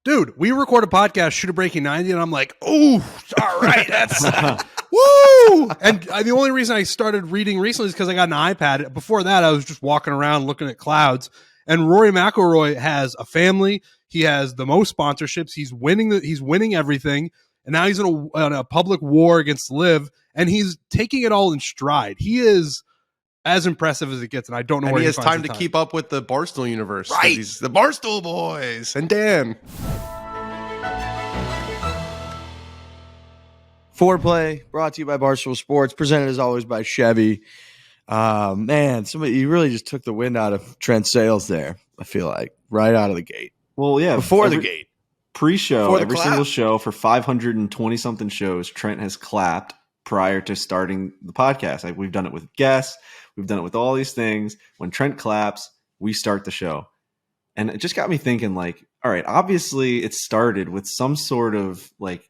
Dude, we record a podcast, shoot a breaking 90, and I'm like, oh, all right, that's woo. And the only reason I started reading recently is because I got an iPad. Before that, I was just walking around looking at clouds. And Rory Mcilroy has a family. He has the most sponsorships. He's winning everything. And now he's in a public war against LIV, and he's taking it all in stride. He is as impressive as it gets, and I don't know where he has time to keep up with the Barstool universe. Right. He's the Barstool boys and Dan. Foreplay brought to you by Barstool Sports, presented as always by Chevy. Man, you really just took the wind out of Trent's sails there, I feel like, right out of the gate. Well, yeah. Before the gate. Pre-show, every single show for 520-something shows, Trent has clapped prior to starting the podcast. Like, we've done it with guests. We've done it with all these things. When Trent claps, we start the show. And it just got me thinking, like, all right, obviously it started with some sort of, like,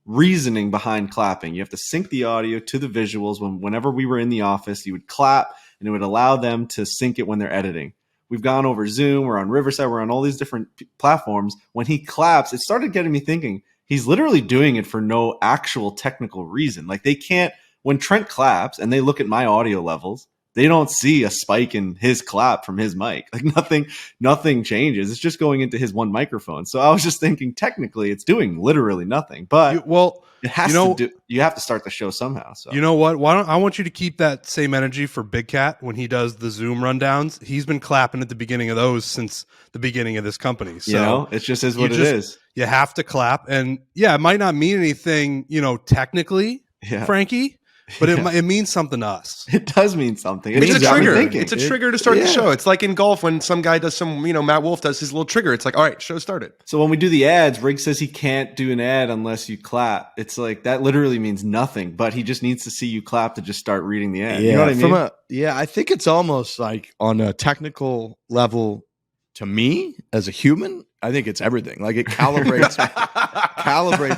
reasoning behind clapping. You have to sync the audio to the visuals. Whenever we were in the office, you would clap, and it would allow them to sync it when they're editing. We've gone over Zoom. We're on Riverside. We're on all these different platforms. When he claps, it started getting me thinking, he's literally doing it for no actual technical reason. Like, they can't, when Trent claps and they look at my audio levels, they don't see a spike in his clap from his mic. Like, nothing changes. It's just going into his one microphone. So I was just thinking, technically, it's doing literally nothing. But it has you have to start the show somehow. So you know what? I want you to keep that same energy for Big Cat when he does the Zoom rundowns. He's been clapping at the beginning of those since the beginning of this company. So it just is what it is. You have to clap, and it might not mean anything, technically, Frankie. But it means something to us. It does mean something. It's a trigger. It's a trigger to start the show. It's like in golf when some guy does some, Matt Wolf does his little trigger. It's like, all right, show started. So when we do the ads, Riggs says he can't do an ad unless you clap. It's like that literally means nothing, but he just needs to see you clap to just start reading the ad. Yeah, you know what I mean? I think it's almost like on a technical level to me as a human, I think it's everything. Like, it calibrates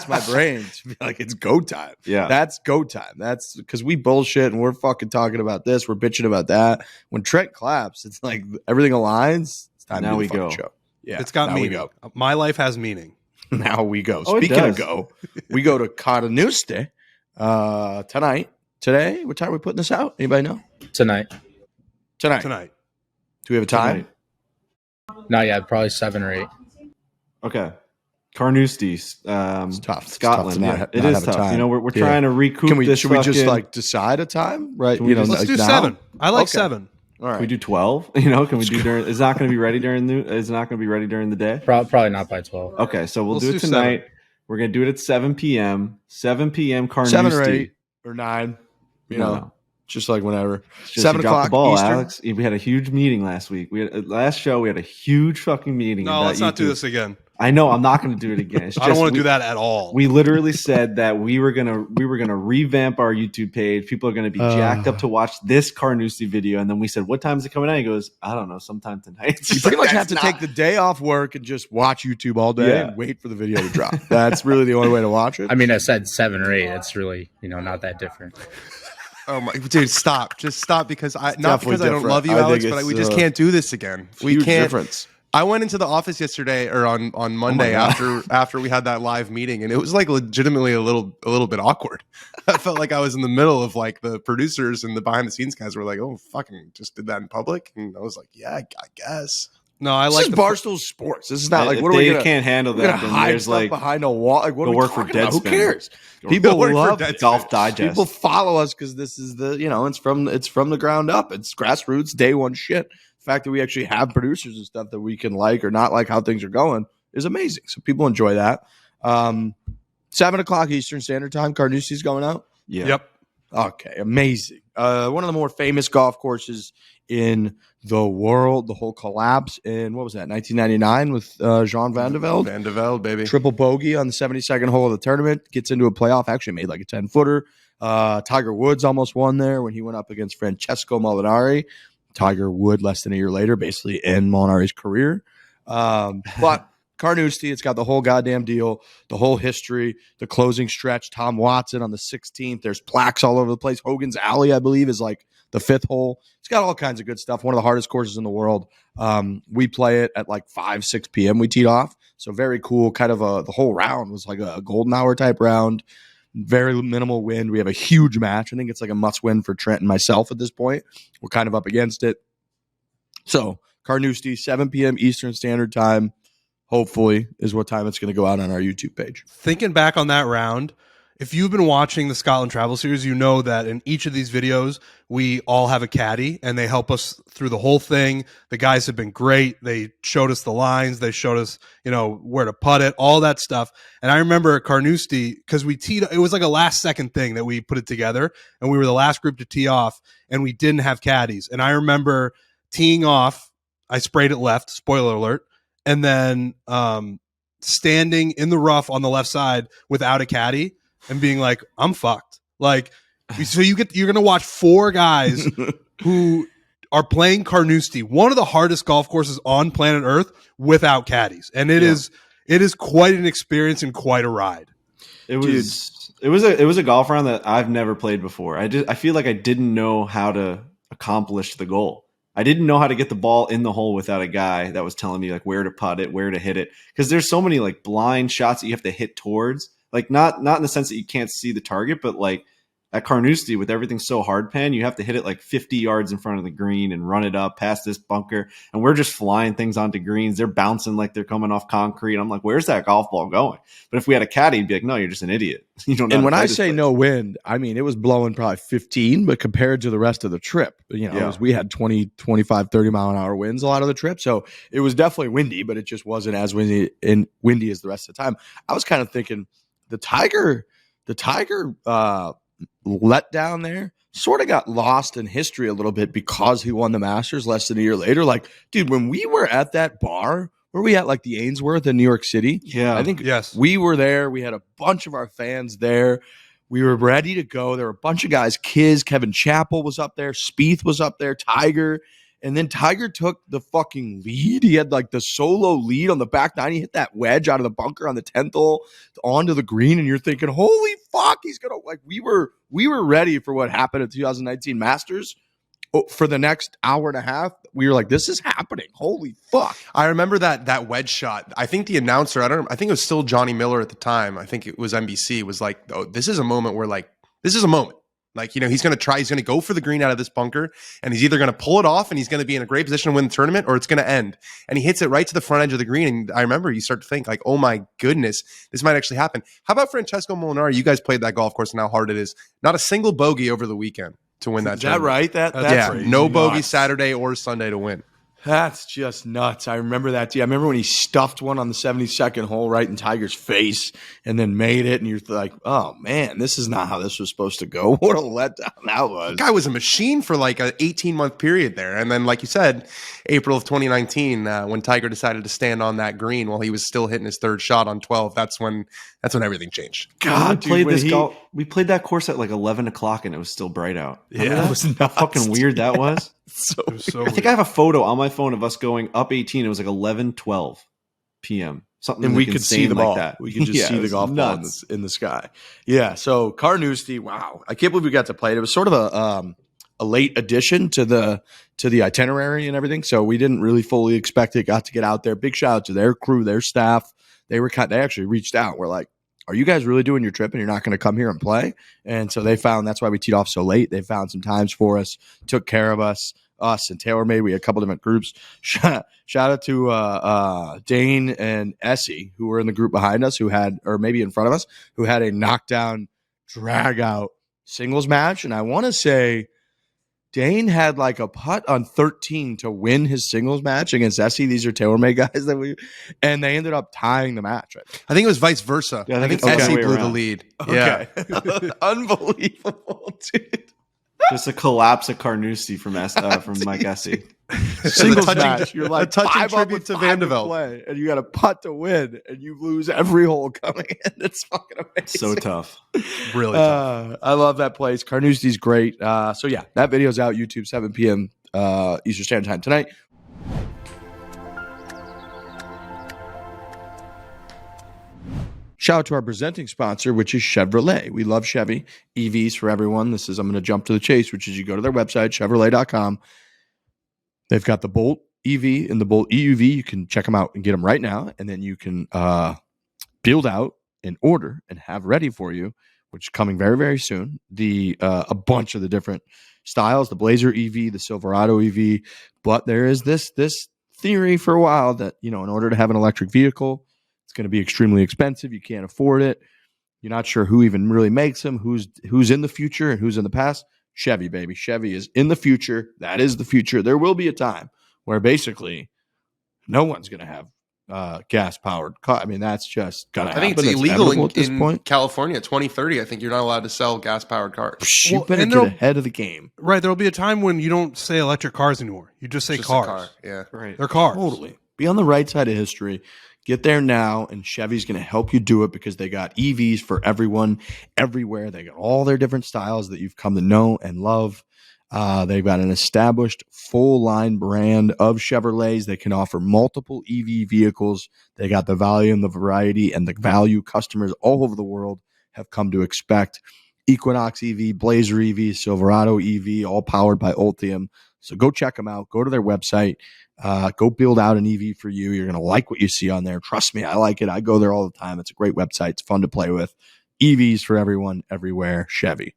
my brain to be like, it's go time. Yeah. That's go time. That's because we bullshit and we're fucking talking about this. We're bitching about that. When Trent claps, it's like everything aligns. It's time now to do we the fucking go. show. Yeah. It's got meaning. My life has meaning. Now we go. Oh, Speaking of go, we go to Carnoustie tonight. Today, what time are we putting this out? Anybody know? Tonight. Do we have a time? Tonight. Not yet. Probably 7 or 8. Okay. Carnoustie, It's tough. Scotland. It's tough to It is tough. time. We're trying to recoup this. Should we just like decide a time? Right. Let's do 7. I like 7. All right. Can we do 12? Can we do during? It's not going to be ready during the day. Probably not by 12. Okay, so we'll Let's do do it tonight. 7. We're going to do it at 7 p.m. 7 p.m. Carnoustie. 7 or 8 or 9. No. Just like whenever. Just 7 you dropped o'clock the ball, Eastern. Alex. We had a huge meeting last week. Last show we had a huge fucking meeting. No, about let's not do YouTube. this again. I know. I'm not going to do it again. I don't want to do that at all. We literally said that we were gonna revamp our YouTube page. People are gonna be jacked up to watch this Carnoustie video, and then we said, "What time is it coming out?" He goes, "I don't know, sometime tonight." You pretty much have to take the day off work and just watch YouTube all day and wait for the video to drop. That's really the only way to watch it. I mean, I said 7 or 8. It's really, not that different. Oh my dude, stop. Just stop because not because I don't different. love you, I Alex, think but it's, we just can't do this again. We huge can't. difference. I went into the office yesterday or on Monday after we had that live meeting, and it was like legitimately a little bit awkward. I felt like I was in the middle of like the producers and the behind the scenes guys were like, "Oh, fucking just did that in public," and I was like, "Yeah, I guess." No, I This like is Barstool Sports. This is not like If what are we they gonna, can't handle we're gonna that, then hide there's stuff like behind a wall. Like, what go are we work for talking about? Who Deadspin. cares? Go People work for love Deadspin. Golf Digest. People follow us because this is it's from the ground up. It's grassroots, day one shit. The fact that we actually have producers and stuff that we can like or not like how things are going is amazing. So people enjoy that. 7 o'clock Eastern Standard Time. Carnoustie's going out. Yeah. Yep. Okay, amazing. One of the more famous golf courses in the world. The whole collapse in, what was that, 1999 with Jean Van de Velde. Van de Velde, baby. Triple bogey on the 72nd hole of the tournament. Gets into a playoff. Actually made like a 10-footer. Tiger Woods almost won there when he went up against Francesco Molinari. Tiger Wood, less than a year later, basically end Molinari's career. But Carnoustie, it's got the whole goddamn deal, the whole history, the closing stretch. Tom Watson on the 16th. There's plaques all over the place. Hogan's Alley, I believe, is like the 5th hole. It's got all kinds of good stuff. One of the hardest courses in the world. We play it at like 5, 6 p.m. We teed off. So very cool. Kind of the whole round was like a golden hour type round. Very minimal wind. We have a huge match. I think it's like a must win for Trent and myself at this point. We're kind of up against it. So Carnoustie, 7 p.m. Eastern Standard Time, hopefully, is what time it's going to go out on our YouTube page. Thinking back on that round, if you've been watching the Scotland Travel Series, you know that in each of these videos, we all have a caddy, and they help us through the whole thing. The guys have been great. They showed us the lines. They showed us, where to putt it, all that stuff. And I remember at Carnoustie, because we teed, it was like a last-second thing that we put it together, and we were the last group to tee off, and we didn't have caddies. And I remember teeing off, I sprayed it left, spoiler alert, and then standing in the rough on the left side without a caddy, and being like, I'm fucked. Like, so you're going to watch 4 guys who are playing Carnoustie, one of the hardest golf courses on planet Earth, without caddies. And it is quite an experience and quite a ride. It was a golf round that I've never played before. I feel like I didn't know how to accomplish the goal. I didn't know how to get the ball in the hole without a guy that was telling me like where to putt it, where to hit it. Because there's so many like blind shots that you have to hit towards. Like not in the sense that you can't see the target, but like at Carnoustie with everything so hard pan, you have to hit it like 50 yards in front of the green and run it up past this bunker. And we're just flying things onto greens. They're bouncing like they're coming off concrete. I'm like, where's that golf ball going? But if we had a caddy, he'd be like, no, you're just an idiot. You don't know. And when I say no wind, I mean, it was blowing probably 15, but compared to the rest of the trip, we had 20, 25, 30 mile an hour winds a lot of the trip. So it was definitely windy, but it just wasn't as windy as the rest of the time. I was kind of thinking, the Tiger let down there sort of got lost in history a little bit because he won the Masters less than a year later. Like, dude, when we were at that bar, were we at like the Ainsworth in New York City? Yeah. I think yes. We were there. We had a bunch of our fans there. We were ready to go. There were a bunch of guys. Kevin Chappell was up there. Spieth was up there. Tiger. And then Tiger took the fucking lead. He had like the solo lead on the back nine. He hit that wedge out of the bunker on the 10th hole onto the green. And you're thinking, holy fuck, he's going to like, we were ready for what happened at 2019 Masters. For the next hour and a half, we were like, this is happening. Holy fuck. I remember that wedge shot. I think the announcer, I think it was still Johnny Miller at the time. I think it was NBC, was like, oh, this is a moment where like, this is a moment. Like, he's going to go for the green out of this bunker, and he's either going to pull it off and he's going to be in a great position to win the tournament, or it's going to end. And he hits it right to the front edge of the green. And I remember you start to think like, oh my goodness, this might actually happen. How about Francesco Molinari? You guys played that golf course and how hard it is. Not a single bogey over the weekend to win that Is that tournament. right? That's crazy. No bogey Saturday or Sunday to win. That's just nuts. I remember that too. I remember when he stuffed one on the 72nd hole right in Tiger's face and then made it, and you're like, oh man, this is not how this was supposed to go. What a letdown that was. The guy was a machine for like an 18-month period there. And then, like you said, April of 2019, when Tiger decided to stand on that green while he was still hitting his third shot on 12, that's when everything changed. God, we played that course at like 11 o'clock and it was still bright out. Yeah, it was nuts, fucking weird that was. I think I have a photo on my phone of us going up 18. It was like 11:12 p.m. Something, and like we could see the ball. Like that. We could just see the golf ball in the sky. Yeah. So Carnoustie, wow! I can't believe we got to play it. It was sort of a late addition to the itinerary and everything, so we didn't really fully expect it. Got to get out there. Big shout out to their crew, their staff. They actually reached out. We're like, are you guys really doing your trip and you're not going to come here and play? And so that's why we teed off so late. They found some times for us, took care of us and TaylorMade. We had a couple different groups. Shout out to Dane and Essie, who were in the group behind us, or maybe in front of us, who had a knockdown, drag out singles match. And I want to say Dane had like a putt on 13 to win his singles match against Essie. These are TaylorMade guys and they ended up tying the match. I think it was vice versa. Yeah, I think Essie blew the lead. Okay. Yeah. Unbelievable, dude. Just a collapse at Carnoustie from Mike Essie. Singles match. You're like a touching tribute to Vandeveld. Play, and you got a putt to win, and you lose every hole coming in. It's fucking amazing. So tough. Really tough. I love that place. Carnoustie's great. So yeah, that video's out YouTube 7 p.m. Eastern Standard Time tonight. Shout out to our presenting sponsor, which is Chevrolet. We love Chevy. EVs for everyone. I'm going to jump to the chase, which is you go to their website, Chevrolet.com. They've got the Bolt EV and the Bolt EUV. You can check them out and get them right now. And then you can build out and order and have ready for you, which is coming very, very soon, a bunch of the different styles, the Blazer EV, the Silverado EV. But there is this theory for a while that, in order to have an electric vehicle, it's going to be extremely expensive. You can't afford it. You're not sure who even really makes them, who's in the future and who's in the past. Chevy, baby. Chevy is in the future. That is the future. There will be a time where basically no one's going to have gas-powered car. I mean, that's just going to happen. I think it's illegal at this in point. California. 2030, I think you're not allowed to sell gas-powered cars. You better get ahead of the game. Right. There will be a time when you don't say electric cars anymore. You just say Just cars. a car. Yeah. Right. They're cars. Totally. Be on the right side of history. Get there now, and Chevy's going to help you do it because they got EVs for everyone, everywhere. They got all their different styles that you've come to know and love. They've got an established full-line brand of Chevrolets. They can offer multiple EV vehicles. They got the value and the variety and the value customers all over the world have come to expect. Equinox EV, Blazer EV, Silverado EV, all powered by Ultium. So go check them out. Go to their website. Go build out an EV for you. You're going to like what you see on there. Trust me, I like it. I go there all the time. It's a great website. It's fun to play with. EVs for everyone, everywhere. Chevy.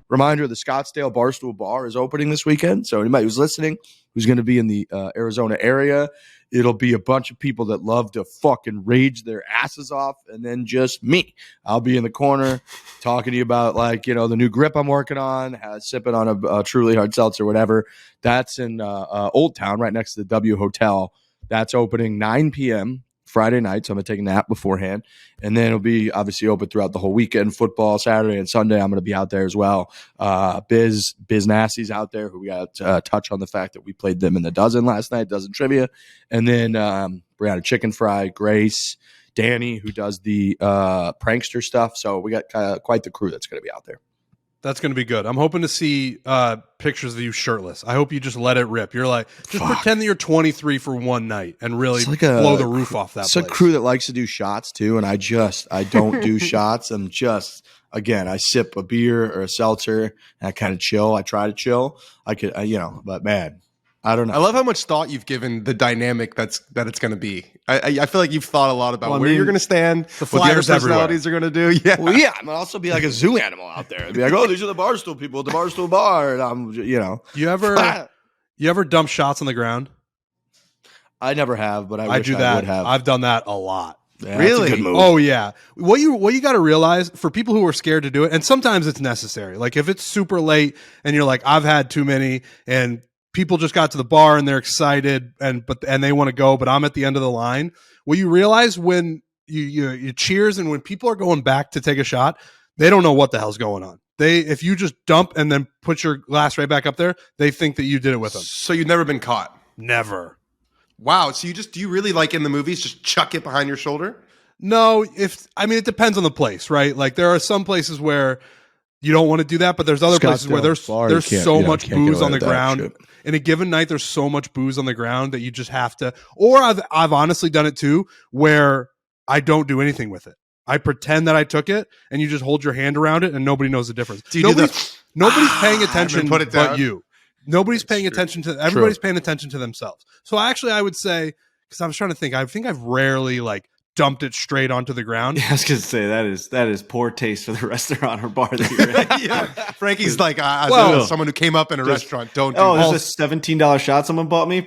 Reminder, the Scottsdale Barstool Bar is opening this weekend. So anybody who's listening, who's going to be in the Arizona area, it'll be a bunch of people that love to fucking rage their asses off, and then just me. I'll be in the corner talking to you about, the new grip I'm working on, sipping on a truly hard seltzer, whatever. That's in Old Town, right next to the W Hotel. That's opening 9 p.m. Friday night, so I'm going to take a nap beforehand. And then it'll be obviously open throughout the whole weekend, football, Saturday and Sunday. I'm going to be out there as well. Biz Nasty's out there, who we got touch on the fact that we played them in the Dozen last night, Dozen Trivia. And then Brianna Chicken Fry, Grace, Danny, who does the prankster stuff. So we got quite the crew that's going to be out there. That's going to be good. I'm hoping to see pictures of you shirtless. I hope you just let it rip. You're like, just pretend that you're 23 for one night and really blow the roof off that place. It's a crew that likes to do shots too, and I don't do shots. I'm just, again, I sip a beer or a seltzer, and I kind of chill. I try to chill. But man, I don't know. I love how much thought you've given the dynamic that it's going to be. I feel like you've thought a lot about where you're going to stand, the what the other flyers everywhere. personalities are going to do. Yeah. Well, yeah, I'm also be like a zoo animal out there. I'd be like, oh, these are the Barstool people at the Barstool Bar, and I'm, You ever dump shots on the ground? I never have, but I wish do that. I would have. I've done that a lot. Yeah, Really? that's a good move. Oh yeah. What you got to realize, for people who are scared to do it, and sometimes it's necessary. Like if it's super late and you're like, I've had too many, and people just got to the bar and they're excited and they want to go, but I'm at the end of the line. What you realize when you cheers and when people are going back to take a shot, they don't know what the hell's going on. If you just dump and then put your glass right back up there, they think that you did it with them. So you've never been caught? Never. Wow. So do you really, like in the movies, just chuck it behind your shoulder? No, it depends on the place, right? Like there are some places where you don't want to do that, but there's other places where there's so much booze on the ground. In a given night, there's so much booze on the ground that you just have to. Or I've honestly done it too, where I don't do anything with it. I pretend that I took it, and you just hold your hand around it, and nobody knows the difference. Nobody's paying attention but you. Nobody's paying attention to. Everybody's paying attention to themselves. So actually, I would say, because I was trying to think, I think I've rarely dumped it straight onto the ground. Yeah, I was going to say that is poor taste for the restaurant or bar that you're in. Yeah. Frankie's like, someone who came up in a restaurant, don't do this is a $17 shot someone bought me.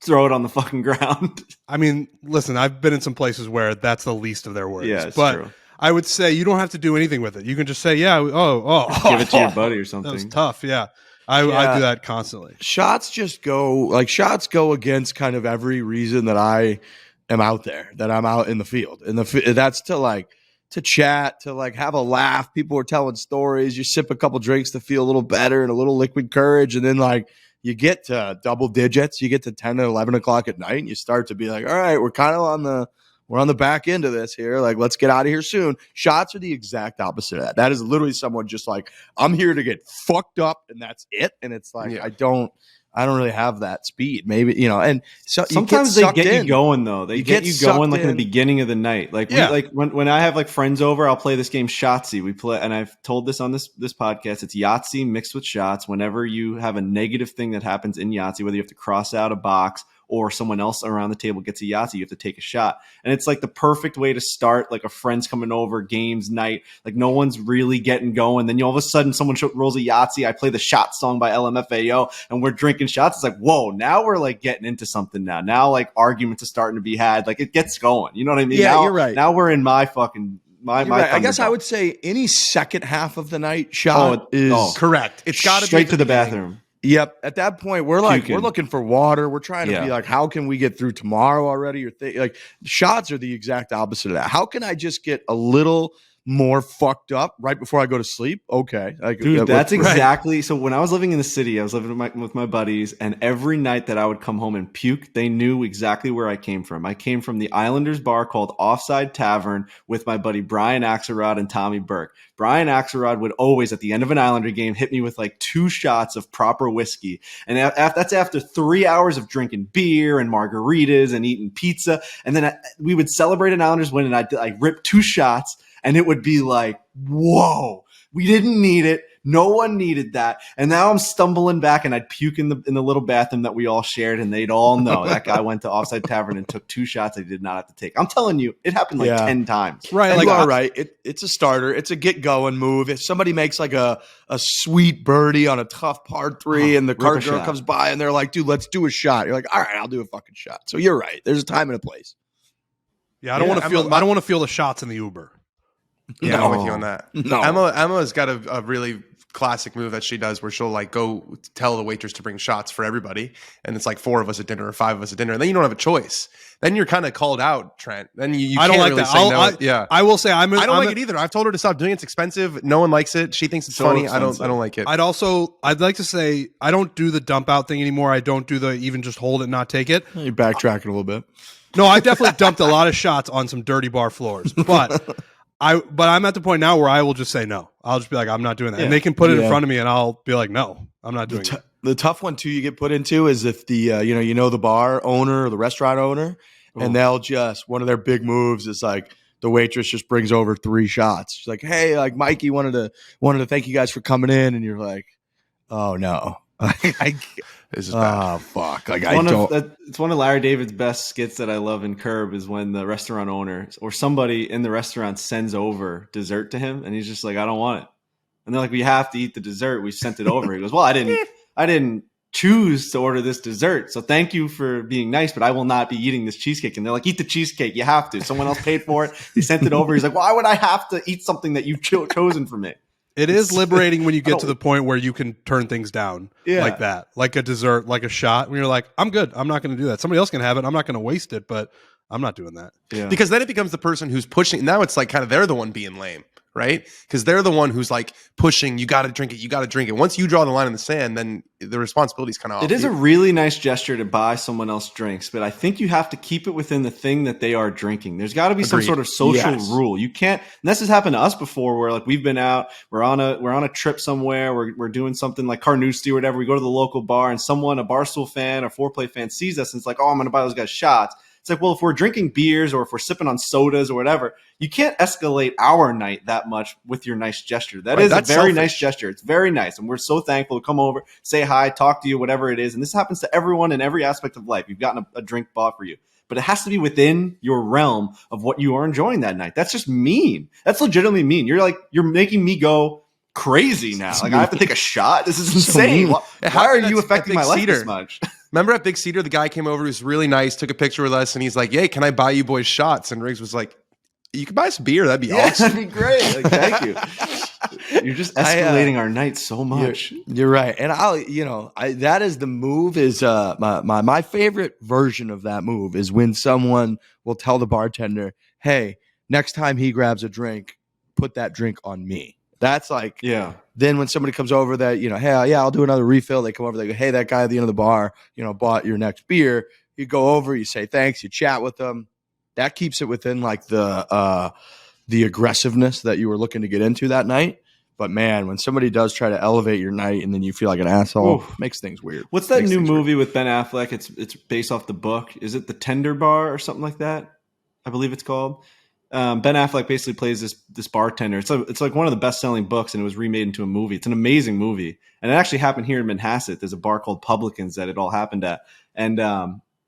Throw it on the fucking ground. I mean, listen, I've been in some places where that's the least of their worries. Yeah, it's but true. I would say you don't have to do anything with it. You can just say, yeah, give it to your buddy or something. That was tough. Yeah. I do that constantly. Shots go against kind of every reason that I am out there, that I'm out in the field. That's to chat, to have a laugh. People are telling stories. You sip a couple drinks to feel a little better and a little liquid courage. And then you get to double digits, you get to 10 and 11 o'clock at night, and you start to be like, all right, we're kind of on the back end of this here. Let's get out of here soon. Shots are the exact opposite of that. That is literally someone just I'm here to get fucked up, and that's it. And it's I don't really have that speed. Maybe, and so sometimes they get you going though. They get you going like in the beginning of the night. Like when I have like friends over, I'll play this game Shotsy. We play, and I've told this on this podcast. It's Yahtzee mixed with shots. Whenever you have a negative thing that happens in Yahtzee, whether you have to cross out a box or someone else around the table gets a Yahtzee, you have to take a shot. And it's like the perfect way to start like a friend's coming over, games night. Like no one's really getting going. Then all of a sudden someone rolls a Yahtzee. I play the shot song by LMFAO and we're drinking shots. It's like, whoa, now we're like getting into something now. Now like arguments are starting to be had. Like it gets going. You know what I mean? Yeah, now, you're right. Now we're in my fucking my right. I guess I would say any second half of the night shot is correct. It's got to be straight to the bathroom. Yep. At that point, we're looking for water. We're trying to be like, how can we get through tomorrow already? Or like shots are the exact opposite of that. How can I just get a little more fucked up right before I go to sleep? Okay. Dude, that's exactly. So when I was living in the city, I was living with my buddies, and every night that I would come home and puke, they knew exactly where I came from. I came from the Islanders bar called Offside Tavern with my buddy Brian Axelrod and Tommy Burke. Brian Axelrod would always, at the end of an Islander game, hit me with like 2 shots of proper whiskey. And that's after 3 hours of drinking beer and margaritas and eating pizza. And then we would celebrate an Islanders win, and I'd rip 2 shots. And it would be like, whoa, we didn't need it. No one needed that. And now I'm stumbling back and I'd puke in the little bathroom that we all shared. And they'd all know that guy went to Offside Tavern and took 2 shots I did not have to take. I'm telling you, it happened like 10 times. Right. And all right. It's a starter. It's a get going move. If somebody makes like a sweet birdie on a tough par 3 and the cart girl comes by and they're like, dude, let's do a shot. You're like, all right, I'll do a fucking shot. So you're right. There's a time and a place. Yeah. I don't want to feel the shots in the Uber. Yeah, I'm with you on that. No. Emma's got a really classic move that she does where she'll like go tell the waitress to bring shots for everybody, and it's like 4 of us at dinner or 5 of us at dinner, and then you don't have a choice. Then you're kind of called out, Trent. Then you I don't can't like really that. say no. I will say I don't like it either. I've told her to stop doing it. It's expensive. No one likes it. She thinks it's funny. Expensive. I don't like it. I'd like to say I don't do the dump out thing anymore. I don't do the even just hold it, not take it. You're backtracking a little bit. No, I definitely dumped a lot of shots on some dirty bar floors, but I'm at the point now where I will just say no. I'll just be like, I'm not doing that. Yeah. And they can put it in front of me and I'll be like, no, I'm not doing it. The tough one too you get put into is if the the bar owner or the restaurant owner, and they'll just, one of their big moves is like the waitress just brings over 3 shots. She's like, hey, like Mikey wanted to thank you guys for coming in, and you're like, oh no. This is bad. Oh fuck! Like it's one of Larry David's best skits that I love in Curb is when the restaurant owner or somebody in the restaurant sends over dessert to him, and he's just like, I don't want it. And they're like, we have to eat the dessert. We sent it over. He goes, well, I didn't choose to order this dessert, so thank you for being nice, but I will not be eating this cheesecake. And they're like, eat the cheesecake. You have to. Someone else paid for it. They sent it over. He's like, why would I have to eat something that you've chosen for me? It is liberating when you get to the point where you can turn things down like that, like a dessert, like a shot. When you're like, I'm good. I'm not going to do that. Somebody else can have it. I'm not going to waste it, but I'm not doing that. Yeah. Because then it becomes the person who's pushing. Now it's like kind of they're the one being lame, right? Because they're the one who's like pushing. You got to drink it. You got to drink it. Once you draw the line in the sand, then the responsibility's kind of off. It is a really nice gesture to buy someone else drinks, but I think you have to keep it within the thing that they are drinking. There's got to be some sort of social rule. You can't. And this has happened to us before, where like we've been out, we're on a trip somewhere, we're doing something like Carnoustie or whatever. We go to the local bar, and someone, a Barstool fan or Foreplay fan, sees us and it's like, oh, I'm going to buy those guys shots. It's like, well, if we're drinking beers or if we're sipping on sodas or whatever, you can't escalate our night that much with your nice gesture. That is a very nice gesture. It's very nice. And we're so thankful to come over, say hi, talk to you, whatever it is. And this happens to everyone in every aspect of life. You've gotten a drink bought for you. But it has to be within your realm of what you are enjoying that night. That's just mean. That's legitimately mean. You're making me go crazy now. Like I have to take a shot. This is insane. Why are you affecting my life this much? Remember at Big Cedar, the guy came over, he was really nice, took a picture with us, and he's like, hey, can I buy you boys shots? And Riggs was like, you could buy some beer. That'd be awesome. That'd be great. Like, thank you. You're just escalating our night so much. You're right. And that is the move is my favorite version of that move is when someone will tell the bartender, hey, next time he grabs a drink, put that drink on me. That's like, then when somebody comes over that, hey, I'll do another refill. They come over, they go, hey, that guy at the end of the bar, bought your next beer. You go over, you say thanks, you chat with them. That keeps it within like the aggressiveness that you were looking to get into that night. But man, when somebody does try to elevate your night and then you feel like an asshole, Oof. makes things weird. What's that Makes new things movie with Ben Affleck? It's based off the book. Is it The Tender Bar or something like that? I believe it's called. Ben Affleck basically plays this bartender. It's like one of the best selling books, and it was remade into a movie. It's an amazing movie, and it actually happened here in Manhasset. There's a bar called Publicans that it all happened at, and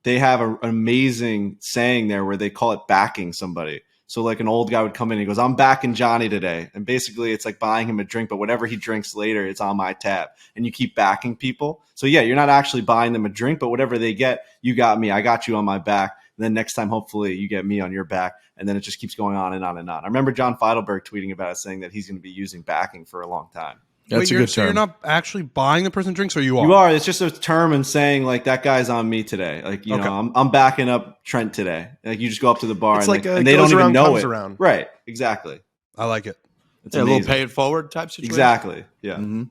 they have an amazing saying there where they call it backing somebody. So like an old guy would come in and he goes, "I'm backing Johnny today," and basically it's like buying him a drink, but whatever he drinks later, it's on my tab, and you keep backing people. So yeah, you're not actually buying them a drink, but whatever they get, you got me. I got you on my back. And then next time, hopefully, you get me on your back. And then it just keeps going on and on and on. I remember John Feidelberg tweeting about it, saying that he's going to be using backing for a long time. That's a good So term. you're not actually buying the person drinks, or you are? You are. It's just a term and saying like that guy's on me today. Like you know, I'm backing up Trent today. Like you just go up to the bar It's and, like and they don't even know comes it. around. Right. Exactly. I like it. It's a little amazing. pay it forward type situation. Exactly. Yeah. Mm-hmm.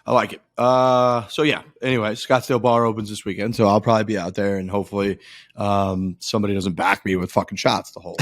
I like it. So yeah. Anyway, Scottsdale bar opens this weekend, so I'll probably be out there, and hopefully, somebody doesn't back me with fucking shots the whole.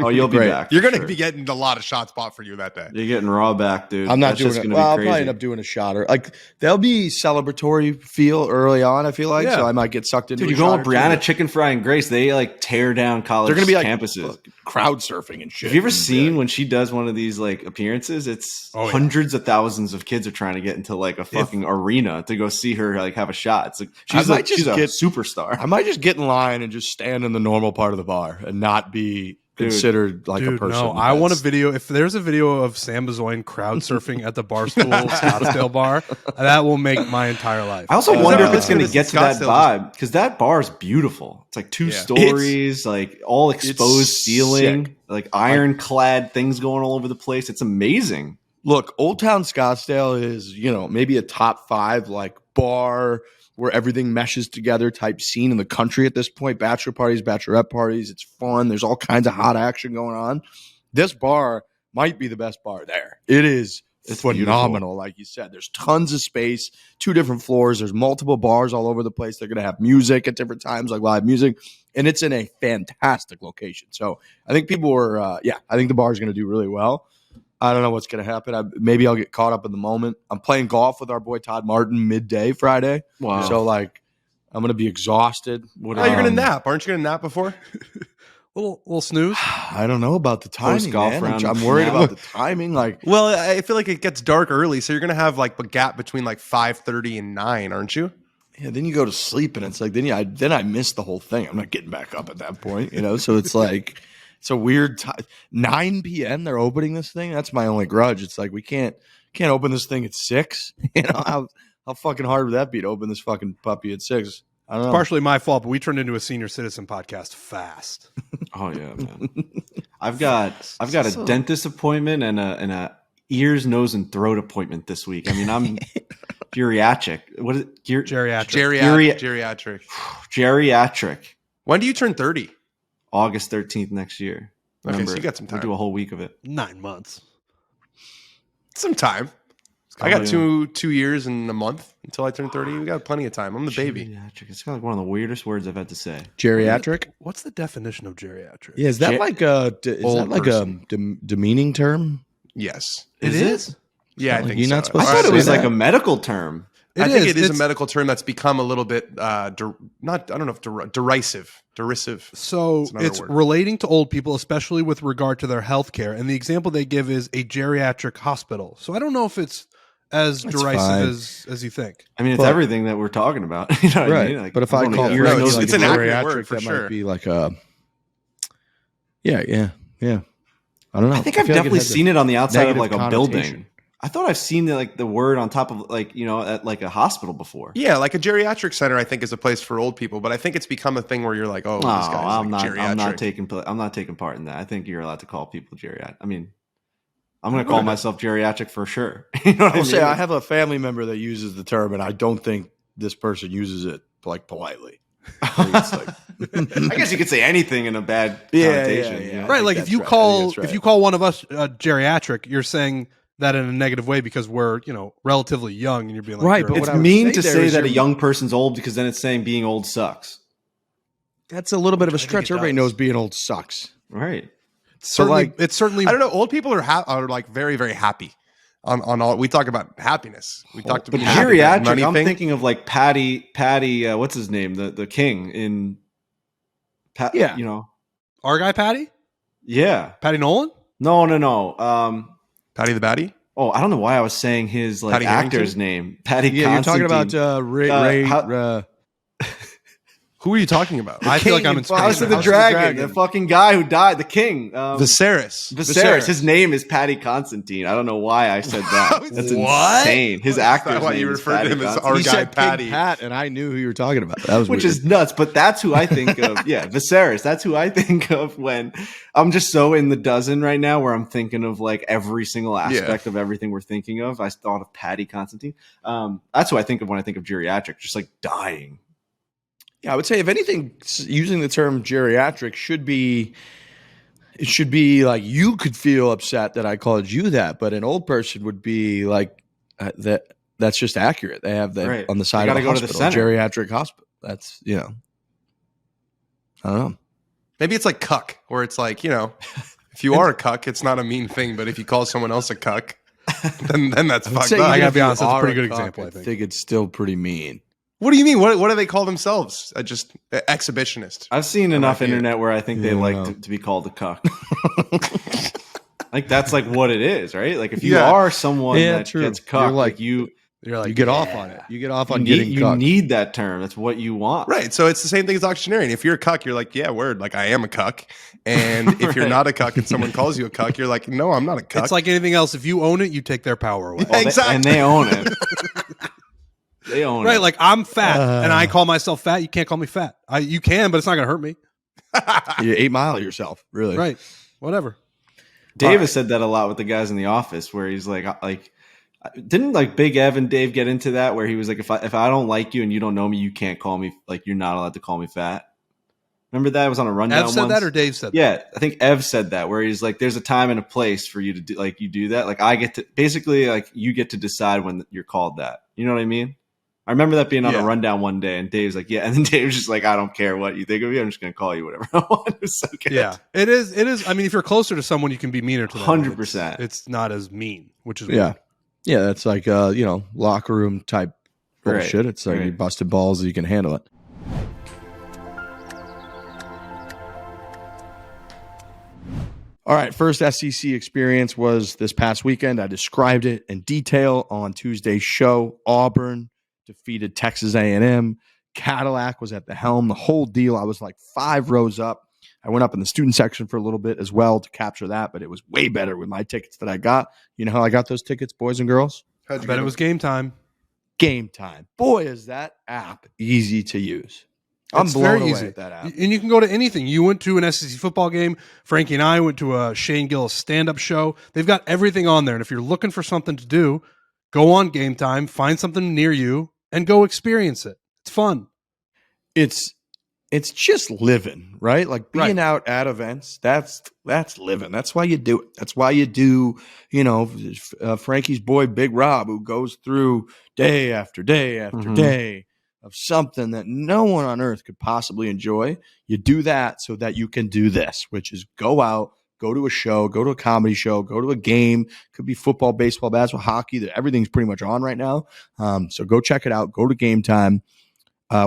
Oh, you'll be Great. back. You're for going to sure. be getting a lot of shots bought for you that day. You're getting raw back, dude. I'm not That's doing just it. gonna Well, I'll be probably crazy. end up doing a shot or like there'll be celebratory feel early on. I feel like Yeah. so I might get sucked into. Dude, a you're going shot with or two. Brianna, Chicken Fry, and Grace. They like tear down college They're gonna be like campuses. crowd surfing and shit. Have you ever And, seen when she does one of these like appearances? It's Oh, yeah. hundreds of thousands of kids are trying to get into like a fucking arena to go see her like have a shot. It's like she's might just she's a get- superstar. I might just get in line and just stand in the normal part of the bar and not be considered like a person. No, I want a That's- video. If there's a video of Sam Bazoin crowd surfing at the Barstool Scottsdale bar, that will make my entire life. I also Is wonder that if it's what going it to is? get to that Scottsdale vibe because that bar is beautiful. It's like two Yeah. stories, like all exposed It's ceiling, sick. like ironclad things going all over the place. It's amazing. Look, Old Town Scottsdale is, maybe a top 5 like bar where everything meshes together type scene in the country at this point. Bachelor parties, bachelorette parties. It's fun. There's all kinds of hot action going on. This bar might be the best bar there. It is It's phenomenal. Like you said, there's tons of space, 2 different floors. There's multiple bars all over the place. They're going to have music at different times, like live music. And it's in a fantastic location. So I think people were, I think the bar is going to do really well. I don't know what's going to happen. Maybe I'll get caught up in the moment. I'm playing golf with our boy Todd Martin midday Friday. Wow. So, like, I'm going to be exhausted. Oh, you're going to nap. Aren't you going to nap before? little snooze. I don't know about the timing, Post-golf man. round I'm worried nap. about the timing. Like, Well, I feel like it gets dark early, so you're going to have like a gap between like 5:30 and 9, aren't you? yeah, then you go to sleep, and it's like then I miss the whole thing. I'm not getting back up at that point, So it's like it's a weird time. 9 p.m. They're opening this thing. That's my only grudge. It's like we can't open this thing at 6. How fucking hard would that be to open this fucking puppy at 6? I don't know. Partially my fault, but we turned into a senior citizen podcast fast. Oh yeah, man. I've got a dentist appointment and a ears, nose, and throat appointment this week. I mean, I'm geriatric. What is it? Geriatric. Geriatric. Geriatric. When do you turn 30? August 13th next year. Okay, Remember so you got some We'll time. do a whole week of it. 9 months. Some time. I got 2 years and a month until I turn 30. We got plenty of time. I'm the baby. Geriatric. It's kind of like one of the weirdest words I've had to say. Geriatric. What's the definition of geriatric? Yeah, is that Ge- like a Old person. demeaning term? Yes. It is? Yeah, I Like, think you're so. not supposed I to thought it say was that. like a medical term. I think it is a It's- medical term that's become a little bit derisive. So It's another it's word. relating to old people, especially with regard to their health care. And the example they give is a geriatric hospital. So I don't know if it's as That's derisive fine. as you think. I mean, it's But- everying that we're talking about. You know what I mean? Like, but if I don't call need it ears, No, nose, it's and an throat. accurate word for that sure. might be like a yeah. I don't know. I think I've definitely seen it on the outside of negative like a connotation. building. I thought I've seen the word on top of at like a hospital before. Yeah, like a geriatric center, I think is a place for old people, but I think it's become a thing where you're like, oh, this guy's I'm like not. geriatric. I'm not taking part in that. I think you're allowed to call people geriatric. I mean, I'm going to call myself geriatric for sure. You know what I I'll mean? say I have a family member that uses the term, and I don't think this person uses it like politely. It's like, I guess you could say anything in a bad Yeah, connotation. yeah, you yeah. know? Right. Like that's if you right. I think call that's right. if you call one of us geriatric, you're saying that in a negative way because we're, relatively young and you're being like, Right, you're but old. It's what I would mean say to there say is that a you're- young person's old because then it's saying being old sucks. that's a little bit of a I think stretch. it Everybody does. knows being old sucks. Right. certainly, like- it's certainly I don't know. Old people are like very, very happy. on all. We talk about happiness. We talked about But happy, that geriatric, money I'm thing. thinking of like Patty. What's his name? The king in. Yeah. You know. Our guy Patty? Yeah. Patty Nolan? No. Patty the Batty. Oh, I don't know why I was saying his like Patty actor's Harrington? name. Patty. Yeah, you're talking Constantine. about Ray. Who are you talking about? I feel like I'm in King, Spain. House of the House of the Dragon, Dragon. the fucking guy who died, the king. Viserys. Viserys. His name is Patty Constantine. I don't know why I said that. That's What? insane. His Is actor's that why name you is referred to Patty him as Constantine. our He guy said Patty? King Pat, and I knew who you were talking about. That was Which weird. is nuts, but that's who I think of. Yeah, Viserys. That's who I think of when I'm just so in the dozen right now where I'm thinking of like every single aspect of everything we're thinking of. I thought of Patty Constantine. That's who I think of when I think of geriatric, just like dying. Yeah, I would say if anything, using the term geriatric should be like you could feel upset that I called you that, but an old person would be like that. That's just accurate. They have that Right. on the side They of the gotta go to the hospital, center. geriatric hospital. That's I don't know. Maybe it's like cuck, where it's like, if you are a cuck, it's not a mean thing, but if you call someone else a cuck, then that's I would fucked say up. I even gotta if be you honest, that's a are pretty good cock, example, I I think. think it's still pretty mean. What do you mean? What do they call themselves? Just exhibitionist. I've seen enough might be it. internet where I think they Yeah. like to be called a cuck. Like that's like what it is, right? Like if you Yeah. are someone Yeah, that true. gets You're cucked, like- like you You're like, You get off on it. You get off on need, getting you cucked. need that term. That's what you want. Right. So it's the same thing as auctioneering. If you're a cuck, you're like, yeah, word. Like, I am a cuck. And if you're Right. not a cuck and someone calls you a cuck, you're like, no, I'm not a cuck. it's like anything else. If you own it, you take their power away. Well, Exactly. and they own it. They own it. Right, like I'm fat and I call myself fat. You can't call me fat. You can, but it's not going to hurt me. You 8 Mile yourself, really. Right, whatever. Davis said that a lot with the guys in the office, where he's like didn't like Big Ev and Dave get into that, where he was like, if I don't like you and you don't know me, you can't call me, like, you're not allowed to call me fat. Remember that? It was on a rundown. Ev said once. that, or Dave said that? Yeah, I think Ev said that, where he's like, there's a time and a place for you to do, like, you do that. Like, I get to basically, like, you get to decide when you're called that. You know what I mean? I remember that being on a rundown one day, and Dave's like, yeah. And then Dave's just like, I don't care what you think of me. I'm just going to call you whatever I want. It was so good. Yeah, it is. I mean, if you're closer to someone, you can be meaner to them. 100%. It's not as mean, which is Yeah. weird. Yeah, that's like locker room type bullshit. Right, It's like right. you busted balls, you can handle it. All right, first SEC experience was this past weekend. I described it in detail on Tuesday's show. Auburn defeated Texas A&M. Cadillac was at the helm, the whole deal. I was like 5 rows up. I went up in the student section for a little bit as well to capture that, but it was way better with my tickets that I got. You know how I got those tickets, boys and girls? I bet it was game time. Game Time. Boy, is that app easy to use. I'm It's blown very away easy. at that app. And you can go to anything. You went to an SEC football game. Frankie and I went to a Shane Gillis stand-up show. They've got everything on there. And if you're looking for something to do, go on Game Time, find something near you, and go experience it. It's fun. It's just living, right? Like being Right. out at events. That's living. That's why you do it. That's why you do. Frankie's boy Big Rob, who goes through day after day after Mhm. day of something that no one on earth could possibly enjoy. You do that so that you can do this, which is go out, go to a show, go to a comedy show, go to a game. Could be football, baseball, basketball, hockey. Everything's pretty much on right now. So go check it out. Go to Game Time.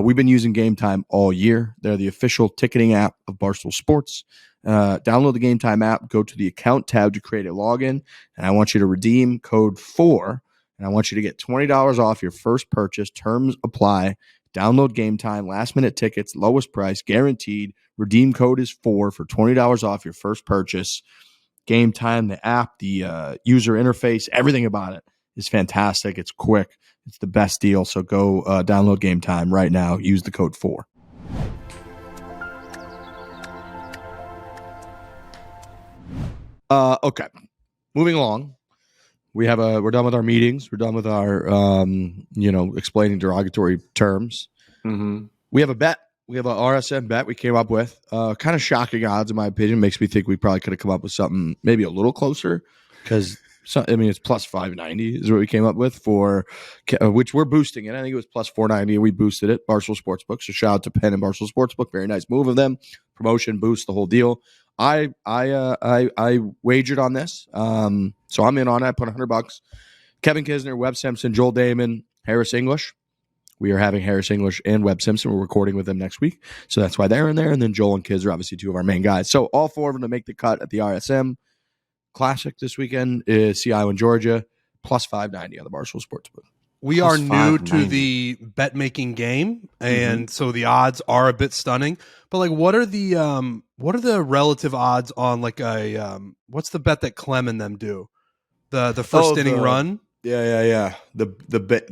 We've been using Game Time all year. They're the official ticketing app of Barstool Sports. Download the Game Time app, go to the account tab to create a login, and I want you to redeem code Fore, and I want you to get $20 off your first purchase. Terms apply. Download Game Time, last-minute tickets, lowest price, guaranteed. Redeem code is Fore for $20 off your first purchase. Game Time, the app, the user interface, everything about it is fantastic. It's quick. It's the best deal. So go download Game Time right now. Use the code Fore. Okay. Moving along. We're done with our meetings. We're done with our explaining derogatory terms. Mhm. We have a bet. We have an RSM bet we came up with. Kind of shocking odds, in my opinion. Makes me think we probably could have come up with something maybe a little closer because So, I mean, it's plus 590 is what we came up with for which we're boosting it. I think it was plus 490 and we boosted it. Barstool Sportsbook. So shout out to Penn and Barstool Sportsbook. Very nice move of them. Promotion, boost, the whole deal. I wagered on this. So I'm in on it. I put $100. Kevin Kisner, Webb Simpson, Joel Damon, Harris English. We are having Harris English and Webb Simpson. We're recording with them next week. So that's why they're in there. And then Joel and Kiz are obviously two of our main guys. So all four of them to make the cut at the RSM Classic this weekend is Sea Island, Georgia, plus 590 on the Barstool Sportsbook. We Plus are new to 590. the bet making game, and so the odds are a bit stunning. But like, what are the relative odds on like a what's the bet that Clem and them do? The first inning run. Yeah. The bet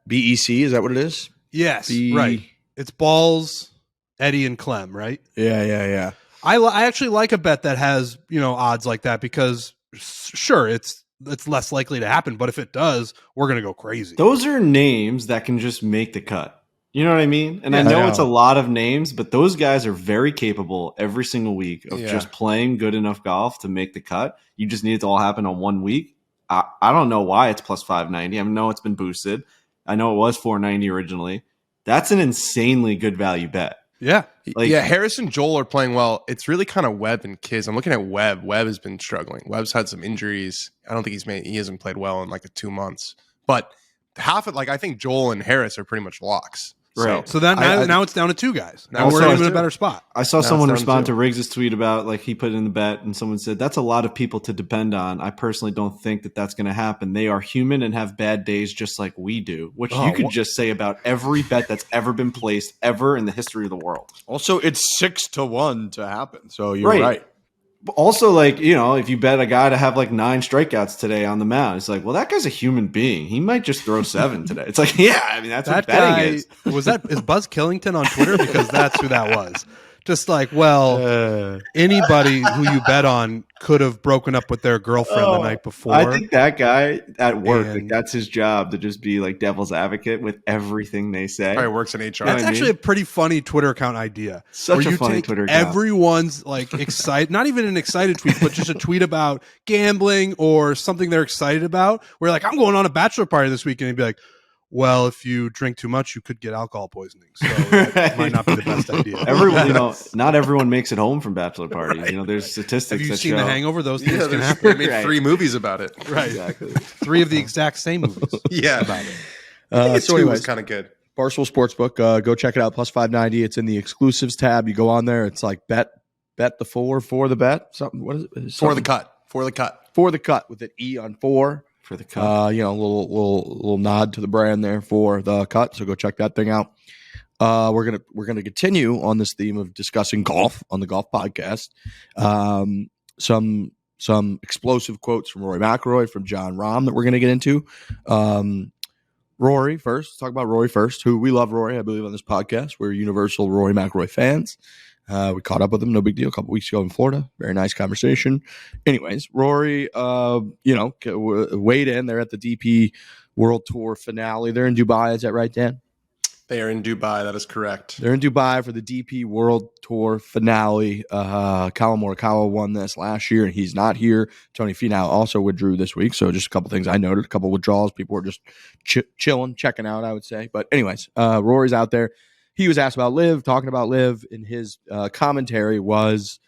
BEC, is that what it is? Yes, right. It's Balls, Eddie, and Clem, right? Yeah. I actually like a bet that has odds like that because sure it's less likely to happen, but if it does, we're gonna go crazy. Those are names that can just make the cut. You know what I mean? And I know it's a lot of names, but those guys are very capable every single week of just playing good enough golf to make the cut. You just need it to all happen on 1 week. I don't know why it's plus 590. I know it's been boosted. I know it was 490 originally. That's an insanely good value bet. Yeah. Harris and Joel are playing well. It's really kind of Webb and Kiz. I'm looking at Webb. Webb has been struggling. Webb's had some injuries. I don't think he hasn't played well in like 2 months. But half of I think Joel and Harris are pretty much locks. Right. So that now it's down to 2 guys. Now Also, we're even in a better spot. I saw Now someone it's down respond to to Riggs' tweet about he put in the bet and someone said, that's a lot of people to depend on. I personally don't think that that's going to happen. They are human and have bad days just like we do, which you could just say about every bet that's ever been placed ever in the history of the world. Also, it's 6-1 to happen. So you're right. Also, if you bet a guy to have 9 strikeouts today on the mound, it's well, that guy's a human being. He might just throw 7 today. It's that's That what betting is. Is Buzz Killington on Twitter? Because that's who that was. Just anybody who you bet on could have broken up with their girlfriend the night before. I think that guy at work, And- that's his job to just be devil's advocate with everything they say. Probably works in HR. That's That's I actually a pretty funny Twitter account idea. Such where a you funny take Twitter account. everyone's excited, not even an excited tweet, but just a tweet about gambling or something they're excited about. Where I'm going on a bachelor party this weekend, and be like, well, if you drink too much, you could get alcohol poisoning. So that might not be the best idea. Everyone, not everyone makes it home from bachelor parties. There's statistics Have you that seen show. The Hangover? Those things can They happen. made 3 movies about it. Right. Exactly. 3 of the exact same movies. Yeah. About it. So It anyways, was kind of good. Barstool Sportsbook, go check it out. Plus 590. It's in the exclusives tab. You go on there. It's bet the 4 for the bet. Something. What is it? For the cut. For the cut with an E on 4. For the cut. A little nod to the brand there for the cut. So go check that thing out. We're gonna continue on this theme of discussing golf on the golf podcast. Some explosive quotes from Rory Mcilroy, from Jon Rahm that we're gonna get into. Rory first. Let's talk about Rory first. Who we love Rory, I believe, on this podcast. We're universal Rory Mcilroy fans. We caught up with him, no big deal, a couple weeks ago in Florida. Very nice conversation. Anyways, Rory, weighed in. They're at the DP World Tour finale. They're in Dubai. Is that right, Dan? They are in Dubai. That is correct. They're in Dubai for the DP World Tour finale. Colin Morikawa won this last year, and he's not here. Tony Finau also withdrew this week. So just a couple things I noted, a couple withdrawals. People were just chilling, checking out, I would say. But anyways, Rory's out there. He was asked about LIV, talking about LIV, and his commentary was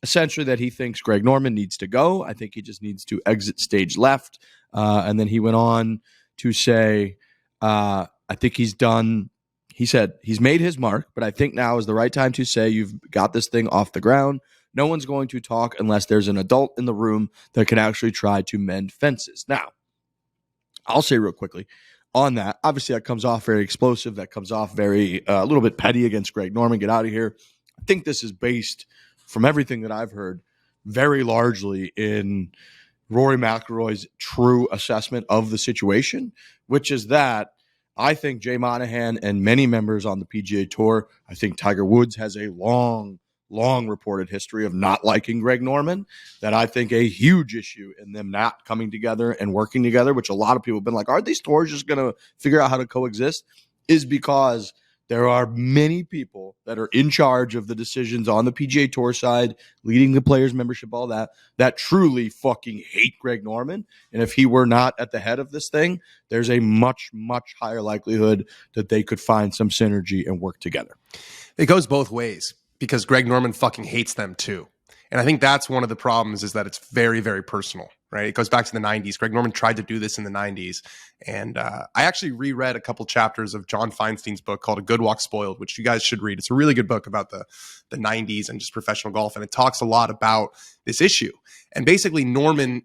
essentially that he thinks Greg Norman needs to go. I think he just needs to exit stage left. And then he went on to say, I think he's done. He said he's made his mark, but I think now is the right time to say you've got this thing off the ground. No one's going to talk unless there's an adult in the room that can actually try to mend fences. Now, I'll say real quickly on that, obviously that comes off very explosive. That comes off very a little bit petty against Greg Norman. Get out of here. I think this is based, from everything that I've heard, very largely in Rory McIlroy's true assessment of the situation, which is that I think Jay Monahan and many members on the PGA Tour, I think Tiger Woods has a long reported history of not liking Greg Norman, that I think a huge issue in them not coming together and working together, which a lot of people have been like, are these tours just going to figure out how to coexist, is because there are many people that are in charge of the decisions on the PGA Tour side, leading the players' membership, all that truly fucking hate Greg Norman. And if he were not at the head of this thing, there's a much, much higher likelihood that they could find some synergy and work together. It goes both ways because Greg Norman fucking hates them too. And I think that's one of the problems is that it's very, very personal, right? It goes back to the 90s. Greg Norman tried to do this in the 90s. And I actually reread a couple chapters of John Feinstein's book called A Good Walk Spoiled, which you guys should read. It's a really good book about the 90s and just professional golf. And it talks a lot about this issue. And basically Norman,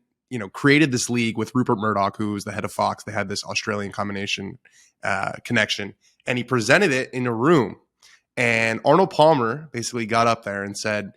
created this league with Rupert Murdoch, who was the head of Fox. They had this Australian combination connection. And he presented it in a room. And Arnold Palmer basically got up there and said,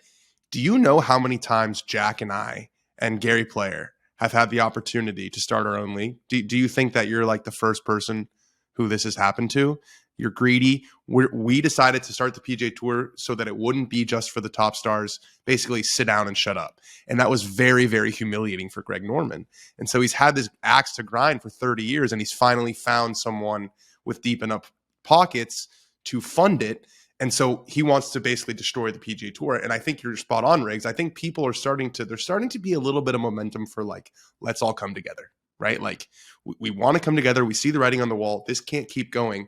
do you know how many times Jack and I and Gary Player have had the opportunity to start our own league? Do you think that you're like the first person who this has happened to? You're greedy. We decided to start the PGA Tour so that it wouldn't be just for the top stars, basically sit down and shut up. And that was very, very humiliating for Greg Norman. And so he's had this axe to grind for 30 years, and he's finally found someone with deep enough pockets to fund it. And so he wants to basically destroy the PGA Tour. And I think you're spot on, Riggs. I think people are starting to be a little bit of momentum for like, let's all come together, right? Like we want to come together. We see the writing on the wall. This can't keep going.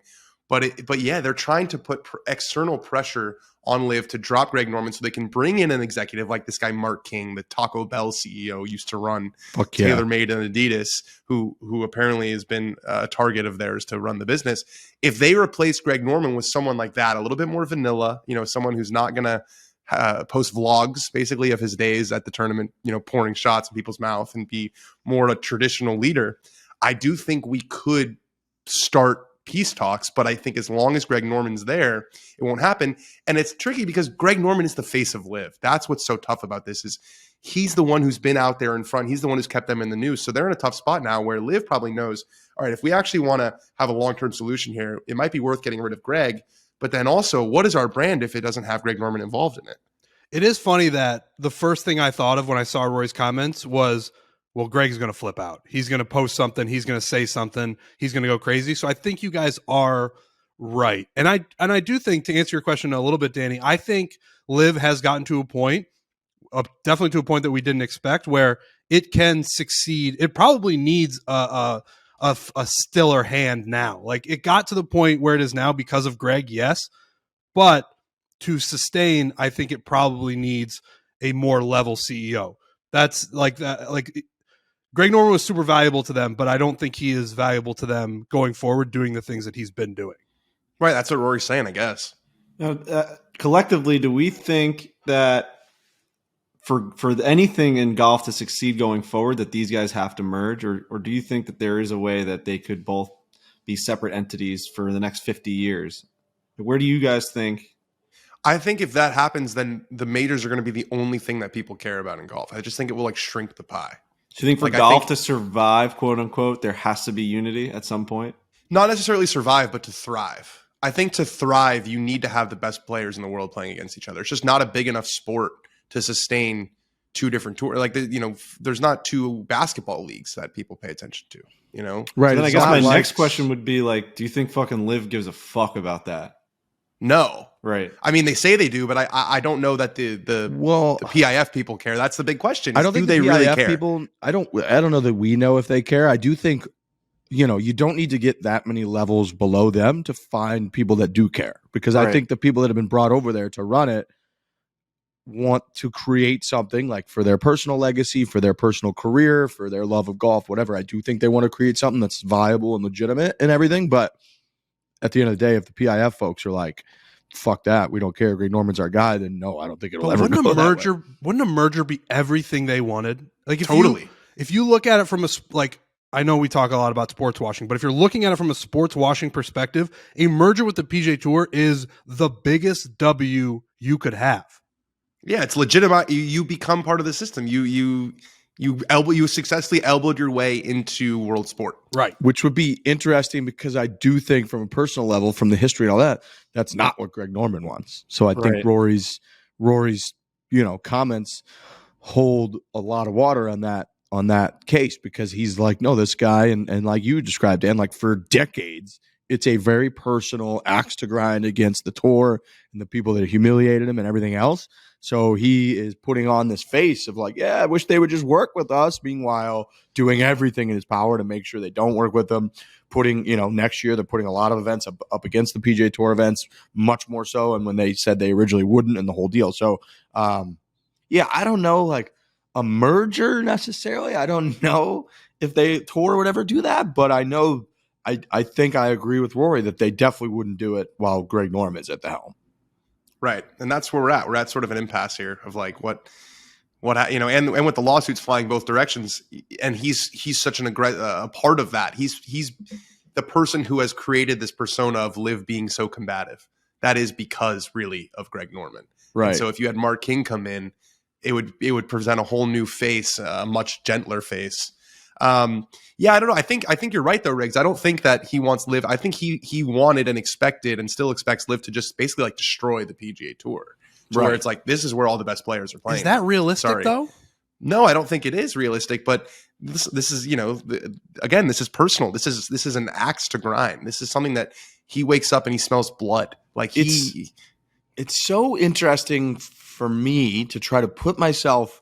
But yeah, they're trying to put external pressure on LIV to drop Greg Norman so they can bring in an executive like this guy, Mark King, the Taco Bell CEO, used to run TaylorMade and Adidas, who apparently has been a target of theirs to run the business. If they replace Greg Norman with someone like that, a little bit more vanilla, someone who's not going to post vlogs basically of his days at the tournament, pouring shots in people's mouth and be more a traditional leader, I do think we could start peace talks, but I think as long as Greg Norman's there, it won't happen. And it's tricky because Greg Norman is the face of LIV. That's what's so tough about this is he's the one who's been out there in front. He's the one who's kept them in the news. So they're in a tough spot now where LIV probably knows, all right, if we actually want to have a long-term solution here, it might be worth getting rid of Greg. But then also, what is our brand if it doesn't have Greg Norman involved in it? It is funny that the first thing I thought of when I saw Roy's comments was, well, Greg's going to flip out. He's going to post something. He's going to say something. He's going to go crazy. So I think you guys are right. And I do think, to answer your question a little bit, Danny, I think LIV has gotten to a point, definitely to a point that we didn't expect, where it can succeed. It probably needs a stiller hand now. Like it got to the point where it is now because of Greg, yes. But to sustain, I think it probably needs a more level CEO. That's like that. Like Greg Norman was super valuable to them, but I don't think he is valuable to them going forward doing the things that he's been doing. Right. That's what Rory's saying, I guess. Now, collectively, do we think that for anything in golf to succeed going forward, that these guys have to merge, or do you think that there is a way that they could both be separate entities for the next 50 years? Where do you guys think? I think if that happens, then the majors are going to be the only thing that people care about in golf. I just think it will like shrink the pie. Do you think for golf to survive, quote unquote, there has to be unity at some point? Not necessarily survive, but to thrive. I think to thrive, you need to have the best players in the world playing against each other. It's just not a big enough sport to sustain two different tours. Like, there's not two basketball leagues that people pay attention to, Right. So then I guess my next question would be like, do you think fucking LIV gives a fuck about that? No. Right. I mean, they say they do, but I don't know that the PIF people care. That's the big question. I don't think they really care. People. I don't know that we know if they care. I do think, you don't need to get that many levels below them to find people that do care, because I think the people that have been brought over there to run it want to create something like for their personal legacy, for their personal career, for their love of golf, whatever. I do think they want to create something that's viable and legitimate and everything. But at the end of the day, if the PIF folks are like, fuck that, we don't care, Greg Norman's our guy, then no, I don't think it'll ever go that way. Wouldn't a merger be everything they wanted? Like if you look at it from I know we talk a lot about sports washing, but if you're looking at it from a sports washing perspective, a merger with the PGA Tour is the biggest W you could have. Yeah, it's legitimate. You become part of the system. You successfully elbowed your way into world sport. Right. Which would be interesting, because I do think from a personal level, from the history and all that, that's not what Greg Norman wants. So I think Rory's comments hold a lot of water on that case, because he's like, no, this guy, and like you described, and like for decades, it's a very personal axe to grind against the tour and the people that humiliated him and everything else. So he is putting on this face of like, yeah, I wish they would just work with us. Meanwhile, doing everything in his power to make sure they don't work with them. Putting, next year they're putting a lot of events up against the PGA Tour events, much more so. And when they said they originally wouldn't, and the whole deal. So, I don't know, like a merger necessarily. I don't know if they Tour would ever do that, but I know. I think I agree with Rory that they definitely wouldn't do it while Greg Norman is at the helm. Right. And that's where we're at. We're at sort of an impasse here of like what and with the lawsuits flying both directions, and he's such a part of that. He's the person who has created this persona of LIV being so combative. That is because really of Greg Norman. Right. And so if you had Mark King come in, it would present a whole new face, a much gentler face. I don't know. I think you're right though, Riggs. I don't think that he wants LIV. I think he wanted and expected and still expects LIV to just basically like destroy the PGA Tour. Right. Where it's like, this is where all the best players are playing. Is that realistic though? No, I don't think it is realistic, but this is, again, this is personal. This is an axe to grind. This is something that he wakes up and he smells blood. Like it's so interesting for me to try to put myself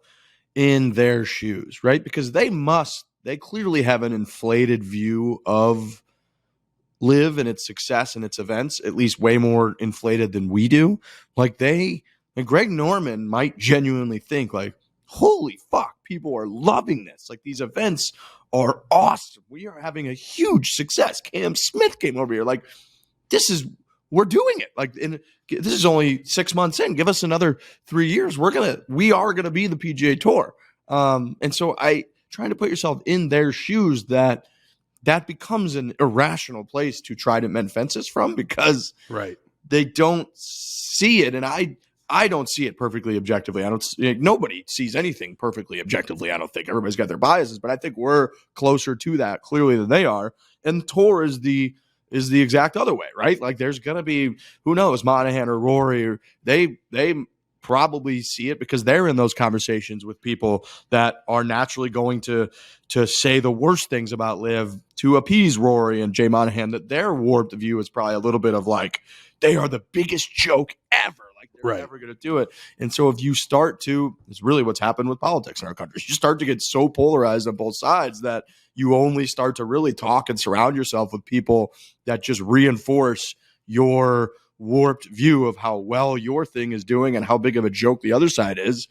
in their shoes, right? Because they clearly have an inflated view of LIV and its success and its events, at least way more inflated than we do. Like Greg Norman might genuinely think like, holy fuck, people are loving this. Like these events are awesome. We are having a huge success. Cam Smith came over here. Like we're doing it. Like this is only 6 months in. Give us another 3 years. We are going to be the PGA Tour. And so trying to put yourself in their shoes, that becomes an irrational place to try to mend fences from, because they don't see it. And I don't see it perfectly objectively. Nobody sees anything perfectly objectively. I don't think. Everybody's got their biases, but I think we're closer to that clearly than they are. And Tour is the exact other way, right? Like there's going to be, who knows, Monahan or Rory, or they probably see it because they're in those conversations with people that are naturally going to say the worst things about LIV to appease Rory and Jay Monahan, that their warped view is probably a little bit of like, they are the biggest joke ever. Like they're never going to do it. And so if you start to, it's really what's happened with politics in our country. You start to get so polarized on both sides that you only start to really talk and surround yourself with people that just reinforce your warped view of how well your thing is doing and how big of a joke the other side is.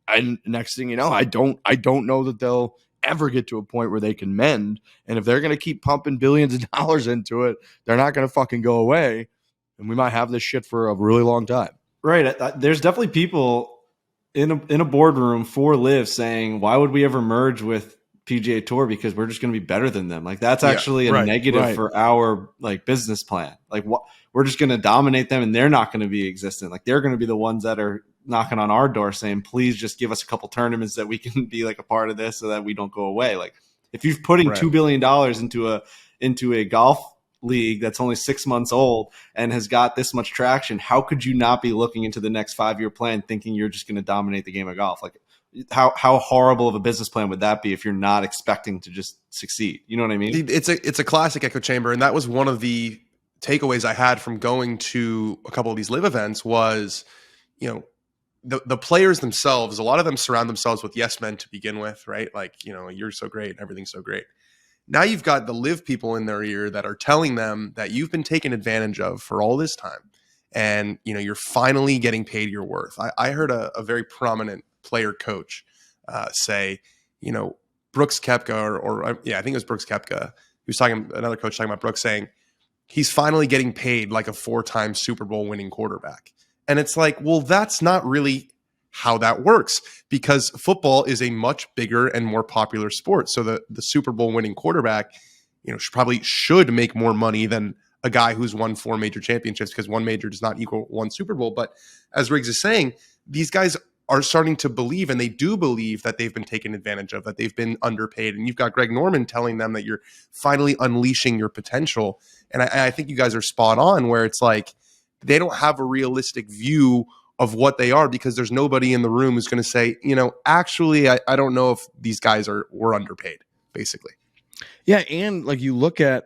And next thing you know, I don't know that they'll ever get to a point where they can mend. And if they're going to keep pumping billions of dollars into it, they're not going to fucking go away. And we might have this shit for a really long time. Right. There's definitely people in a boardroom for LIV saying, why would we ever merge with PGA Tour? Because we're just going to be better than them. Like that's actually a negative for our like business plan. Like we're just going to dominate them and they're not going to be existent. Like they're going to be the ones that are knocking on our door saying, please just give us a couple tournaments that we can be like a part of this so that we don't go away. Like if you're putting $2 billion into a golf league that's only 6 months old and has got this much traction, how could you not be looking into the next 5-year plan thinking you're just going to dominate the game of golf? Like how horrible of a business plan would that be if you're not expecting to just succeed? You know what I mean? It's a classic echo chamber. And that was one of the takeaways I had from going to a couple of these LIV events was, the players themselves, a lot of them surround themselves with yes men to begin with, right? Like, you're so great, everything's so great. Now you've got the LIV people in their ear that are telling them that you've been taken advantage of for all this time. And, you're finally getting paid your worth. I heard a very prominent player coach say, Brooks Koepka, or I think it was Brooks Koepka, another coach talking about Brooks, saying he's finally getting paid like a 4-time Super Bowl winning quarterback. And it's like, well, that's not really how that works, because football is a much bigger and more popular sport. So the Super Bowl winning quarterback, should make more money than a guy who's won 4 major championships, because one major does not equal 1 Super Bowl. But as Riggs is saying, these guys are starting to believe, and they do believe, that they've been taken advantage of, that they've been underpaid. And you've got Greg Norman telling them that you're finally unleashing your potential. And I think you guys are spot on, where it's like they don't have a realistic view of what they are, because there's nobody in the room who's going to say, actually, I don't know if these guys were underpaid, basically. Yeah, and like you look at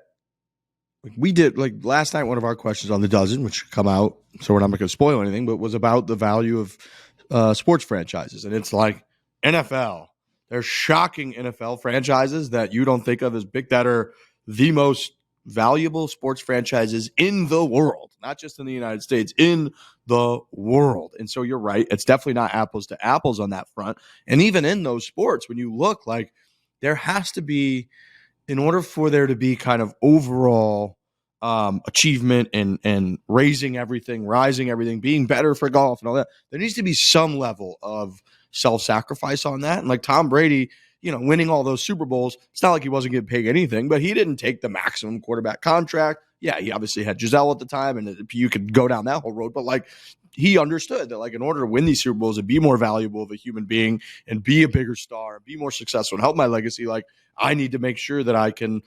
we did like last night. One of our questions on the dozen, which should come out, so we're not going to spoil anything, but was about the value of sports franchises, and it's like NFL. There's shocking NFL franchises that you don't think of as big that are the most valuable sports franchises in the world, not just in the United States, in the world. And so you're right. It's definitely not apples to apples on that front. And even in those sports, when you look, like, there has to be, in order for there to be kind of overall achievement and raising everything, rising everything, being better for golf and all that, there needs to be some level of self-sacrifice on that. And like Tom Brady, winning all those Super Bowls, it's not like he wasn't getting paid anything, but he didn't take the maximum quarterback contract. Yeah, he obviously had Giselle at the time, and you could go down that whole road, but like, he understood that, like, in order to win these Super Bowls and be more valuable of a human being and be a bigger star and be more successful and help my legacy, like, I need to make sure that I can,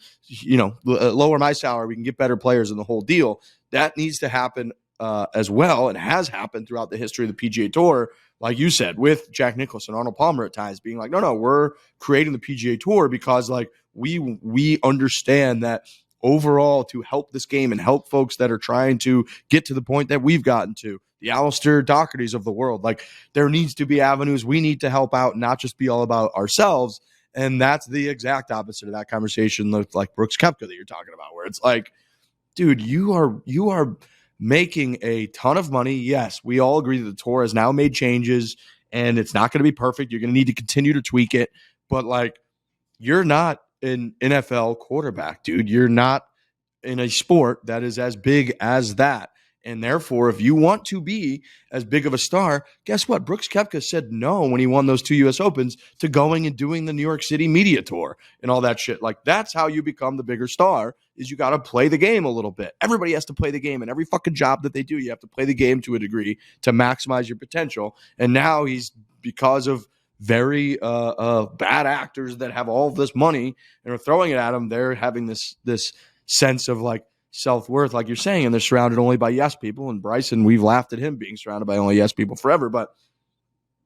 lower my salary. We can get better players in the whole deal. That needs to happen as well. And has happened throughout the history of the PGA Tour, like you said, with Jack Nicklaus and Arnold Palmer at times being like, no, we're creating the PGA Tour because, like, we understand that overall, to help this game and help folks that are trying to get to the point that we've gotten to, the Alistair Dohertys of the world, like, there needs to be avenues we need to help out, not just be all about ourselves. And that's the exact opposite of that conversation with, like, Brooks Koepka that you're talking about, where it's like, dude, you are making a ton of money. Yes, we all agree that the tour has now made changes and it's not going to be perfect. You're going to need to continue to tweak it. But, like, you're not an NFL quarterback, dude. You're not in a sport that is as big as that. And therefore, if you want to be as big of a star, guess what? Brooks Koepka said no when he won those 2 U.S. Opens to going and doing the New York City media tour and all that shit. Like, that's how you become the bigger star, is you got to play the game a little bit. Everybody has to play the game, and every fucking job that they do, you have to play the game to a degree to maximize your potential. And now he's, because of very bad actors that have all of this money and are throwing it at him, they're having this sense of, like, self-worth, like you're saying, and they're surrounded only by yes people. And Bryson, we've laughed at him being surrounded by only yes people forever, but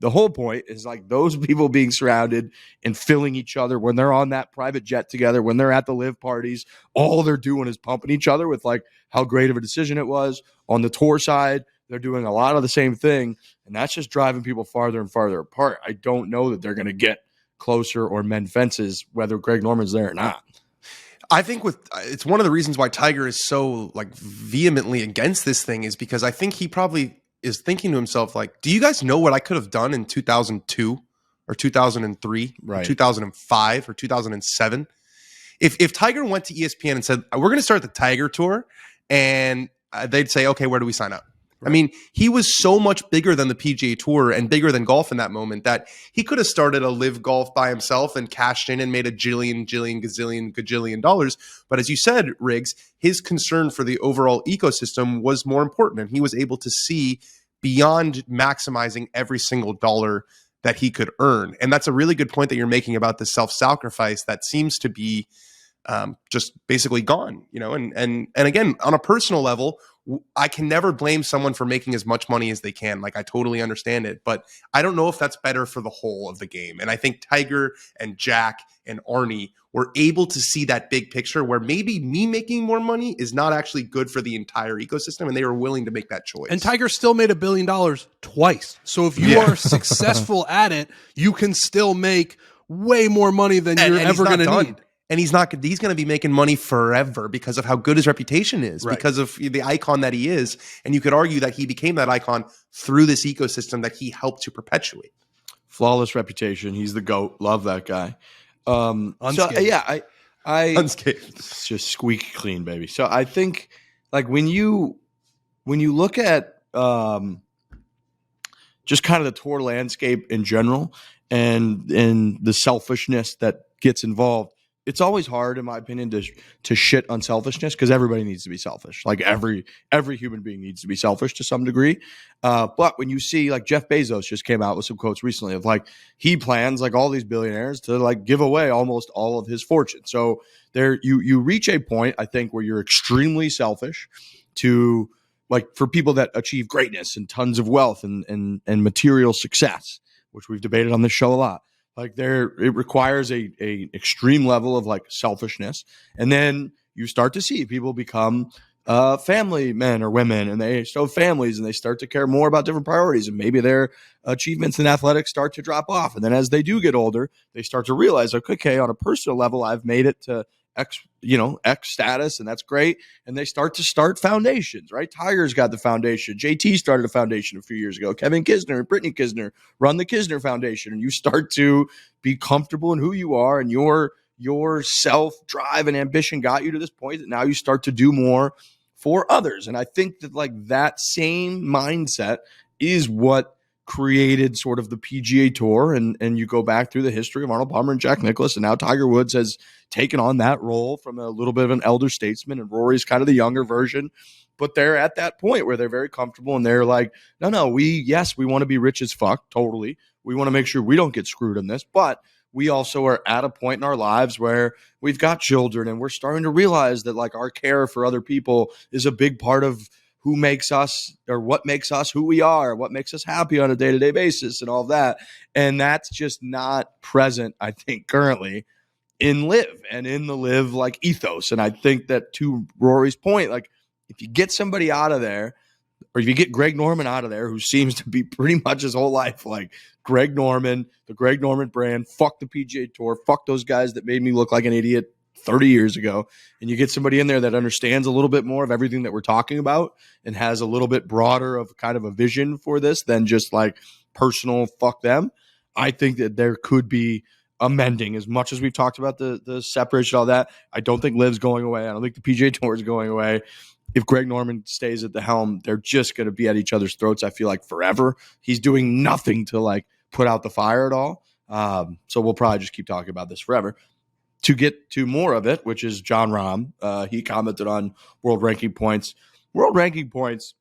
the whole point is, like, those people being surrounded and filling each other when they're on that private jet together, when they're at the live parties, all they're doing is pumping each other with, like, how great of a decision it was. On the tour side, they're doing a lot of the same thing, and that's just driving people farther and farther apart. I don't know that they're going to get closer or mend fences, whether Greg Norman's there or not. I think it's one of the reasons why Tiger is so, like, vehemently against this thing, is because I think he probably is thinking to himself, like, do you guys know what I could have done in 2002 or 2003 right, or 2005 or 2007? If Tiger went to ESPN and said, we're going to start the Tiger Tour, and they'd say, okay, where do we sign up? I mean, he was so much bigger than the PGA Tour and bigger than golf in that moment that he could have started a LIV Golf by himself and cashed in and made a gajillion dollars. But as you said, Riggs, his concern for the overall ecosystem was more important, and he was able to see beyond maximizing every single dollar that he could earn. And that's a really good point that you're making about the self-sacrifice that seems to be just basically gone, and again, on a personal level, I can never blame someone for making as much money as they can. Like, I totally understand it, but I don't know if that's better for the whole of the game. And I think Tiger and Jack and Arnie were able to see that big picture where maybe me making more money is not actually good for the entire ecosystem, and they were willing to make that choice. And Tiger still made $1 billion twice. So if you are successful at it, you can still make way more money than you're ever going to need. And he's going to be making money forever because of how good his reputation is, because of the icon that he is. And you could argue that he became that icon through this ecosystem that he helped to perpetuate. Flawless reputation. He's the GOAT. Love that guy. Unscathed. So, yeah, I Unscathed. It's just squeaky clean, baby. So I think, like, when you look at just kind of the tour landscape in general and the selfishness that gets involved, it's always hard, in my opinion, to shit on selfishness, because everybody needs to be selfish. Like, every human being needs to be selfish to some degree. But when you see, like, Jeff Bezos just came out with some quotes recently of, like, he plans, like all these billionaires, to, like, give away almost all of his fortune. So there, you reach a point, I think, where you're extremely selfish to, like, for people that achieve greatness and tons of wealth and material success, which we've debated on this show a lot. Like, it requires a extreme level of, like, selfishness. And then you start to see people become family men or women, and they start families, and they start to care more about different priorities, and maybe their achievements in athletics start to drop off. And then as they do get older, they start to realize, like, okay, on a personal level, I've made it to X status, and that's great. And they start foundations, right? Tiger's got the foundation. JT started a foundation a few years ago. Kevin Kisner and Brittany Kisner run the Kisner Foundation, and you start to be comfortable in who you are, and your self-drive and ambition got you to this point that now you start to do more for others. And I think that, like, that same mindset is what created sort of the PGA Tour, and you go back through the history of Arnold Palmer and Jack Nicklaus, and now Tiger Woods has taken on that role from a little bit of an elder statesman, and Rory's kind of the younger version. But they're at that point where they're very comfortable, and they're like, no, we want to be rich as fuck, totally. We want to make sure we don't get screwed in this, but we also are at a point in our lives where we've got children, and we're starting to realize that, like, our care for other people is a big part of who makes us, or what makes us who we are, what makes us happy on a day-to-day basis, and all of that. And that's just not present, I think, currently in LIV and in the LIV, like, ethos. And I think that, to Rory's point, like, if you get somebody out of there, or if you get Greg Norman out of there, who seems to be pretty much his whole life like Greg Norman, the Greg Norman brand, fuck the PGA Tour, fuck those guys that made me look like an idiot 30 years ago, and you get somebody in there that understands a little bit more of everything that we're talking about and has a little bit broader of kind of a vision for this than just like personal fuck them, I think that there could be amending. As much as we've talked about the separation, all that, I don't think LIV's going away. I don't think the PGA Tour is going away. If Greg Norman stays at the helm, they're just going to be at each other's throats, I feel like, forever. He's doing nothing to, like, put out the fire at all. So we'll probably just keep talking about this forever. To get to more of it, which is Jon Rahm, he commented on world ranking points. World ranking points,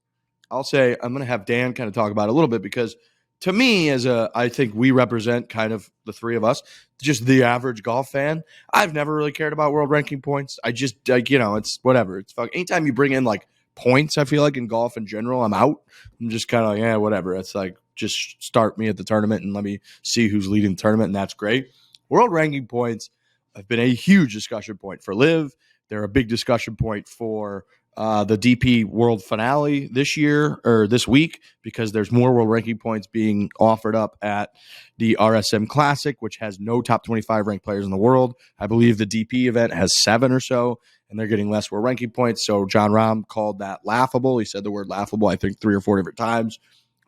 I'll say, I'm going to have Dan kind of talk about it a little bit, because to me, I think we represent kind of the three of us, just the average golf fan. I've never really cared about world ranking points. I just, like, it's whatever. It's anytime you bring in, like, points, I feel like in golf in general, I'm out. I'm just kind of like, yeah, whatever. It's like, just start me at the tournament and let me see who's leading the tournament, and that's great. World ranking points have been a huge discussion point for LIV. They're a big discussion point for the DP World Finale this year, or this week, because there's more world ranking points being offered up at the RSM Classic, which has no top 25 ranked players in the world. I believe the DP event has 7 or so, and they're getting less world ranking points. So Jon Rahm called that laughable. He said the word laughable, I think, 3 or 4 different times.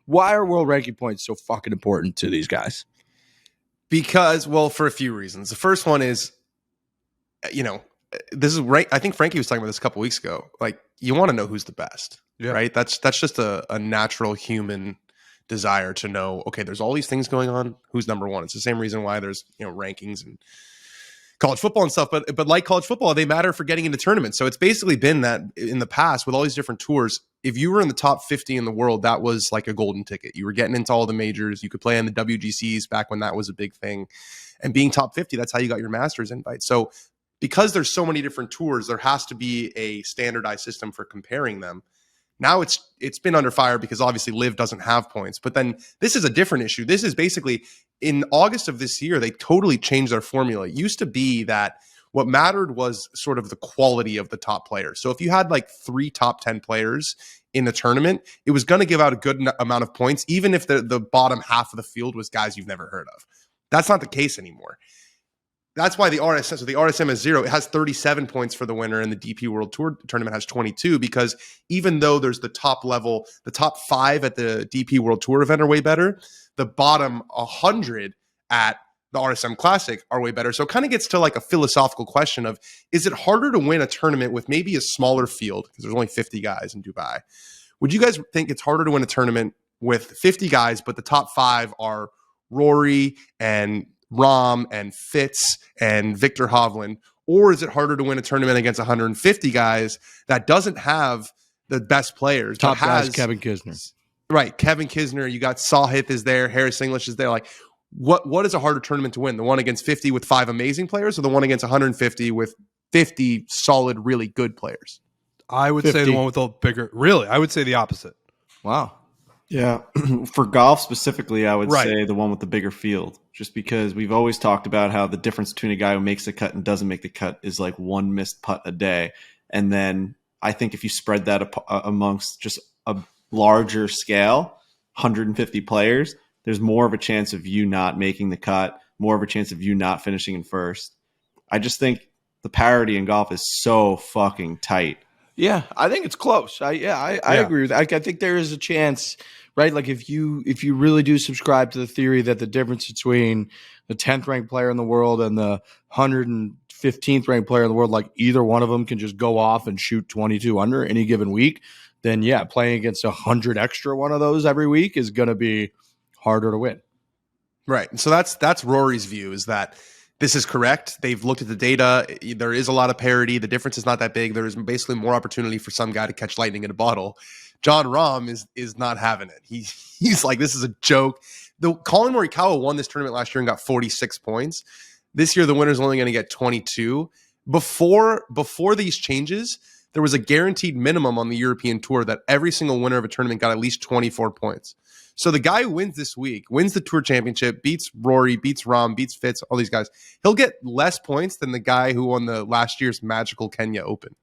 Why are world ranking points so fucking important to these guys? Because, well, for a few reasons. The first one is, this is right. I think Frankie was talking about this a couple weeks ago. Like, you want to know who's the best, right? That's just a natural human desire to know, okay, there's all these things going on. Who's number one? It's the same reason why there's, rankings and college football and stuff. But like college football, they matter for getting into tournaments. So it's basically been that in the past with all these different tours, if you were in the top 50 in the world, that was like a golden ticket. You were getting into all the majors. You could play in the WGCs back when that was a big thing. And being top 50, that's how you got your Masters invite. So because there's so many different tours, there has to be a standardized system for comparing them. Now it's been under fire because obviously LIV doesn't have points. But then this is a different issue. This is basically in August of this year, they totally changed their formula. It used to be that what mattered was sort of the quality of the top players. So if you had like 3 top 10 players in a tournament, it was going to give out a good amount of points, even if the bottom half of the field was guys you've never heard of. That's not the case anymore. That's why the RSM is 0. It has 37 points for the winner, and the DP World Tour tournament has 22, because even though there's the top level, the top 5 at the DP World Tour event are way better, the bottom 100 at the RSM Classic are way better. So it kind of gets to like a philosophical question of, is it harder to win a tournament with maybe a smaller field, because there's only 50 guys in Dubai? Would you guys think it's harder to win a tournament with 50 guys, but the top 5 are Rory and Rahm and Fitz and Victor Hovland? Or is it harder to win a tournament against 150 guys that doesn't have the best players? Top guys, Kevin Kisner. Right, Kevin Kisner. You got Sahith is there, Harris English is there. Like, what is a harder tournament to win? The one against 50 with 5 amazing players, or the one against 150 with 50 solid, really good players? I would say the one with a bigger. Really, I would say the opposite. Wow. Yeah. For golf specifically, I would Right. say the one with the bigger field, just because we've always talked about how the difference between a guy who makes the cut and doesn't make the cut is like one missed putt a day. And then I think if you spread that amongst just a larger scale, 150 players, there's more of a chance of you not making the cut, more of a chance of you not finishing in first. I just think the parity in golf is so fucking tight. Yeah, I think it's close. I agree with that. I think there is a chance, right? Like if you really do subscribe to the theory that the difference between the 10th ranked player in the world and the 115th ranked player in the world, like either one of them can just go off and shoot 22 under any given week, then yeah, playing against 100 extra one of those every week is going to be harder to win. Right. And so that's Rory's view, is that this is correct. They've looked at the data. There is a lot of parity. The difference is not that big. There is basically more opportunity for some guy to catch lightning in a bottle. Jon Rahm is not having it. He's like, this is a joke. The Colin Morikawa won this tournament last year and got 46 points. This year, the winner's only going to get 22. Before these changes, there was a guaranteed minimum on the European Tour that every single winner of a tournament got at least 24 points. So the guy who wins this week, wins the Tour Championship, beats Rory, beats Rahm, beats Fitz, all these guys, he'll get less points than the guy who won the last year's magical Kenya Open.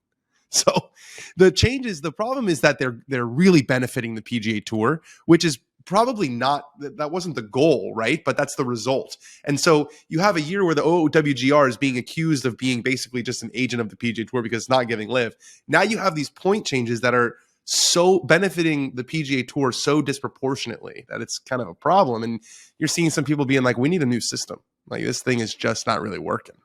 So the changes, the problem is that they're really benefiting the PGA Tour, which is probably not, that wasn't the goal, right? But that's the result. And so you have a year where the OWGR is being accused of being basically just an agent of the PGA Tour because it's not giving LIV. Now you have these point changes that are so benefiting the PGA Tour so disproportionately that it's kind of a problem. And you're seeing some people being like, we need a new system. Like, this thing is just not really working.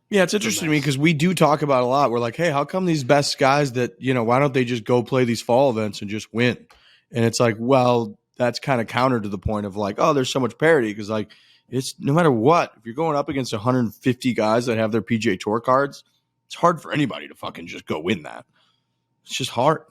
Yeah, it's interesting to me because we do talk about a lot. We're like, hey, how come these best guys that, why don't they just go play these fall events and just win? And it's like, well, that's kind of counter to the point of like, oh, there's so much parity, because like, it's no matter what, if you're going up against 150 guys that have their PGA Tour cards, it's hard for anybody to fucking just go win that. It's just hard.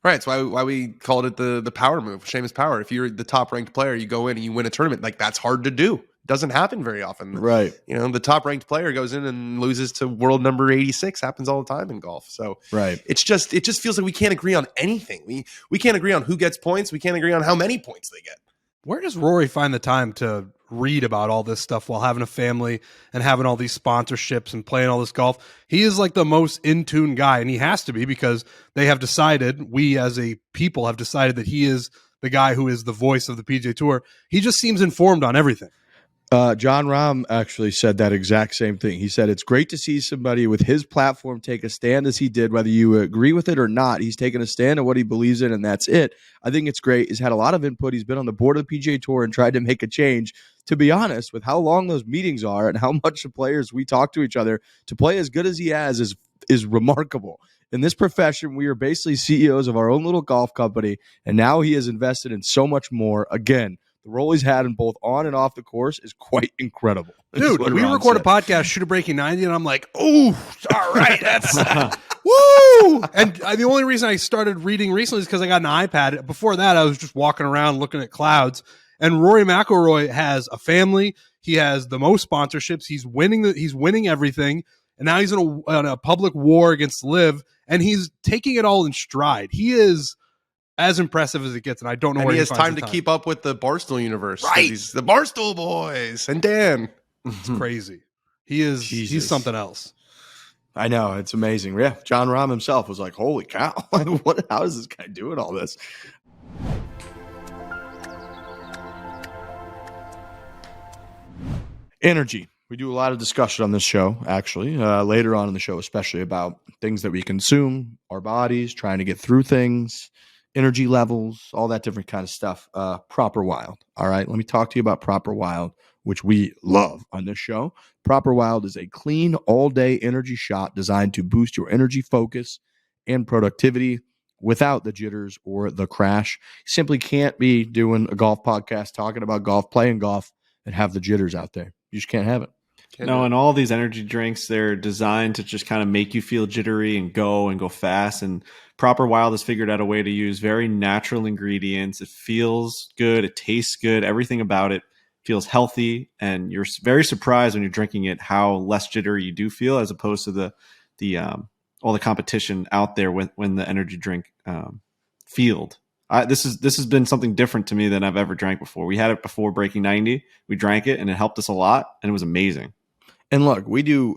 Right. It's why we called it the power move, Seamus Power. If you're the top ranked player, you go in and you win a tournament. Like, that's hard to do. It doesn't happen very often. Right. The top ranked player goes in and loses to world number 86. Happens all the time in golf. So right. It just feels like we can't agree on anything. We can't agree on who gets points. We can't agree on how many points they get. Where does Rory find the time to read about all this stuff while having a family and having all these sponsorships and playing all this golf? He is like the most in tune guy, and he has to be, because they have decided, we as a people have decided, that he is the guy who is the voice of the PGA Tour. He just seems informed on everything. Jon Rahm actually said that exact same thing. He said, it's great to see somebody with his platform take a stand as he did, whether you agree with it or not. He's taken a stand on what he believes in, and that's it. I think it's great. He's had a lot of input. He's been on the board of the PGA Tour and tried to make a change. To be honest, with how long those meetings are and how much the players we talk to each other, to play as good as he has is remarkable. In this profession, we are basically CEOs of our own little golf company, and now he has invested in so much more. Again, the role he's had in both on and off the course is quite incredible. Dude, we record a podcast, Shoot a Breaking 90, and I'm like, oh, all right, that's woo! And the only reason I started reading recently is because I got an iPad. Before that, I was just walking around looking at clouds. And Rory McIlroy has a family. He has the most sponsorships. He's winning everything. And now he's in a public war against LIV, and he's taking it all in stride. He is as impressive as it gets, and I don't know where he has finds time the to keep up with the Barstool universe. Right. He's the Barstool boys and Dan. It's crazy. He's something else. I know. It's amazing. Yeah. Jon Rahm himself was like, holy cow. How is this guy doing all this? Energy. We do a lot of discussion on this show, actually, later on in the show, especially about things that we consume, our bodies, trying to get through things, energy levels, all that different kind of stuff. Proper Wild. All right. Let me talk to you about Proper Wild, which we love on this show. Proper Wild is a clean, all-day energy shot designed to boost your energy, focus, and productivity without the jitters or the crash. You simply can't be doing a golf podcast, talking about golf, playing golf, and have the jitters out there. You just can't have it. And all these energy drinks, they're designed to just kind of make you feel jittery and go fast. And Proper Wild has figured out a way to use very natural ingredients. It feels good. It tastes good. Everything about it feels healthy. And you're very surprised when you're drinking it how less jittery you do feel, as opposed to all the competition out there when the energy drink field. This has been something different to me than I've ever drank before. We had it before breaking 90. We drank it and it helped us a lot, and it was amazing. And look, we do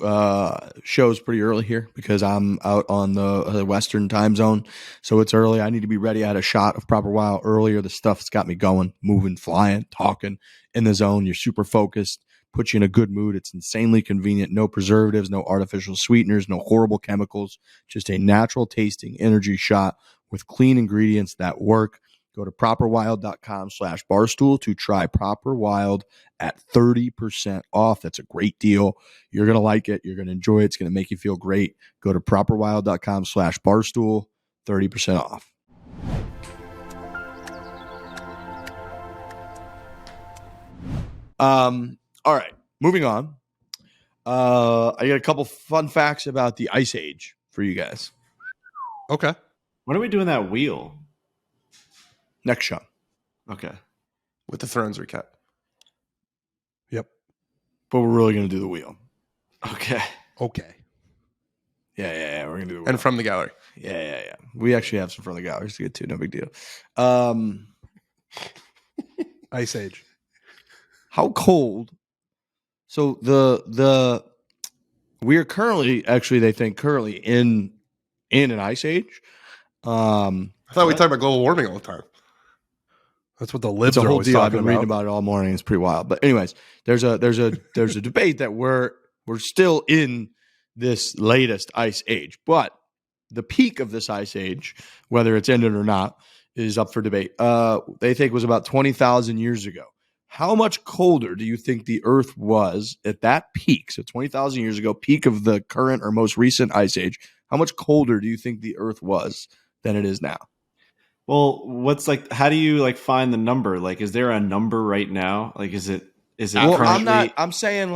shows pretty early here because I'm out on the Western time zone. So it's early. I need to be ready. I had a shot of Proper Wild earlier. The stuff's got me going, moving, flying, talking in the zone. You're super focused, puts you in a good mood. It's insanely convenient. No preservatives, no artificial sweeteners, no horrible chemicals. Just a natural tasting energy shot with clean ingredients that work. Go to properwild.com/barstool to try Proper Wild at 30% off. That's a great deal. You're going to like it. You're going to enjoy it. It's going to make you feel great. Go to properwild.com/barstool, 30% off. All right, moving on. I got a couple fun facts about the Ice Age for you guys. Okay. When are we doing that wheel? Next show. Okay. With the Thrones recap. Yep. But we're really going to do the wheel. Okay. Okay. Yeah. We're going to do the wheel. And from the gallery. Yeah. We actually have some from the galleries to get to. No big deal. Ice Age. How cold? So we are currently, actually, they think currently in an Ice Age. I thought we talked about global warming all the time. That's what the It's libs a are whole always deal. I've talking been reading about. about it all morning. It's pretty wild. But anyways, there's a debate that we're still in this latest Ice Age, but the peak of this Ice Age, whether it's ended or not, is up for debate. They think was about 20,000 years ago. How much colder do you think the Earth was at that peak? So 20,000 years ago, peak of the current or most recent Ice Age. How much colder do you think the Earth was than it is now? Well, how do you find the number? Like, is there a number right now? Like, is it Well, currently? I'm saying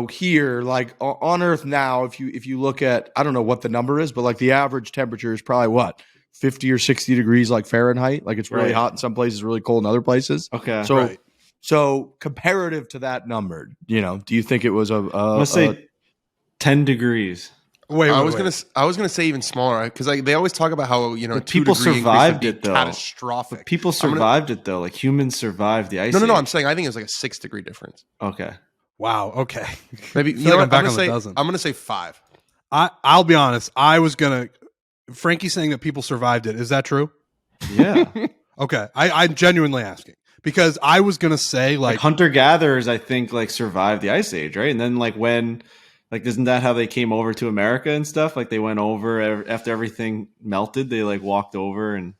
here, like on Earth now, if you look at, I don't know what the number is, but like the average temperature is probably what, 50 or 60 degrees, like Fahrenheit. Like it's really Right. hot in some places, really cold in other places. Okay. So, Right. so comparative to that number, do you think it was Let's say 10 degrees. Wait, I was gonna say even smaller because they always talk about how But 2 people degree increase survived would be it, though. catastrophic. But people I'm gonna- survived it though. Like humans survived the ice. No. Age. I'm saying I think it was like a 6 degree difference. Okay. Wow. Okay. Maybe I feel like I'm back on the dozen. I'm gonna say 5. I'll be honest. Frankie's saying that people survived it. Is that true? Yeah. Okay. I'm genuinely asking because I was gonna say like hunter gatherers, I think survived the ice age, right? And then isn't that how they came over to America and stuff? Like they went over after everything melted. They walked over, and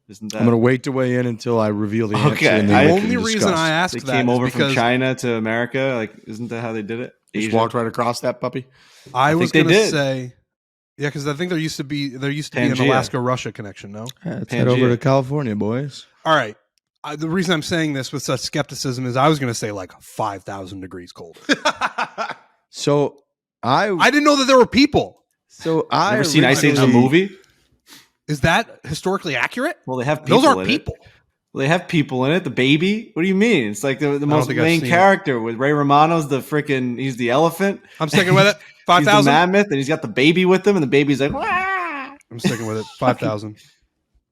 isn't that? I'm going to wait to weigh in until I reveal the answer. Okay. And the then we only can reason discuss. I asked They that came is over because from China to America. Like, isn't that how they did it? Just Asia? walked right across that puppy. I was think they gonna did. say, yeah, because I think there used to be an Pangea. Alaska-Russia connection. No. Let's head over to California, boys. All right. The reason I'm saying this with such skepticism is I was going to say 5,000 degrees colder. So I didn't know that there were people. So I Never seen Ice Age the originally- movie? Is that historically accurate? Well, they have people. Those aren't in people. It. Well, they have people in it. The baby. What do you mean? It's like the most think I've main seen it. character with Ray Romano's he's the elephant. I'm sticking with it. He's the 5,000. mammoth, and he's got the baby with him, and the baby's like, "Wah!" I'm sticking with it. 5,000.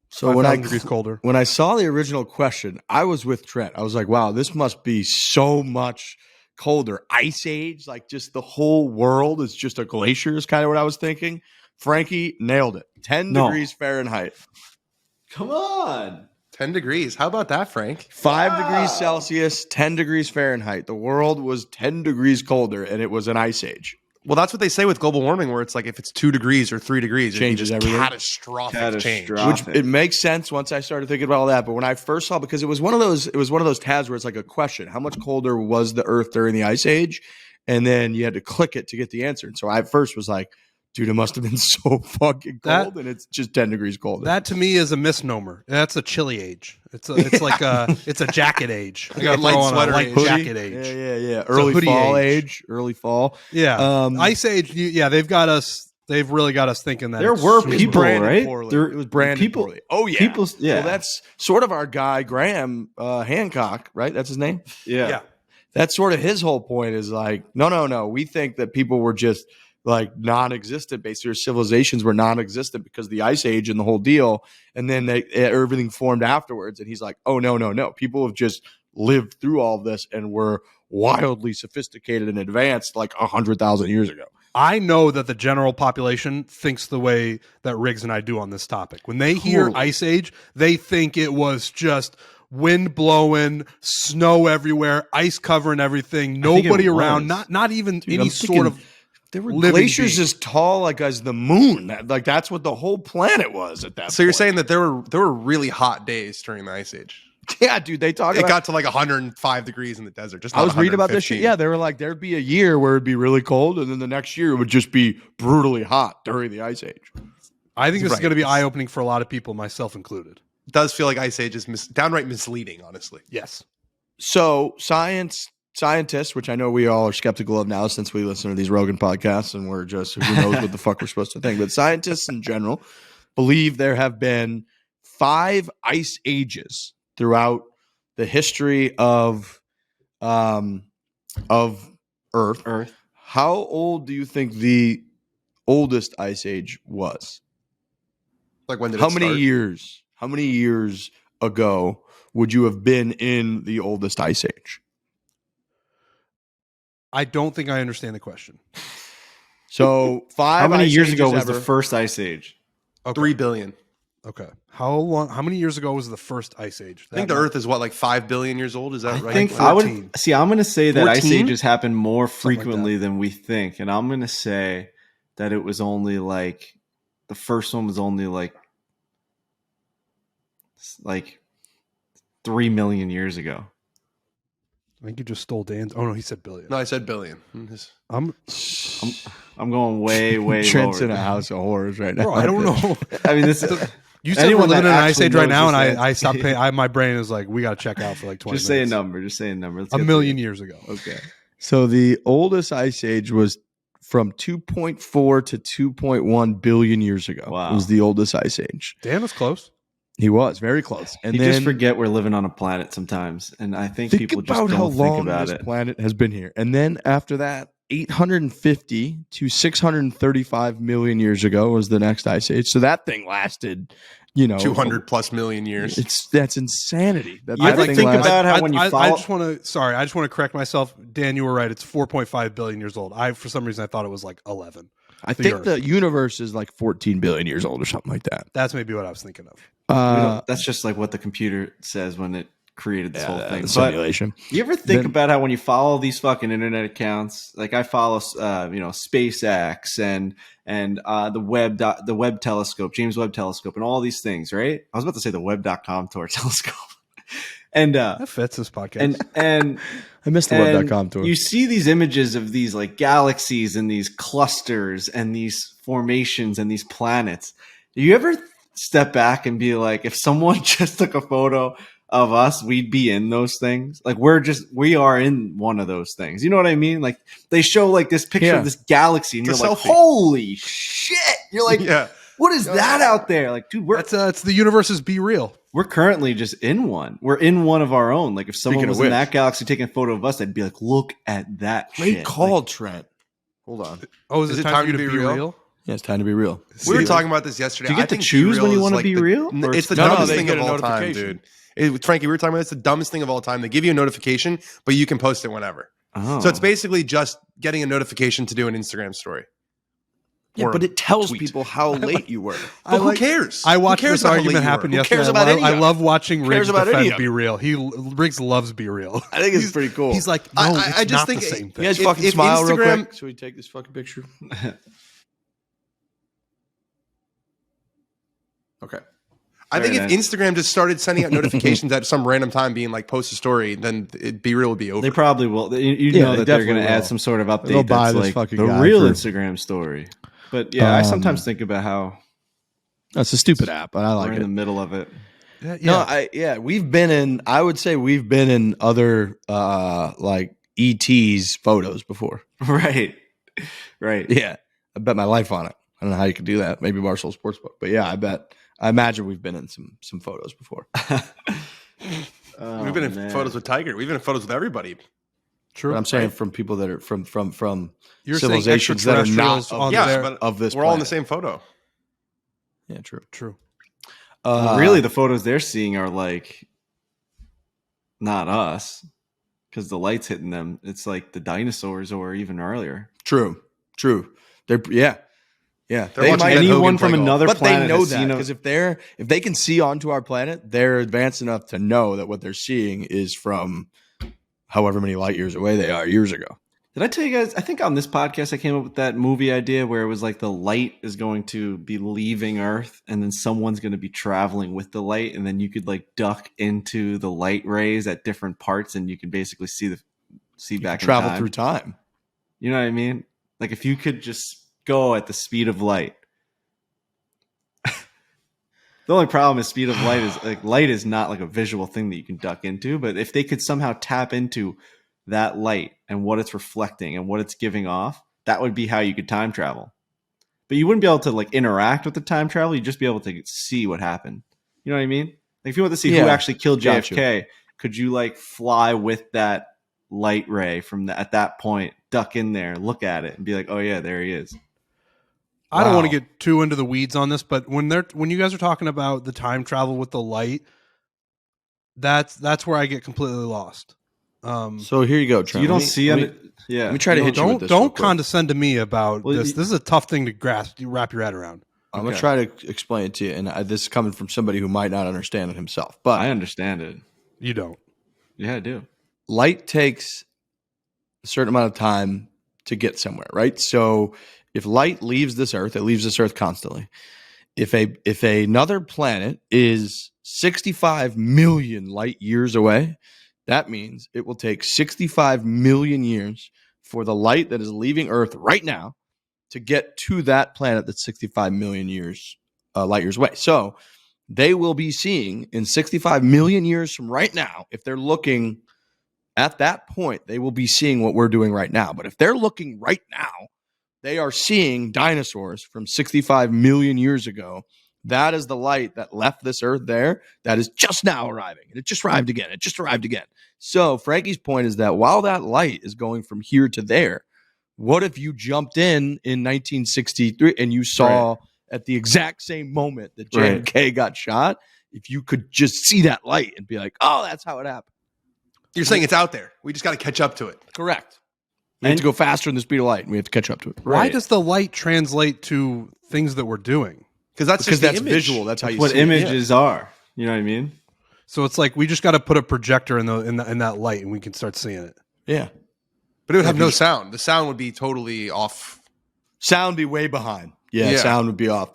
So when I 5,000 degrees colder. when I saw the original question, I was with Trent. I was like, wow, this must be so much colder. Ice Age, like just the whole world is just a glacier is kind of what I was thinking. Frankie nailed it. 10 No. degrees Fahrenheit. Come on. 10 degrees. How about that, Frank? 5 degrees Celsius, 10 degrees Fahrenheit. The world was 10 degrees colder, and it was an Ice Age. Well, that's what they say with global warming, where it's like if it's 2 degrees or 3 degrees, Changes it can just everything. catastrophic change. Catastrophic. Which it makes sense once I started thinking about all that. But when I first saw, because it was one of those tabs where it's like a question: how much colder was the Earth during the Ice Age? And then you had to click it to get the answer. And so I first was like, dude, it must have been so fucking cold, and it's just 10 degrees colder. That to me is a misnomer. That's a chilly age. It's a jacket age. I got light light sweater light age. jacket age. Yeah. Early hoodie fall age. Early fall. Yeah. Ice Age. They've got us. They've really got us thinking that There it's were super people, cold. right? It was branded people- poorly. Oh, yeah. people- yeah. Well, that's sort of our guy, Graham Hancock, right? That's his name? Yeah. Yeah. That's sort of his whole point is like, no. We think that people were just like non-existent. Basically, your civilizations were non-existent because of the Ice Age and the whole deal. And then everything formed afterwards. And he's like, oh, no. People have just lived through all of this and were wildly sophisticated and advanced like 100,000 years ago. I know that the general population thinks the way that Riggs and I do on this topic. When they hear Ice Age, they think it was just wind blowing, snow everywhere, ice covering everything, nobody around, not even any sort of. There were glaciers as tall like as the moon. Like that's what the whole planet was at that point. So you're saying that there were really hot days during the Ice Age? Yeah, dude. They talk. It got to like 105 degrees in the desert. Just I was reading about this shit. Yeah, they were like, there'd be a year where it'd be really cold, and then the next year it would just be brutally hot during the Ice Age. I think this is going to be eye opening for a lot of people, myself included. It does feel like Ice Age is downright misleading, honestly. Yes. So scientists, which I know we all are skeptical of now since we listen to these Rogan podcasts, and we're just who knows what the fuck we're supposed to think. But scientists in general believe there have been 5 ice ages throughout the history of Earth. How old do you think the oldest ice age was? Like when did How many years ago would you have been in the oldest ice age? I don't think I understand the question. So 5 How many ice years ages ago was ever. the first Ice Age? Okay. 3 billion. Okay. How many years ago was the first Ice Age? I think the Earth is what, like 5 billion years old? Is that right? I think 14. I'm going to say that 14? Ice Ages happen more Something like frequently than we think. And I'm going to say that it was only like, the first one was only like 3 million years ago. I think you just stole Dan's. Oh no, he said billion. No, I said billion. I'm going way Trent's lower. in a house of horrors right now. Bro, I don't know. I mean, this You said we're Anyone living in that an Ice actually Age right knows now, and this I stopped paying. My brain is like, we got to check out for like 20 just say a minutes. number. Just say a number. Let's A get million to years ago. it. Okay. So the oldest ice age was from 2.4 to 2.1 billion years ago. Wow. It was the oldest ice age. Dan was close. He was very close. And You then just forget we're living on a planet sometimes, and I think think people just about how don't think long about this it. planet has been here. And then after that, 850 to 635 million years ago was the next ice age. So that thing lasted, 200 plus million years. That's insanity. You ever think about how when you I follow? just want to correct myself. Dan, you were right. It's 4.5 billion years old. For some reason, I thought it was like 11. I think the universe is like 14 billion years old or something like that. That's maybe what I was thinking of. That's just like what the computer says when it created this whole thing. The But simulation. you ever think about how when you follow these fucking internet accounts, like I follow, SpaceX and the Webb telescope, James Webb telescope, and all these things, right? I was about to say the Webb.com tour telescope, and That fits this podcast. and I missed the web.com tour. you see these images of these like galaxies and these clusters and these formations and these planets. Do you ever step back and be like, if someone just took a photo of us, we'd be in those things? Like we are in one of those things. You know what I mean? Like they show like this picture of this galaxy and you're like, holy shit. You're like, what is that out there? Like, dude, it's the universe's Be Real. we're currently just in one. We're in one of our own. Like if someone Speaking of was in which. that galaxy taking a photo of us, I'd be like, look at that Great shit. call, Like, Trent. Hold on. Oh, is Is it it time for you to be real? Yeah, it's time to be real. We were talking about this yesterday. Do you get I to think choose Be when you Real wanna is be like real? Or It's the No, dumbest they thing get of a all time, notification. dude. Frankie, we were talking about it's the dumbest thing of all time. They give you a notification, but you can post it whenever. oh. So it's basically just getting a notification to do an Instagram story. Yeah, Or but it tells tweet. people how late you were. But who cares? I watched Who cares this about how argument late you happen were? yesterday. cares about any I of it? love watching Who cares Riggs about any defend of Be it? Real. Riggs loves Be Real. I think it's pretty cool. He's like, no, I it's just not think the same You thing. guys If- fucking if smile real Instagram- quick. So we take this fucking picture. Okay. I think Very if Instagram just started sending out notifications at some random time, being like, post a story, then Be Real would be over. They probably will. You Yeah, know they that they're going definitely to add will. some sort of update They'll buy that's this like fucking the guy real for- Instagram story. But yeah, I sometimes think about how That's a stupid app, but I we're like in the it. middle of it. Yeah. We've been in. I would say we've been in other like ET's photos before. Right. Yeah, I bet my life on it. I don't know how you could do that. Maybe Barstool Sportsbook, but yeah, I imagine we've been in some photos before. We've been in photos with Tiger. We've been in photos with everybody. True. But I'm saying from people that are from You're saying civilizations that are not extraterrestrials on Yeah, there. but of this. we're all in the planet. same photo. Yeah, true. True. Really, the photos they're seeing are like not us because the light's hitting them. It's like the dinosaurs or even earlier. True. They're yeah. They're watching Ben anyone Hogan from play golf. another But they planet know has that seen because if they can see onto our planet, they're advanced enough to know that what they're seeing is from however many light years away they are years ago. Did I tell you guys? I think on this podcast I came up with that movie idea where it was like the light is going to be leaving Earth, and then someone's going to be traveling with the light, and then you could like duck into the light rays at different parts, and you could basically see back in Travel time. through time. You know what I mean? Like if you could just go at the speed of light. The only problem is speed of light is like light is not like a visual thing that you can duck into, but if they could somehow tap into that light and what it's reflecting and what it's giving off, that would be how you could time travel. But you wouldn't be able to like interact with the time travel. You'd just be able to see what happened. You know what I mean? Like if you want to see who actually killed JFK, could you like fly with that light ray from at that point, duck in there, look at it and be like, oh yeah, there he is. I don't want to get too into the weeds on this, but when you guys are talking about the time travel with the light, that's where I get completely lost. So here you go, Trent. You don't see it. Yeah. Let me try to hit you with this. Don't condescend to me about Well, this. This is a tough thing to grasp, wrap your head around. I'm going to try to explain it to you. And this is coming from somebody who might not understand it himself. But I understand it. You don't. Yeah, I do. Light takes a certain amount of time to get somewhere, right? So if light leaves this Earth, it leaves this Earth constantly. If another planet is 65 million light years away, that means it will take 65 million years for the light that is leaving Earth right now to get to that planet that's 65 million light years away. So they will be seeing in 65 million years from right now, if they're looking at that point, they will be seeing what we're doing right now. But if they're looking right now, they are seeing dinosaurs from 65 million years ago. That is the light that left this Earth there that is just now arriving. And it just arrived again. It just arrived again. So Frankie's point is that while that light is going from here to there, what if you jumped in 1963 and you saw at the exact same moment that JFK got shot, if you could just see that light and be like, oh, that's how it happened. You're saying it's out there. We just got to catch up to it. Correct. We have to go faster than the speed of light, and we have to catch up to it. Why does the light translate to things that we're doing? Because that's visual. That's how you what see images are. You know what I mean? So it's like we just got to put a projector in that light, and we can start seeing it. Yeah. But it would have no sound. The sound would be totally off. Sound be way behind. Yeah. Sound would be off.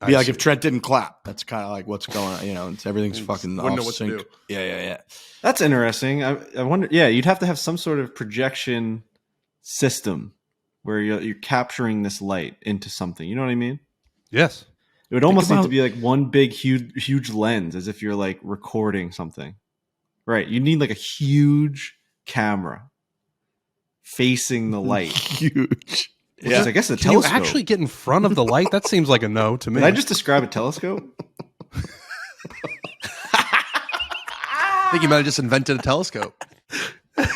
Be like if Trent didn't clap. That's kind of like what's going on. You know, everything's fucking Wouldn't know off what sync. to do. Yeah. That's interesting. I wonder. Yeah, you'd have to have some sort of projection system where you're capturing this light into something. You know what I mean? Yes. It would almost need to be like one big, huge lens, as if you're like recording something. Right. You need like a huge camera facing the light. Huge. Which is, I guess, a Can telescope. you actually get in front of the light? That seems like a no to me. Did I just describe a telescope? I think you might have just invented a telescope. Did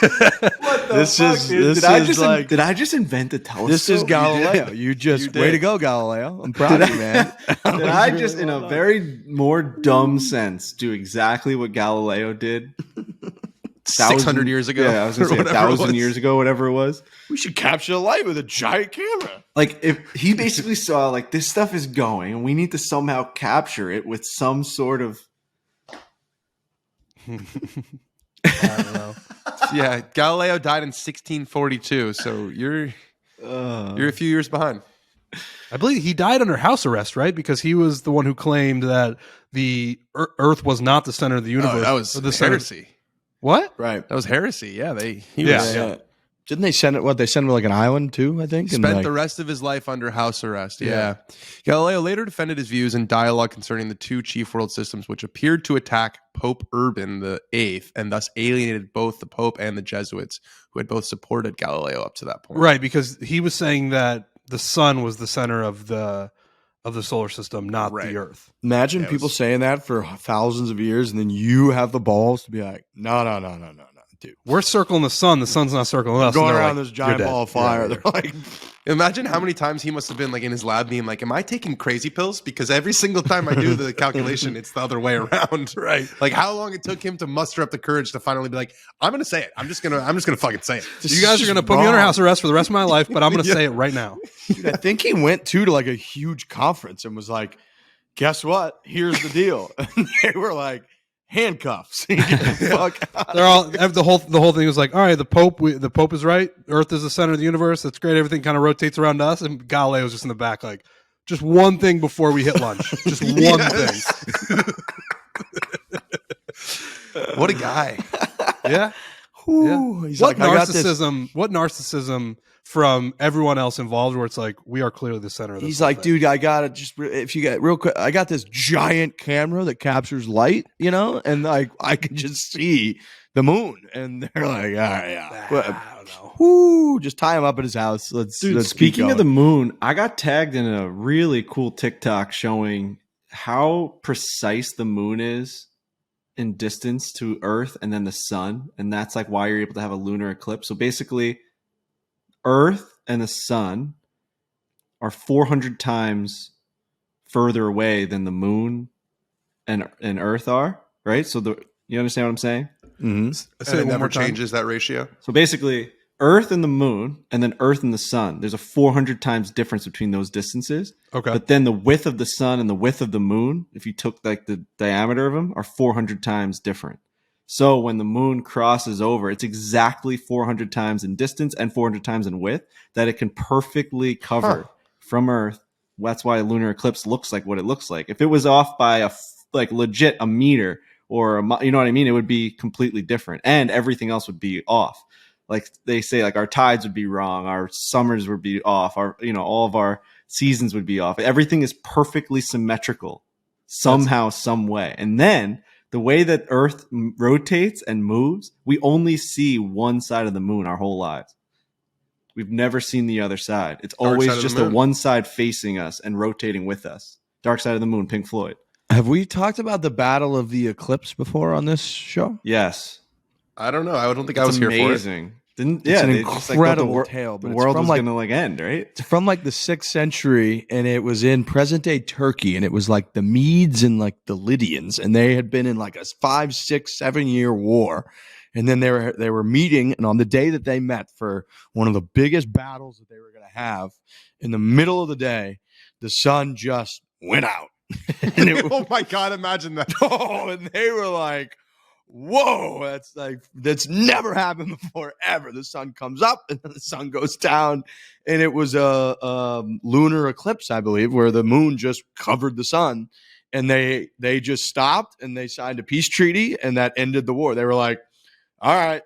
I just invent a telescope? This is Galileo. You just way to go, Galileo. I'm proud of you, man. Did I just, in a very more dumb sense, do exactly what Galileo did? 600 years ago. Yeah, I was going to say 1,000 years ago, whatever it was. We should capture the light with a giant camera. Like, if he basically saw, like, this stuff is going, and we need to somehow capture it with some sort of... I don't know. Yeah, Galileo died in 1642, so you're a few years behind. I believe he died under house arrest, right? Because he was the one who claimed that the Earth was not the center of the universe. That was the heresy. What? Right. That was heresy. Yeah, Yeah. Didn't they send it? What they sent him to like an island too? I think. Spent the rest of his life under house arrest. Yeah. Galileo later defended his views in dialogue concerning the two chief world systems, which appeared to attack Pope Urban VIII and thus alienated both the Pope and the Jesuits, who had both supported Galileo up to that point. Right, because he was saying that the sun was the center of the solar system, not the Earth. Imagine people saying that for thousands of years, and then you have the balls to be like, no. We're circling the sun. The sun's not circling us. Going And they're around like, this giant "You're ball dead. of fire. Yeah, They're like, Imagine how many times he must have been like in his lab being like, am I taking crazy pills? Because every single time I do the calculation, it's the other way around. Right. Like how long it took him to muster up the courage to finally be like, I'm going to say it. I'm just going to fucking say it. You guys are going to put me under house arrest for the rest of my life, but I'm going to say it right now. Dude, I think he went to like a huge conference and was like, guess what? Here's the deal. And they were like, handcuffs. Fuck out. They're all the whole thing was like, all right, the Pope is right. Earth is the center of the universe. That's great. Everything kind of rotates around us, and Galileo's just in the back, like, just one thing before we hit lunch. Just one thing. What a guy. Yeah. Ooh, he's What like, I got this. narcissism? What narcissism from everyone else involved? Where it's like, we are clearly the center of this. He's whole like, thing. dude, I got it. Just if you get real quick, I got this giant camera that captures light, and like I can just see the moon. And they're like, all right, yeah, I don't know. whoo, just tie him up at his house. Let's keep speaking of the going. moon, I got tagged in a really cool TikTok showing how precise the moon is in distance to Earth and then the sun. And that's like why you're able to have a lunar eclipse. So basically, Earth and the sun are 400 times further away than the moon and Earth are, right? So you understand what I'm saying? Mm-hmm. And it never changes that ratio. So basically, Earth and the moon, and then Earth and the sun, there's a 400 times difference between those distances. Okay. But then the width of the sun and the width of the moon, if you took like the diameter of them, are 400 times different. So when the moon crosses over, it's exactly 400 times in distance and 400 times in width that it can perfectly cover from Earth. That's why a lunar eclipse looks like what it looks like. If it was off by legit a meter or you know what I mean, it would be completely different, and everything else would be off. Like they say, like our tides would be wrong, our summers would be off, all of our seasons would be off. Everything is perfectly symmetrical somehow, some way. And then the way that Earth rotates and moves, we only see one side of the moon our whole lives. We've never seen the other side. It's always just the one side facing us and rotating with us. Dark Side of the Moon, Pink Floyd. Have we talked about the Battle of the Eclipse before on this show? Yes. I don't know. I don't think I was here for it. Amazing. It's an incredible tale. The But world it's was from going to end, right? It's from like the 6th century, and it was in present day Turkey, and it was like the Medes and like the Lydians, and they had been in like a 5, 6, 7 year war. And then they were meeting, and on the day that they met for one of the biggest battles that they were going to have, in the middle of the day, the sun just went out. And Oh my God, imagine that. and they were like, whoa, that's never happened before ever. The sun comes up and then the sun goes down, and it was a lunar eclipse, I believe, where the moon just covered the sun, and they just stopped and they signed a peace treaty, and that ended the war. They were like, all right.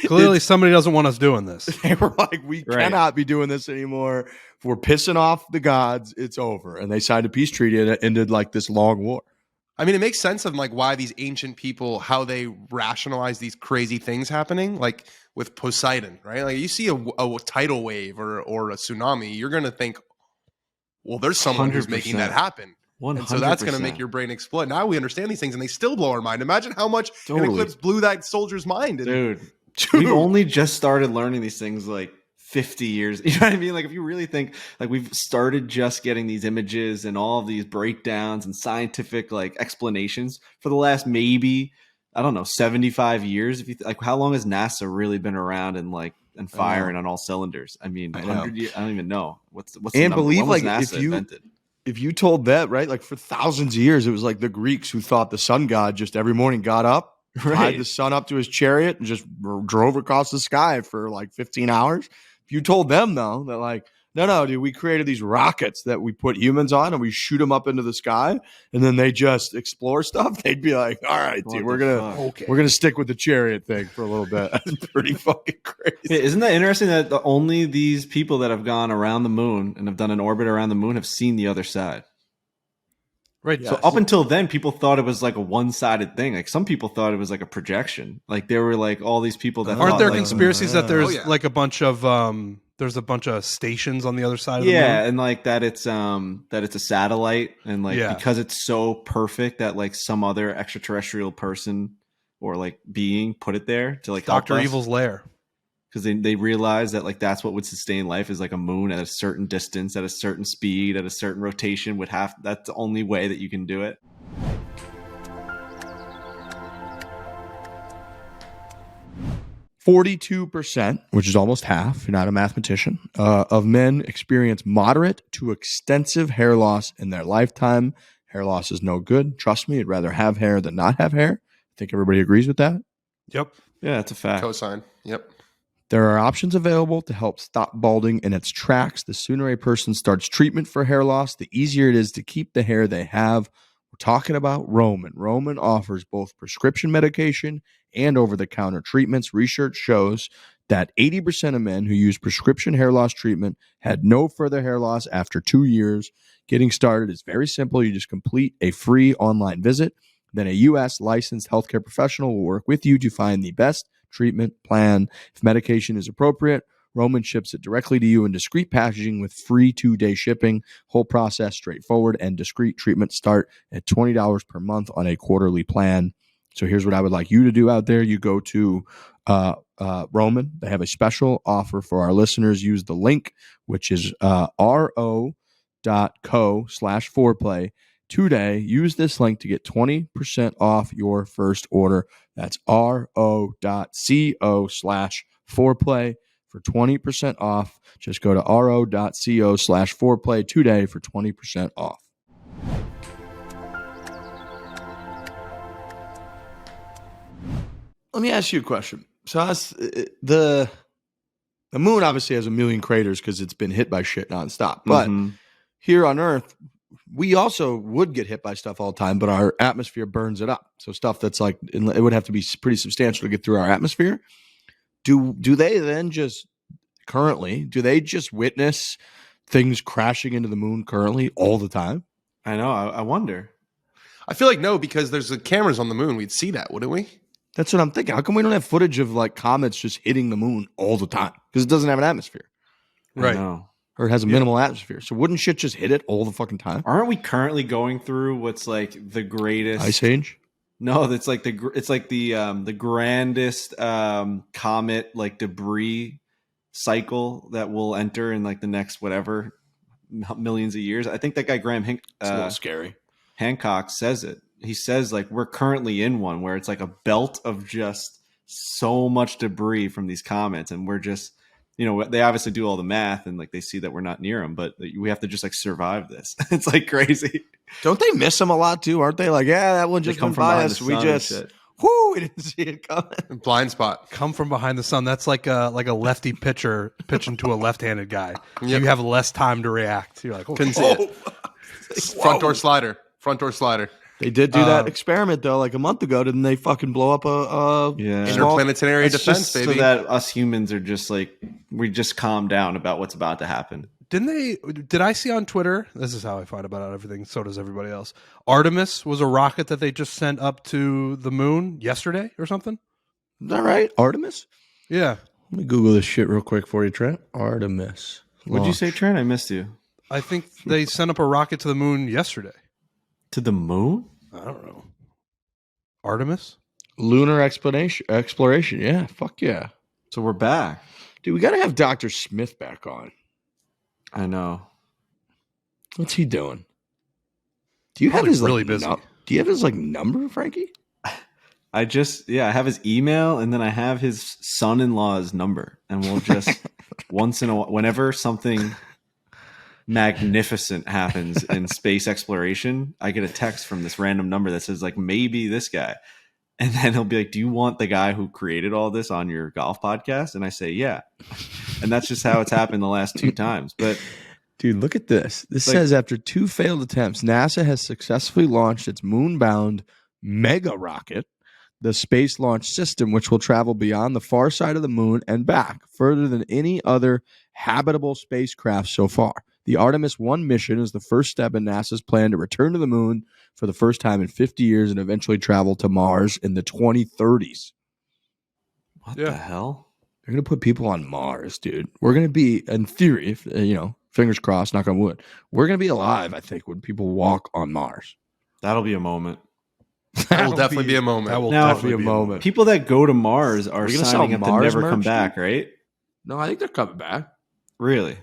Clearly, somebody doesn't want us doing this. They were like, we cannot be doing this anymore. If we're pissing off the gods, it's over. And they signed a peace treaty, and it ended like this long war. I mean, it makes sense of like why these ancient people, how they rationalize these crazy things happening, like with Poseidon, right? Like you see a tidal wave or a tsunami, you're going to think, well, there's someone who's making that happen. 100%. And so that's going to make your brain explode. Now we understand these things, and they still blow our mind. Imagine how much an eclipse blew that soldier's mind. Dude, we've only just started learning these things like 50 years. You know what I mean? Like if you really think, like we've started just getting these images and all of these breakdowns and scientific like explanations for the last maybe, I don't know, 75 years. If you like, how long has NASA really been around and firing on all cylinders? I mean, 100 years. I don't even know what's the and number? believe when was like NASA invented? If you told that, right, like for thousands of years, it was like the Greeks who thought the sun god just every morning got up, tied the sun up to his chariot, and just drove across the sky for like 15 hours. If you told them, though, that like, no, dude, we created these rockets that we put humans on and we shoot them up into the sky, and then they just explore stuff, they'd be like, all right, dude, we're gonna stick with the chariot thing for a little bit. That's pretty fucking crazy. Hey, isn't that interesting that only these people that have gone around the moon and have done an orbit around the moon have seen the other side? Right. So up until then, people thought it was like a one-sided thing. Like some people thought it was like a projection. Like there were like all these people that aren't thought, there like, conspiracies that there's like a bunch of there's a bunch of stations on the other side of the moon? and like that it's a satellite, and like because it's so perfect that like some other extraterrestrial person or like being put it there to like Dr. help us. Evil's lair. Because they realize that like that's what would sustain life is like a moon at a certain distance, at a certain speed, at a certain rotation that's the only way that you can do it. %, which is almost half, you're not a mathematician, of men experience moderate to extensive hair loss in their lifetime. Hair loss is no good. Trust me, I'd rather have hair than not have hair. I think everybody agrees with that. Yep. Yeah, that's a fact. Cosign. Yep. There are options available to help stop balding in its tracks. The sooner a person starts treatment for hair loss, the easier it is to keep the hair they have. We're talking about Roman. Roman offers both prescription medication and over-the-counter treatments. Research shows that 80% of men who use prescription hair loss treatment had no further hair loss after 2 years. Getting started is very simple. You just complete a free online visit. Then a U.S. licensed healthcare professional will work with you to find the best treatment plan. If medication is appropriate, Roman ships it directly to you in discreet packaging with free 2-day shipping. Whole process straightforward, and discreet treatment start at $20 per month on a quarterly plan. So here's what I would like you to do out there. You go to Roman. They have a special offer for our listeners. Use the link, which is ro.co/foreplay today. Use this link to get 20% off your first order. That's ro.co/foreplay for 20% off. Just go to ro.co/foreplay today for 20% off. Let me ask you a question. So the moon obviously has a million craters because it's been hit by shit nonstop. But here on Earth, we also would get hit by stuff all the time, but our atmosphere burns it up. So stuff that's like, it would have to be pretty substantial to get through our atmosphere. Do they then just witness things crashing into the moon currently all the time? I know. I wonder. I feel like no, because there's cameras on the moon. We'd see that, wouldn't we? That's what I'm thinking. How come we don't have footage of like comets just hitting the moon all the time? Because it doesn't have an atmosphere. Right. Or it has a minimal atmosphere. So wouldn't shit just hit it all the fucking time? Aren't we currently going through what's like the greatest Ice Age? No, it's like the grandest comet like debris cycle that will enter in like the next whatever millions of years. I think that guy Graham It's a little scary. Hancock says it. He says like we're currently in one where it's like a belt of just so much debris from these comets, and we're just, you know, they obviously do all the math and like they see that we're not near them, but we have to just like survive this. It's like crazy. Don't they miss them a lot too? Aren't they like, yeah, that one just come by us. We just, we didn't see it coming. Blind spot. Come from behind the sun. That's like a lefty pitcher pitching to a left-handed guy. Yep. You have less time to react. You're like, oh, Couldn't see it. Front door slider. They did do that experiment though, like a month ago. Didn't they fucking blow up a interplanetary defense, baby? So that us humans are just like, we just calm down about what's about to happen. Did I see on Twitter? This is how I find about everything. So does everybody else. Artemis was a rocket that they just sent up to the moon yesterday or something. Is that right? Artemis? Yeah. Let me Google this shit real quick for you, Trent. Artemis. What'd you say, Trent? I missed you. I think they sent up a rocket to the moon yesterday. To the moon? I don't know. Artemis? Lunar exploration. Yeah. Fuck yeah. So we're back. Dude, we got to have Dr. Smith back on. I know. What's he doing? Do you Probably have his really busy? Do you have his like number, Frankie? I have his email and then I have his son-in-law's number, and we'll just once in a while, whenever something magnificent happens in space exploration, I get a text from this random number that says like maybe this guy, and then he'll be like, do you want the guy who created all this on your golf podcast? And I say yeah. And that's just how it's happened the last 2 times. But dude, look at this. This says after 2 failed attempts, NASA has successfully launched its moon-bound mega rocket, the Space Launch System, which will travel beyond the far side of the moon and back further than any other habitable spacecraft so far. The Artemis 1 mission is the first step in NASA's plan to return to the moon for the first time in 50 years and eventually travel to Mars in the 2030s. What the hell? They're going to put people on Mars, dude. We're going to be, in theory, if, fingers crossed, knock on wood, we're going to be alive, I think, when people walk on Mars. That'll be a moment. That will definitely be a moment. That will Now- definitely be a moment. People that go to Mars are We gonna signing sell up to Mars never come merch, back, dude? right? No, I think they're coming back. Really?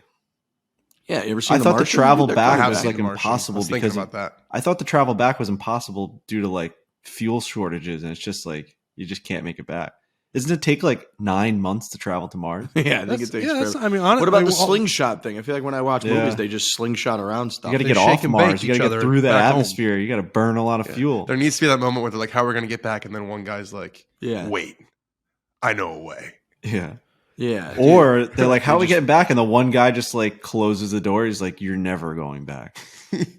Yeah, you ever seen I thought the Martian? travel They're back coming have was back. seen like The Martian. I impossible was thinking because about that. I thought the travel back was impossible due to like fuel shortages, and it's just like you just can't make it back. Doesn't it take like 9 months to travel to Mars? Yeah, I think That's- it takes yeah, that's- forever. I mean, honestly, What about the well, slingshot thing? I feel like when I watch Yeah. movies, they just slingshot around stuff. You got to They get shake off and Mars. bake You got each to other get through that back home. atmosphere. You got to burn a lot of fuel. There needs to be that moment where they're like, how are we going to get back? And then one guy's like, Yeah. wait, I know a way. Yeah. Yeah. Or they're like, how are we just- getting back? And the one guy just like closes the door. He's like, you're never going back.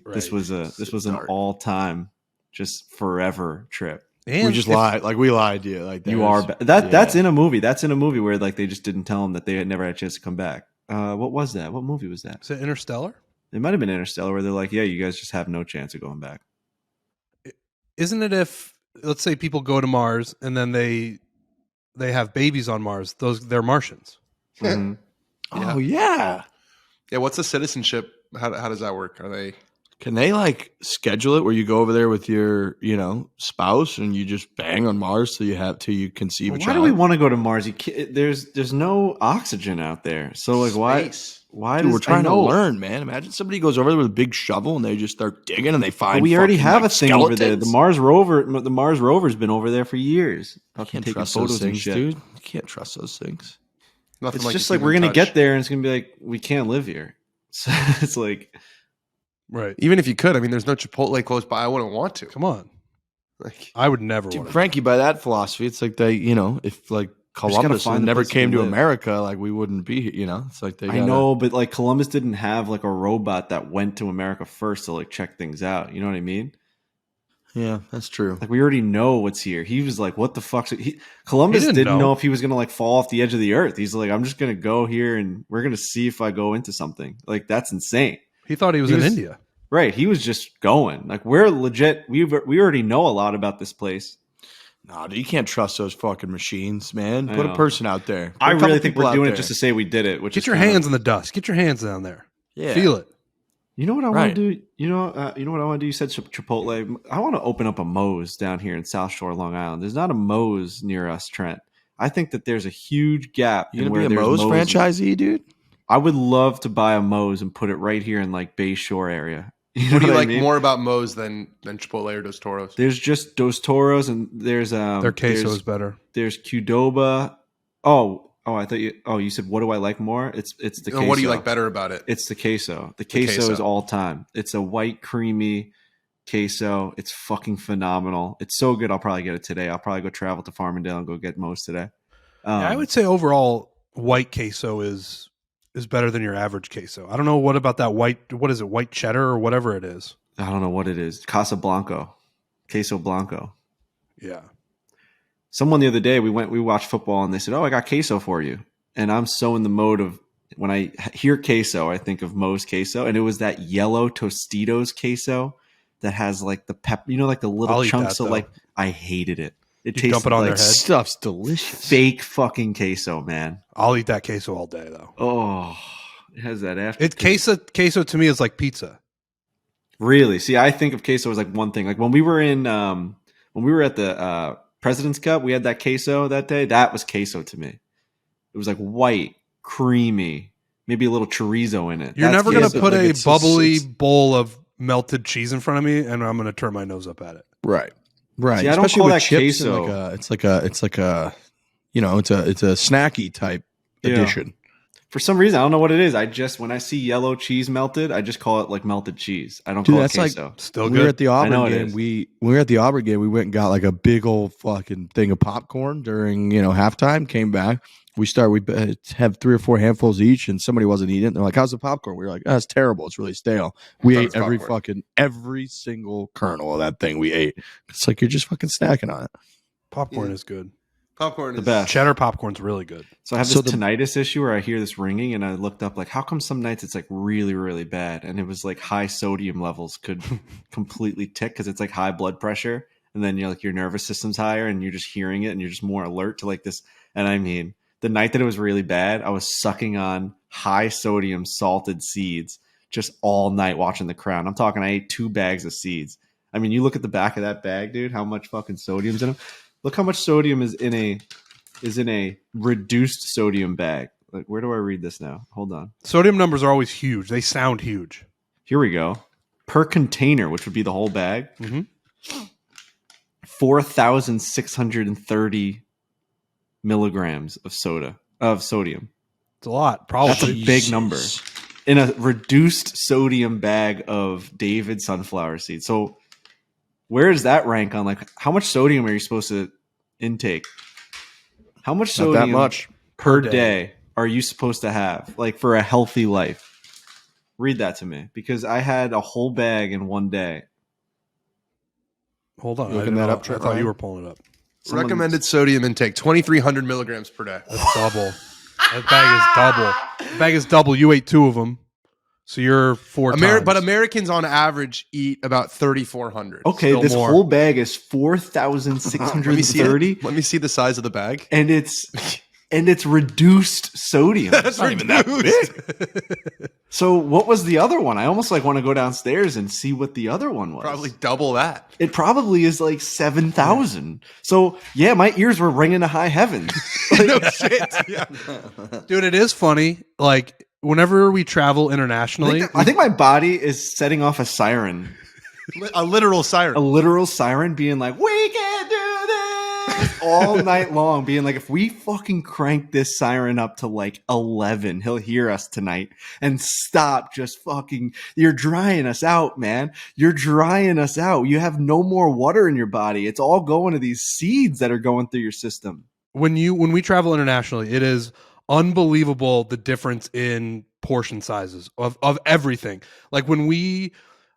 This was an dark. all time, just forever trip. And we just if- lied. Like we lied to you. Like You there's- are that's yeah. in a movie. That's in a movie where like they just didn't tell him that they had never had a chance to come back. What was that? What movie was that? Is it Interstellar? It might have been Interstellar, where they're like, yeah, you guys just have no chance of going back. Isn't it if, let's say, people go to Mars and then they have babies on Mars? They're Martians. Mhm. Oh yeah. Yeah, what's the citizenship? How does that work? Are they? Can they like schedule it where you go over there with your, spouse and you just bang on Mars till you conceive a Why child? do we want to go to Mars? There's no oxygen out there, so like Space. why Dude, does we're trying I to know, learn, man. Imagine somebody goes over there with a big shovel and they just start digging and they but find. we already fucking, have like, a thing over there. skeletons. The Mars rover's been over there for years. You Fucking can't taking trust photos those and things, shit. dude. You can't trust those things. Nothing It's like just a like we're human gonna touch. get there, and it's gonna be like we can't live here. So it's like Right. Even if you could, I mean, there's no Chipotle close by. I wouldn't want to. Come on. Like, I would never Dude, want to. Frankie, by that philosophy, it's like they, if like gotta Columbus find the never place came to to live. America, like we wouldn't be here, It's like they I know, but like Columbus didn't have like a robot that went to America first to like check things out. You know what I mean? Yeah, that's true. Like we already know what's here. He was like, "What the fuck?" Columbus He didn't didn't know. know if he was gonna like fall off the edge of the earth. He's like, "I'm just gonna go here and we're gonna see if I go into something." Like that's insane, He thought he was He in was- India. right? He was just going. Like we're legit. We already know a lot about this place. No, dude, you can't trust those fucking machines, man. I Put a know. person out there. Put I a couple really think people we're out doing it there. just to say we did it. Which Get is your kind of- hands in the dust. Get your hands down there. Yeah. Feel it. You know what I want Right. to do? You know what I want to do? You said Chipotle. I want to open up a Moe's down here in South Shore, Long Island. There's not a Moe's near us, Trent. I think that there's a huge gap. You in gonna where be a there's Moe's Moe's. franchisee, dude? I would love to buy a Moe's and put it right here in like Bay Shore area. You know what do you I like mean? more about Moe's than Chipotle or Dos Toros? There's just Dos Toros and there's Their queso is better. there's Qdoba. Oh, I thought you said what do I like more? It's the queso. And what do you like better about it? It's the queso. The queso queso. is all time. It's a white creamy queso. It's fucking phenomenal. It's so good. I'll probably get it today. I'll probably go travel to Farmingdale and go get Moe's today. Yeah, I would say overall, white queso is better than your average queso. I don't know what about that white. What is it? White cheddar or whatever it is. I don't know what it is. Casablanco, queso blanco. Yeah. Someone the other day we watched football and they said, "Oh, I got queso for you." And I'm so in the mode of when I hear queso, I think of Moe's queso, and it was that yellow Tostitos queso that has like the like the little I'll eat chunks that, of though. like. I hated it. It You tasted dump it on like their head? Stuff's delicious. fake fucking queso, man. I'll eat that queso all day though. Oh, it has that after. It's queso to me is like pizza. Really? See, I think of queso as like one thing. Like when we were at the President's Cup, we had that queso that day. That was queso to me. It was like white, creamy, maybe a little chorizo in it. You're That's never going to queso. put Like a it's bubbly bowl of melted cheese in front of me, and I'm going to turn my nose up at it. Right. Right. See, I don't Especially call with that chips and queso. it's like a it's a snacky type Yeah. addition. For some reason, I don't know what it is. I just when I see yellow cheese melted, I just call it like melted cheese. I don't Dude, call it that's like- queso. Still When we were good. at the I Auburn know it game. is. When we were at the Auburn game, we went and got like a big old fucking thing of popcorn during halftime. Came back, we have 3 or 4 handfuls each, and somebody wasn't eating it. They're like, "How's the popcorn?" We were like, "Oh, it's terrible. It's really stale." We thought ate it was popcorn. every single kernel of that thing. We ate. It's like you're just fucking snacking on it. Popcorn Yeah. is good. Popcorn The is best. Cheddar popcorn's really good. So I have So this the- tinnitus issue where I hear this ringing, and I looked up like, how come some nights it's like really, really bad, and it was like high sodium levels could completely tick because it's like high blood pressure, and then you're like your nervous system's higher, and you're just hearing it, and you're just more alert to like this. And I mean, the night that it was really bad, I was sucking on high sodium salted seeds just all night watching The Crown. I'm talking, I ate 2 bags of seeds. I mean, you look at the back of that bag, dude. How much fucking sodium's in them? Look how much sodium is in a reduced sodium bag. Like, where do I read this now? Hold on. Sodium numbers are always huge. They sound huge. Here we go. Per container, which would be the whole bag, Mm-hmm. 4,630 milligrams of sodium. It's a lot, probably. That's a big number in a reduced sodium bag of David sunflower seeds. So where does that rank on, like, how much sodium are you supposed to intake? How much Not sodium that much per day are you supposed to have, like, for a healthy life? Read that to me, because I had a whole bag in one day. Hold on. You looking that up, I Trent, thought you Ryan? were pulling it up. Recommended sodium intake 2,300 milligrams per day. That's double. That bag is double. The bag is double. You ate 2 of them. So you're 4 times. But Americans on average eat about 3,400. Okay, Still this more. whole bag is Let me see 4,630, it. Let me see the size of the bag. and it's reduced sodium. That's not even that big. So what was the other one? I almost like want to go downstairs and see what the other one was. Probably double that. It probably is like 7,000. So yeah, my ears were ringing to high heavens. No shit. Yeah. Dude, it is funny. Like, whenever we travel internationally, I think my body is setting off a siren, A literal siren. a literal siren, being like, "We can't do this," all night long. Being like, if we fucking crank this siren up to like 11, he'll hear us tonight and stop. Just fucking, you're drying us out, man. You're drying us out. You have no more water in your body. It's all going to these seeds that are going through your system. when we travel internationally, it is unbelievable the difference in portion sizes of everything. Like when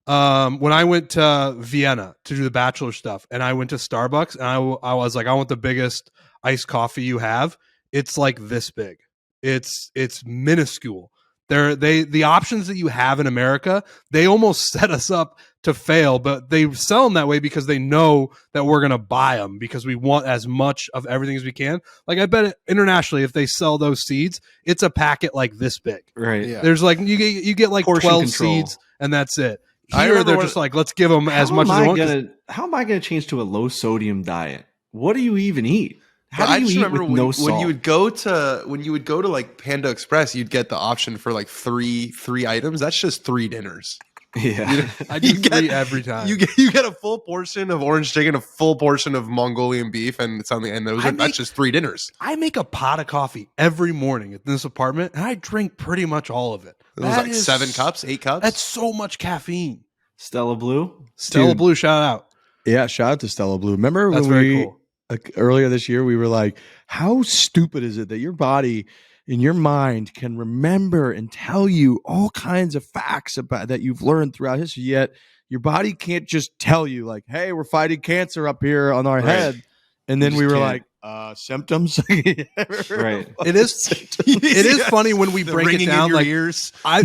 I went to Vienna to do the bachelor stuff, and I went to Starbucks, and I was like, I want the biggest iced coffee you have. It's like this big. It's minuscule. The options that you have in America, they almost set us up to fail, but they sell them that way because they know that we're going to buy them because we want as much of everything as we can. Like, I bet internationally, if they sell those seeds, it's a packet like this big. Right. Yeah. There's like, you get like Portion 12 control. seeds and that's it. I Here, remember they're when- just like, let's give them as How much am as they I want. How am I gonna change to a low sodium diet? What do you even eat? How I do just you eat remember with no salt? when you would go to like Panda Express, you'd get the option for like three items. That's just 3 dinners. yeah. I do You get- 3 every time. You get a full portion of orange chicken, a full portion of Mongolian beef, and something. And that's just 3 dinners. I make a pot of coffee every morning at this apartment, and I drink pretty much all of it. It was That like is- 7 cups, 8 cups. That's so much caffeine. Stella Blue. Stella Dude. Blue, shout out. Yeah, shout out to Stella Blue. Remember That's when very cool. like, earlier this year, we were like, how stupid is it that your body and your mind can remember and tell you all kinds of facts about that you've learned throughout history, yet your body can't just tell you, like, hey, we're fighting cancer up here on our Right. head. And then You we just were can't. like, symptoms? Right. It is. It is funny when we The break it ringing in down. your Like, ears. I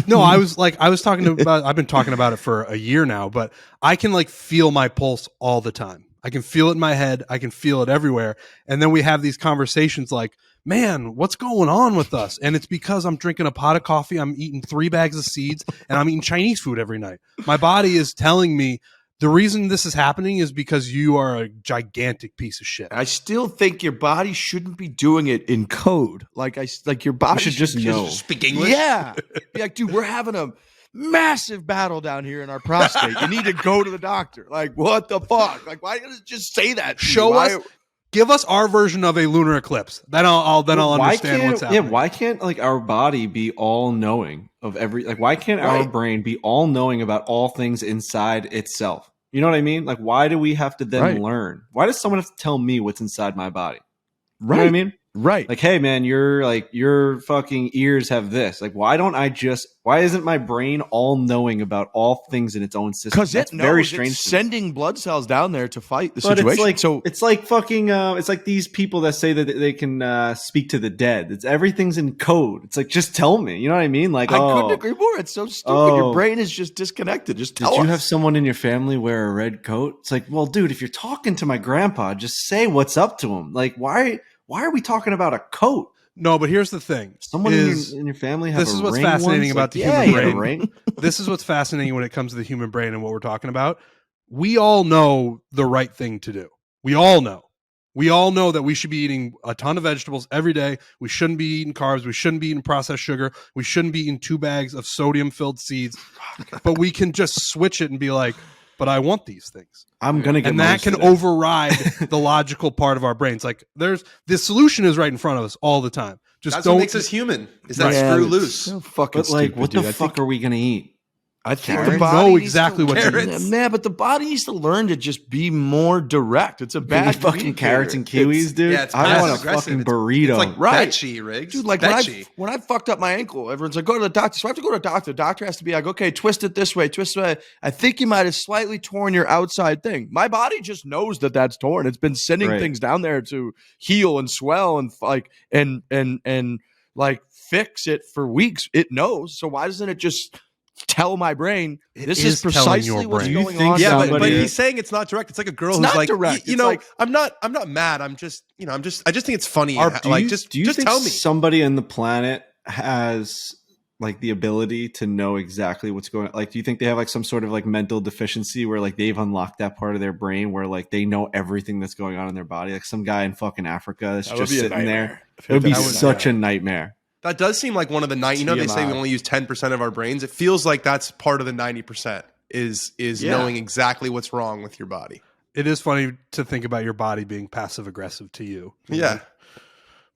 was talking about. I've been talking about it for a year now, but I can like feel my pulse all the time. I can feel it in my head. I can feel it everywhere. And then we have these conversations like, man, what's going on with us? And it's because I'm drinking a pot of coffee. I'm eating 3 bags of seeds and I'm eating Chinese food every night. My body is telling me the reason this is happening is because you are a gigantic piece of shit. I still think your body shouldn't be doing it in code. Like your body should just know. Speak English. Yeah. Be like, dude, we're having a massive battle down here in our prostate. You need to go to the doctor. Like, what the fuck? Like, why does it just say that? to you? Show Why- us, give us our version of a lunar eclipse. Then I'll understand what's happening. Yeah, why can't like our body be all knowing of every, like, why can't our Right. brain be all knowing about all things inside itself? You know what I mean? Like, why do we have to then Right. learn? Why does someone have to tell me what's inside my body? You Right. know what I mean? Right. Like, hey man, your fucking ears have this. Like, why isn't my brain all knowing about all things in its own system? Because That's it very knows strange. it's to me. sending blood cells down there to fight the But situation. it's like fucking it's like these people that say that they can speak to the dead. It's everything's in code. It's like, just tell me. You know what I mean? Like, I couldn't agree more. It's so stupid. Oh. Your brain is just disconnected. Just tell Did you us. have someone in your family wear a red coat? It's like, well, dude, if you're talking to my grandpa, just say what's up to him. Like, why are we talking about a coat? No, but here's the thing. Someone is, in your family have this a is what's ring fascinating once? about Like, the yeah, human you had a brain. ring. This is what's fascinating when it comes to the human brain and what we're talking about. we all know the right thing to do. We all know. We all know that we should be eating a ton of vegetables every day. We shouldn't be eating carbs. We shouldn't be eating processed sugar. We shouldn't be eating 2 bags of sodium-filled seeds. But we can just switch it and be like, but I want these things. I'm gonna get, and that can override the logical part of our brains. Like the solution is right in front of us all the time. Just That's what makes us human. Is that screw loose? So fucking But like, stupid, what dude. the fuck are we gonna eat? I think Carrots? the body know needs exactly to what to learn- eat. Man, but the body needs to learn to just be more direct. It's a Bad bad fucking indicator. carrots and kiwis, dude. Yeah, it's I want a passive-aggressive. fucking It's burrito. like Right. Betchy, Riggs. Dude, like Betchy. when I fucked up my ankle, everyone's like, go to the doctor. So I have to go to the doctor. The doctor has to be like, okay, twist it this way, twist it that way. I think you might have slightly torn your outside thing. My body just knows that that's torn. It's been sending Right. things down there to heal and swell and like and like fix it for weeks. It knows. So why doesn't it just tell my brain this is is telling precisely your what's brain. Do you going think on? Yeah, down but there? he's saying it's not direct. It's like a girl It's who's not like, direct. you It's know, like- I'm not mad. I just think it's funny. Do you just think tell me. somebody in the planet has like the ability to know exactly what's going on? Like, do you think they have like some sort of like mental deficiency where like they've unlocked that part of their brain where like they know everything that's going on in their body? Like some guy in fucking Africa that's That would just be a sitting there. nightmare. It would be That would- such a nightmare. That does seem like one of the night. You know, they say we TMI. only use 10% of our brains. It feels like that's part of the 90% is Yeah. knowing exactly what's wrong with your body. It is funny to think about your body being passive aggressive to you. Yeah.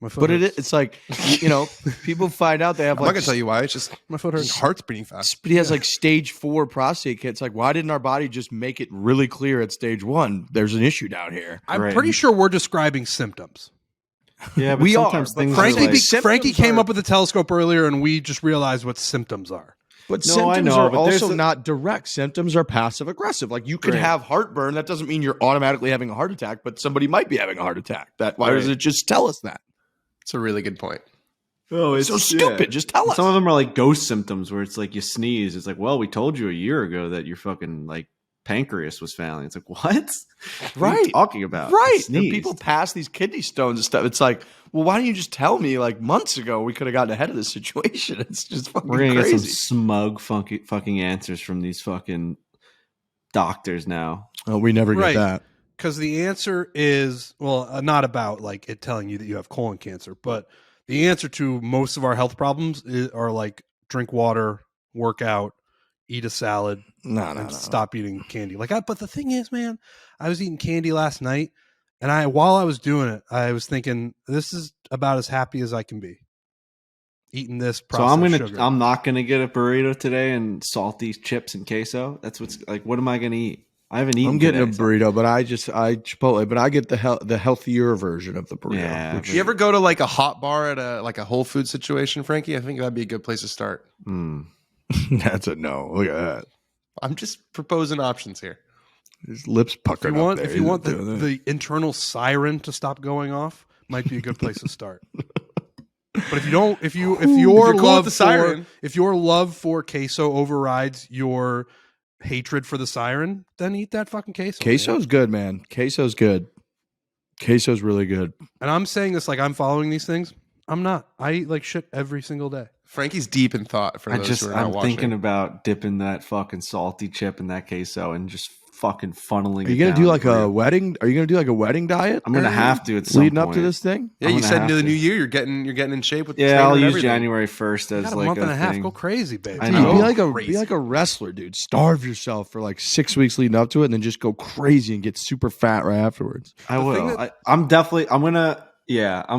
My foot But hurts. it's like, you know, people find out they have I'm like not gonna tell you why. It's just My foot my hurts. heart's beating fast. But he has like stage 4 prostate cancer. It's like, why didn't our body just make it really clear at stage 1? There's an issue down here. I'm Right. pretty sure we're describing symptoms. Yeah, but We are, sometimes but things Frankie, are like, symptoms Frankie came are- up with the telescope earlier, and we just realized what symptoms are. But No, I symptoms know, are but there's also a- not direct. Symptoms are passive aggressive. Like you could Right. have heartburn. That doesn't mean you're automatically having a heart attack, but somebody might be having a heart attack. Why does Right. it just tell us that? It's a really good point. oh, It's so stupid. Just tell us. Some of them are like ghost symptoms where it's like you sneeze. It's like, well, we told you a year ago that your fucking like pancreas was failing. It's like, what? What are you Right. talking about? Right. You And sneezed. people pass these kidney stones and stuff. It's like, well, why don't you just tell me like months ago we could have gotten ahead of this situation? It's just fucking We're gonna crazy. get some smug, fucking answers from these fucking doctors now. Oh, we never Right. get that. Because the answer is, well, not about like it telling you that you have colon cancer, but the answer to most of our health problems are like drink water, work out, eat a salad, No, and stop eating candy. But the thing is, man, I was eating candy last night, and while I was doing it, I was thinking, this is about as happy as I can be. Eating this So processed sugar. I'm not gonna get a burrito today and salty chips and queso. That's what's like. What am I gonna eat? I haven't eaten. I'm getting today, a so- burrito, but I Chipotle, but I get the healthier version of the burrito. Yeah, which- Do you ever go to like a hot bar at a Whole Food situation, Frankie? I think that'd be a good place to start. Mm. That's a no. Look at that. I'm just proposing options here. His lips if puckered you want, up there. if you want He's doing that. the internal siren to stop going off, might be a good place to start. But if you don't, if your you're cool love with the siren. if your love for queso overrides your hatred for the siren, then eat that fucking queso. man. Queso's good, man. Queso's good. Queso's really good. And I'm saying this like I'm following these things. I'm not. I eat like shit every single day. Frankie's deep in thought for those who are not I'm watching. thinking about dipping that fucking salty chip in that queso and just fucking funneling. Are you it gonna down do like the a burrito. wedding? Are you gonna do like a wedding diet? I'm gonna have to at some leading up to point. this thing. yeah, I'm you gonna said have into the to. new year, you're getting in shape with the Yeah, trainer I'll and use everything. January 1st You as got a like month and a half. thing. Go crazy, babe. I Dude, know. be like a wrestler, dude. Starve yourself for like 6 weeks leading up to it, and then just go crazy and get super fat right afterwards. I The thing will. that- I'm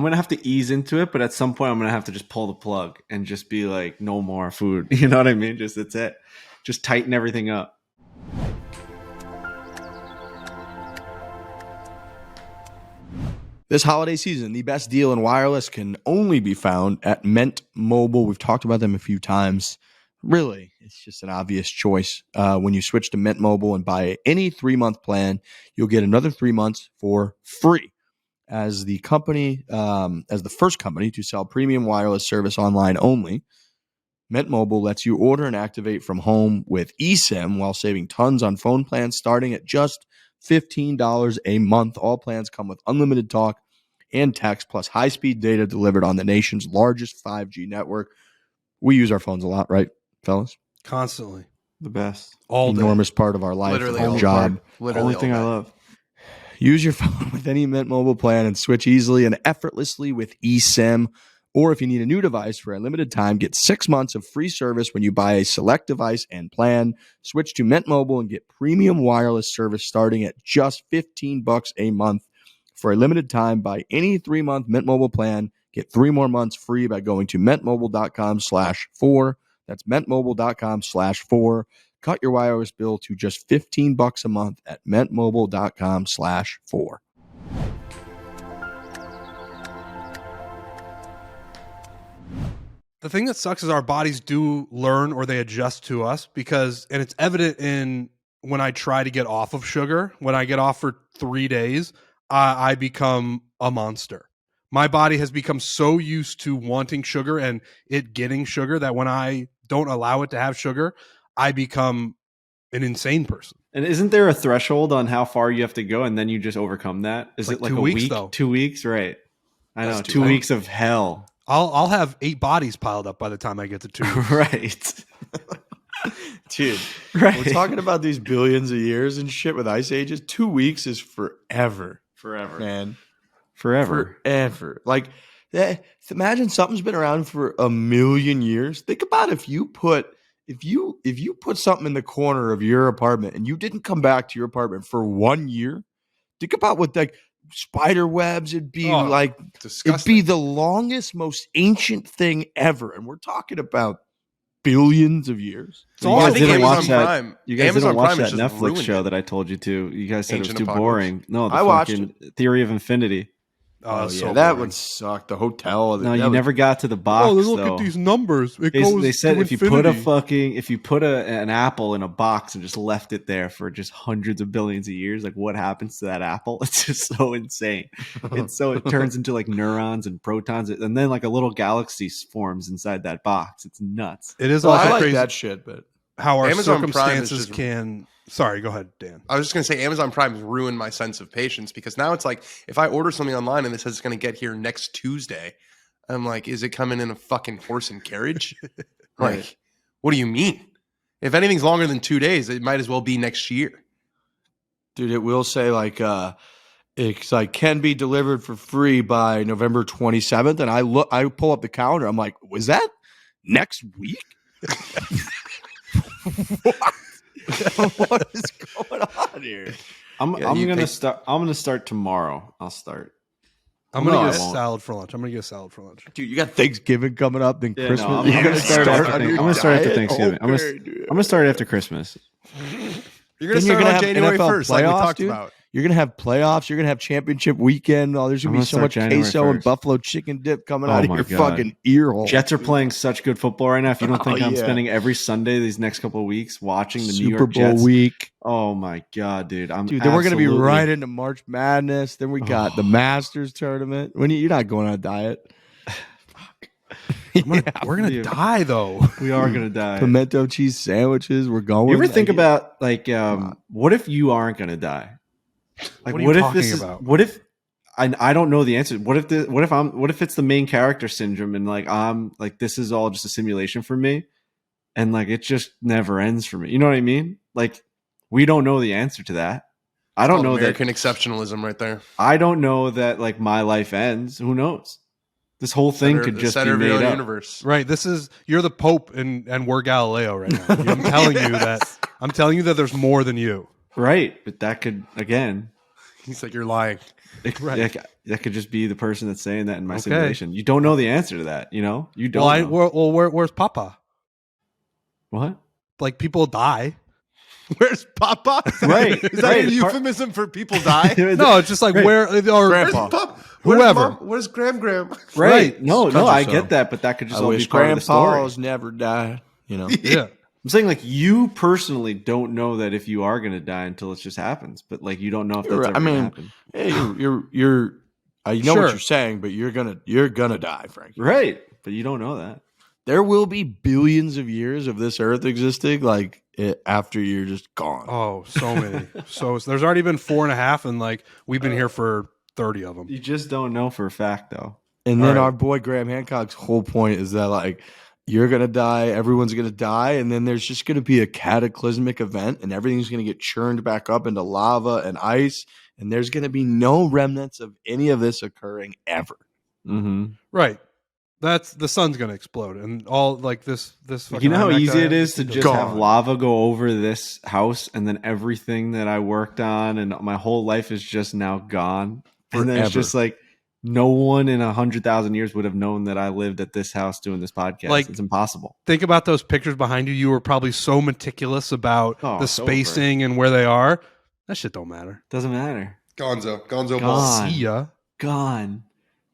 gonna have to ease into it, but at some point I'm gonna have to just pull the plug and just be like, no more food. You know what I mean? Just that's it. Just tighten everything up. This holiday season, the best deal in wireless can only be found at Mint Mobile. We've talked about them a few times. Really, it's just an obvious choice. When you switch to Mint Mobile and buy any 3-month plan, you'll get another 3 months for free. As the company, as the first company to sell premium wireless service online only, Mint Mobile lets you order and activate from home with eSIM while saving tons on phone plans starting at just $15 a month. All plans come with unlimited talk and text plus high-speed data delivered on the nation's largest 5G network. We use our phones a lot, right, fellas? Constantly. The best. All day. Enormous part of our life, Literally our all job. Only thing I love. Use your phone with any Mint Mobile plan and switch easily and effortlessly with eSIM. Or if you need a new device for a limited time, get 6 months of free service when you buy a select device and plan. Switch to Mint Mobile and get premium wireless service starting at just $15 a month. For a limited time, buy any 3-month Mint Mobile plan. Get 3 more months free by going to mintmobile.com/4. That's mintmobile.com/4. Cut your wireless bill to just $15 a month at mintmobile.com/4. The thing that sucks is our bodies do learn or they adjust to us and it's evident in when I try to get off of sugar. When I get off for 3 days, I become a monster. My body has become so used to wanting sugar and it getting sugar that when I don't allow it to have sugar, I become an insane person. And isn't there a threshold on how far you have to go and then you just overcome that? Is Like it like 2 a week, week? though. 2 weeks, right? I know, That's 2 too weeks of hell. I'll have 8 bodies piled up by the time I get to 2 weeks. Right. Dude, Right. we're talking about these billions of years and shit with ice ages. 2 weeks is forever, Forever. man. Forever. Forever. Like, imagine something's been around for a million years. Think about if you put something in the corner of your apartment and you didn't come back to your apartment for 1 year. Think about what like spider webs. It'd be like disgusting. it'd be the longest, most ancient thing ever, and we're talking about billions of years. So Well, you I guys think didn't watch Amazon that. Prime. You guys Amazon didn't watch Prime that has just Netflix ruined show it. that I told you to. You guys said Ancient it was too Apocalypse. boring. No, I watched fucking Theory of Infinity. Oh, yeah, so that boring. one sucked. The hotel. No, you never got to the box. Oh, look though. at these numbers. It They goes said to if you put an apple in a box and just left it there for just hundreds of billions of years, like what happens to that apple? It's just so insane. It turns into like neurons and protons, and then like a little galaxy forms inside that box. It's nuts. It is Well, also I like crazy that shit, but how our Amazon Prime is circumstances just- can. Sorry, go ahead, Dan. I was just going to say Amazon Prime has ruined my sense of patience because now it's like if I order something online and it says it's going to get here next Tuesday, I'm like, is it coming in a fucking horse and carriage? Right. Like, what do you mean? If anything's longer than 2 days, it might as well be next year. dude, it will say like it's like can be delivered for free by November 27th, and I pull up the calendar. I'm like, was that next week? What is going on here? I'm you gonna take- start. I'm gonna start tomorrow. I'll start. I'm gonna No, get a I won't. salad for lunch. I'm gonna get a salad for lunch. Dude, you got Thanksgiving coming up, then Yeah, Christmas. no, I'm You're gonna start after on your I'm gonna start after diet? Thanksgiving. Okay, dude. I'm gonna start after Christmas. You're going Then to you're start gonna on have January NFL 1st, like we playoffs, talked dude? about. You're gonna have playoffs. You're gonna have championship weekend. Oh, there's gonna I'm be gonna so start much January queso and 1st. buffalo chicken dip coming Oh out of my your God. fucking ear hole. Jets are playing such good football right now. If you don't think Oh, I'm yeah. spending every Sunday these next couple of weeks watching the New Super York Bowl Jets, week. oh my God, dude! Dude, then we're gonna be right into March Madness. Then we got the Masters tournament. You're not going on a diet. We're gonna dude. die though. We are gonna die. Pimento cheese sandwiches. We're going. You ever think Like, about like, what if you aren't gonna die? Like, What are you if talking this about? What if I don't know the answer? What if it's the main character syndrome and like I'm like this is all just a simulation for me, and like it just never ends for me. You know what I mean? Like we don't know the answer to that. I don't know American exceptionalism right there. that. I don't know that like my life ends. Who knows? This whole thing could just be center of your made own up. universe. Right. You're the Pope and we're Galileo right now. I'm telling you that there's more than you. Right, but that could again. He's like, you're lying. That could just be the person that's saying that in my Okay. simulation. You don't know the answer to that. You know, you don't. know. Where's Papa? What? Like people die. Where's Papa? Right, Is that right. a euphemism for people die? No, it's just like Right. where or Where's Grandpa. Pop? Whoever. Where's Graham? Right. Right. No, Country I song. get that, but that could just I all be wish part of the story. grandpas never died. You know. Yeah. I'm saying like you personally don't know that if you are going to die until it just happens, but like you don't know if that's You're ever right. I going to mean, happen. Hey, you're. I know Sure. what you're saying, but you're gonna die, Frankie. Right, but you don't know that. There will be billions of years of this Earth existing, like after you're just gone. Oh, so many. So there's already been 4.5, and like we've been here for 30 of them. You just don't know for a fact, though. And then All right. our boy Graham Hancock's whole point is that like You're going to die. Everyone's going to die. And then there's just going to be a cataclysmic event and everything's going to get churned back up into lava and ice. And there's going to be no remnants of any of this occurring ever. Mm-hmm. Right. That's the sun's going to explode and all like this. You know how easy it is to just have Gone. lava go over this house, and then everything that I worked on and my whole life is just now gone. And then it's Forever. just like no one in 100,000 years would have known that I lived at this house doing this podcast. Like- It's impossible. Think about those pictures behind you. You were probably so meticulous about Oh, the it's spacing and where they are. That shit don't matter. Doesn't matter. Gonzo Gone. balls. See ya. Gone.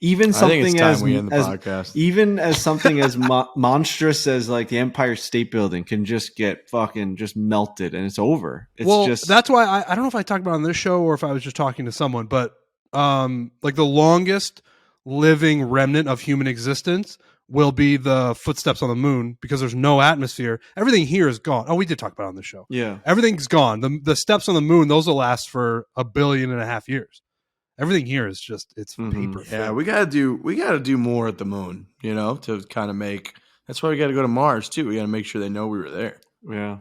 Even I think something it's time as we end the podcast. even as something as monstrous as like the Empire State Building can just get fucking just melted and it's over. It's Well, just that's why I don't know if I talked about it on this show or if I was just talking to someone, but like the longest living remnant of human existence will be the footsteps on the moon because there's no atmosphere. Everything here is gone. Oh, we did talk about it on the show. yeah. Everything's gone. The steps on the moon, those will last for 1.5 billion years. Everything here is just it's Mhm. paper. Yeah, thin. we gotta do more at the moon, to kind of make. That's why we got to go to Mars too. We got to make sure they know we were there. Yeah.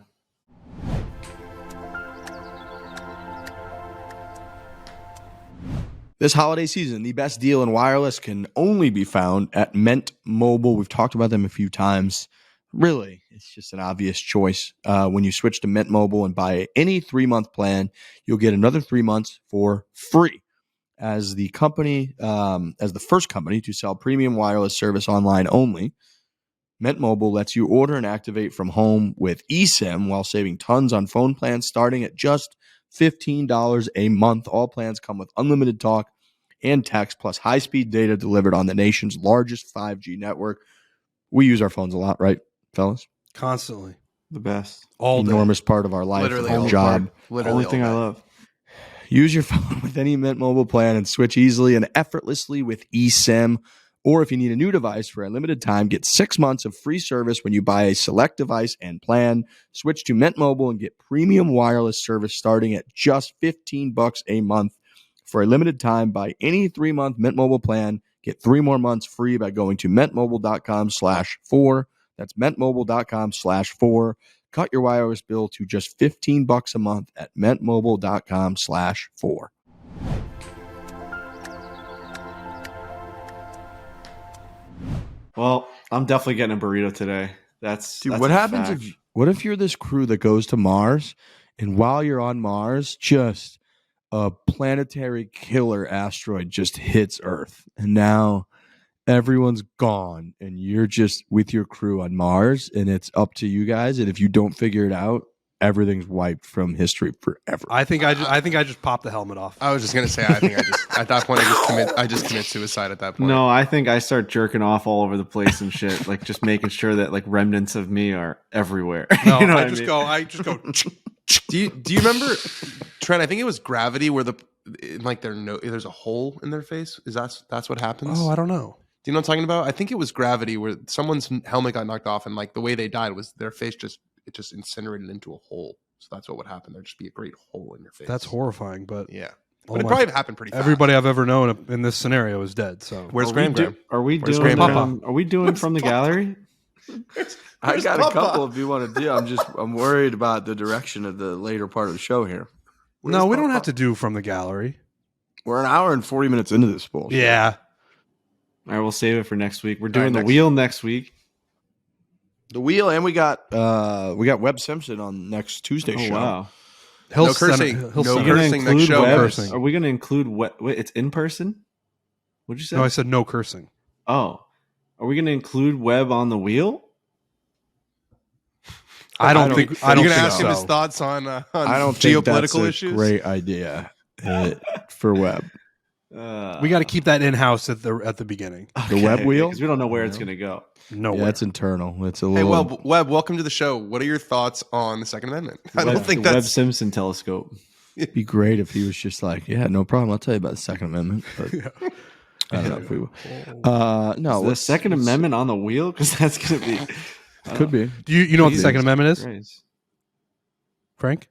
This holiday season, the best deal in wireless can only be found at Mint Mobile. We've talked about them a few times. Really, it's just an obvious choice. When you switch to Mint Mobile and buy any 3-month plan, you'll get another 3 months for free. As the company, as the first company to sell premium wireless service online only, Mint Mobile lets you order and activate from home with eSIM while saving tons on phone plans starting at just $15 a month. All plans come with unlimited talk and text plus high-speed data delivered on the nation's largest 5G network. We use our phones a lot, right, fellas? Constantly. The best. All day. Enormous part of our life, Literally our all job. part. Literally Only all thing I day. love. Use your phone with any Mint Mobile plan and switch easily and effortlessly with eSIM. Or if you need a new device for a limited time, get 6 months of free service when you buy a select device and plan. Switch to Mint Mobile and get premium wireless service starting at just $15 a month. For a limited time, buy any 3-month Mint Mobile plan. Get 3 more months free by going to mintmobile.com/4. That's mintmobile.com/4. Cut your wireless bill to just $15 a month at mintmobile.com/4. Well, I'm definitely getting a burrito today. That's Dude, that's what a happens fact. what if you're this crew that goes to Mars and while you're on Mars, just a planetary killer asteroid just hits Earth and now everyone's gone and you're just with your crew on Mars and it's up to you guys, and if you don't figure it out, everything's wiped from history forever. I think I just popped the helmet off. I was just gonna say. I think I just at that point I just commit suicide at that point. No, I think I start jerking off all over the place and shit, like just making sure that like remnants of me are everywhere. No, You know what I just go. Do you remember, Trent? I think it was Gravity where there's a hole in their face. That's what happens? Oh, I don't know. Do you know what I'm talking about? I think it was Gravity where someone's helmet got knocked off and like the way they died was their face just incinerated into a hole. So that's what would happen. There'd just be a great hole in your face. That's horrifying, but Yeah. oh But it my- probably happened pretty fast. everybody I've ever known in this scenario is dead. So Where's Are we Graham? Are we Where's doing? Grandpa? Are we doing from the gallery? I got Papa? a couple if you want to do. I'm worried about the direction of the later part of the show here. no, we don't have to do from the gallery. We're an hour and 40 minutes into this bullshit. Yeah, All right, we'll save it for next week. We're All doing right, the next- wheel next week. The wheel, and we got Webb Simpson on next Tuesday Oh show. wow! he'll No send cursing. it- he'll No send Are we it. cursing gonna next include show. Webb? Cursing. Are we going to include Webb? It's in person. What'd you say? No, I said no cursing. Oh, are we going to include Webb on the wheel? I don't You're think gonna ask so. him his thoughts on I don't think that's geopolitical a issues. great idea for Webb. We got to keep that in house at the beginning. The Webb wheel? because we don't know where it's going to go. No Yeah, way. that's internal. It's a Hey, little. Webb, welcome to the show. What are your thoughts on the Second Amendment? I don't think the Webb that's Simpson telescope. It'd be great if he was just like, yeah, no problem. I'll tell you about the Second Amendment. But I don't know if we will. No, Is the let's- Second let's- Amendment on the wheel? Because that's going to be could be. Do you know what the Jesus Second Amendment is, Christ. Frank?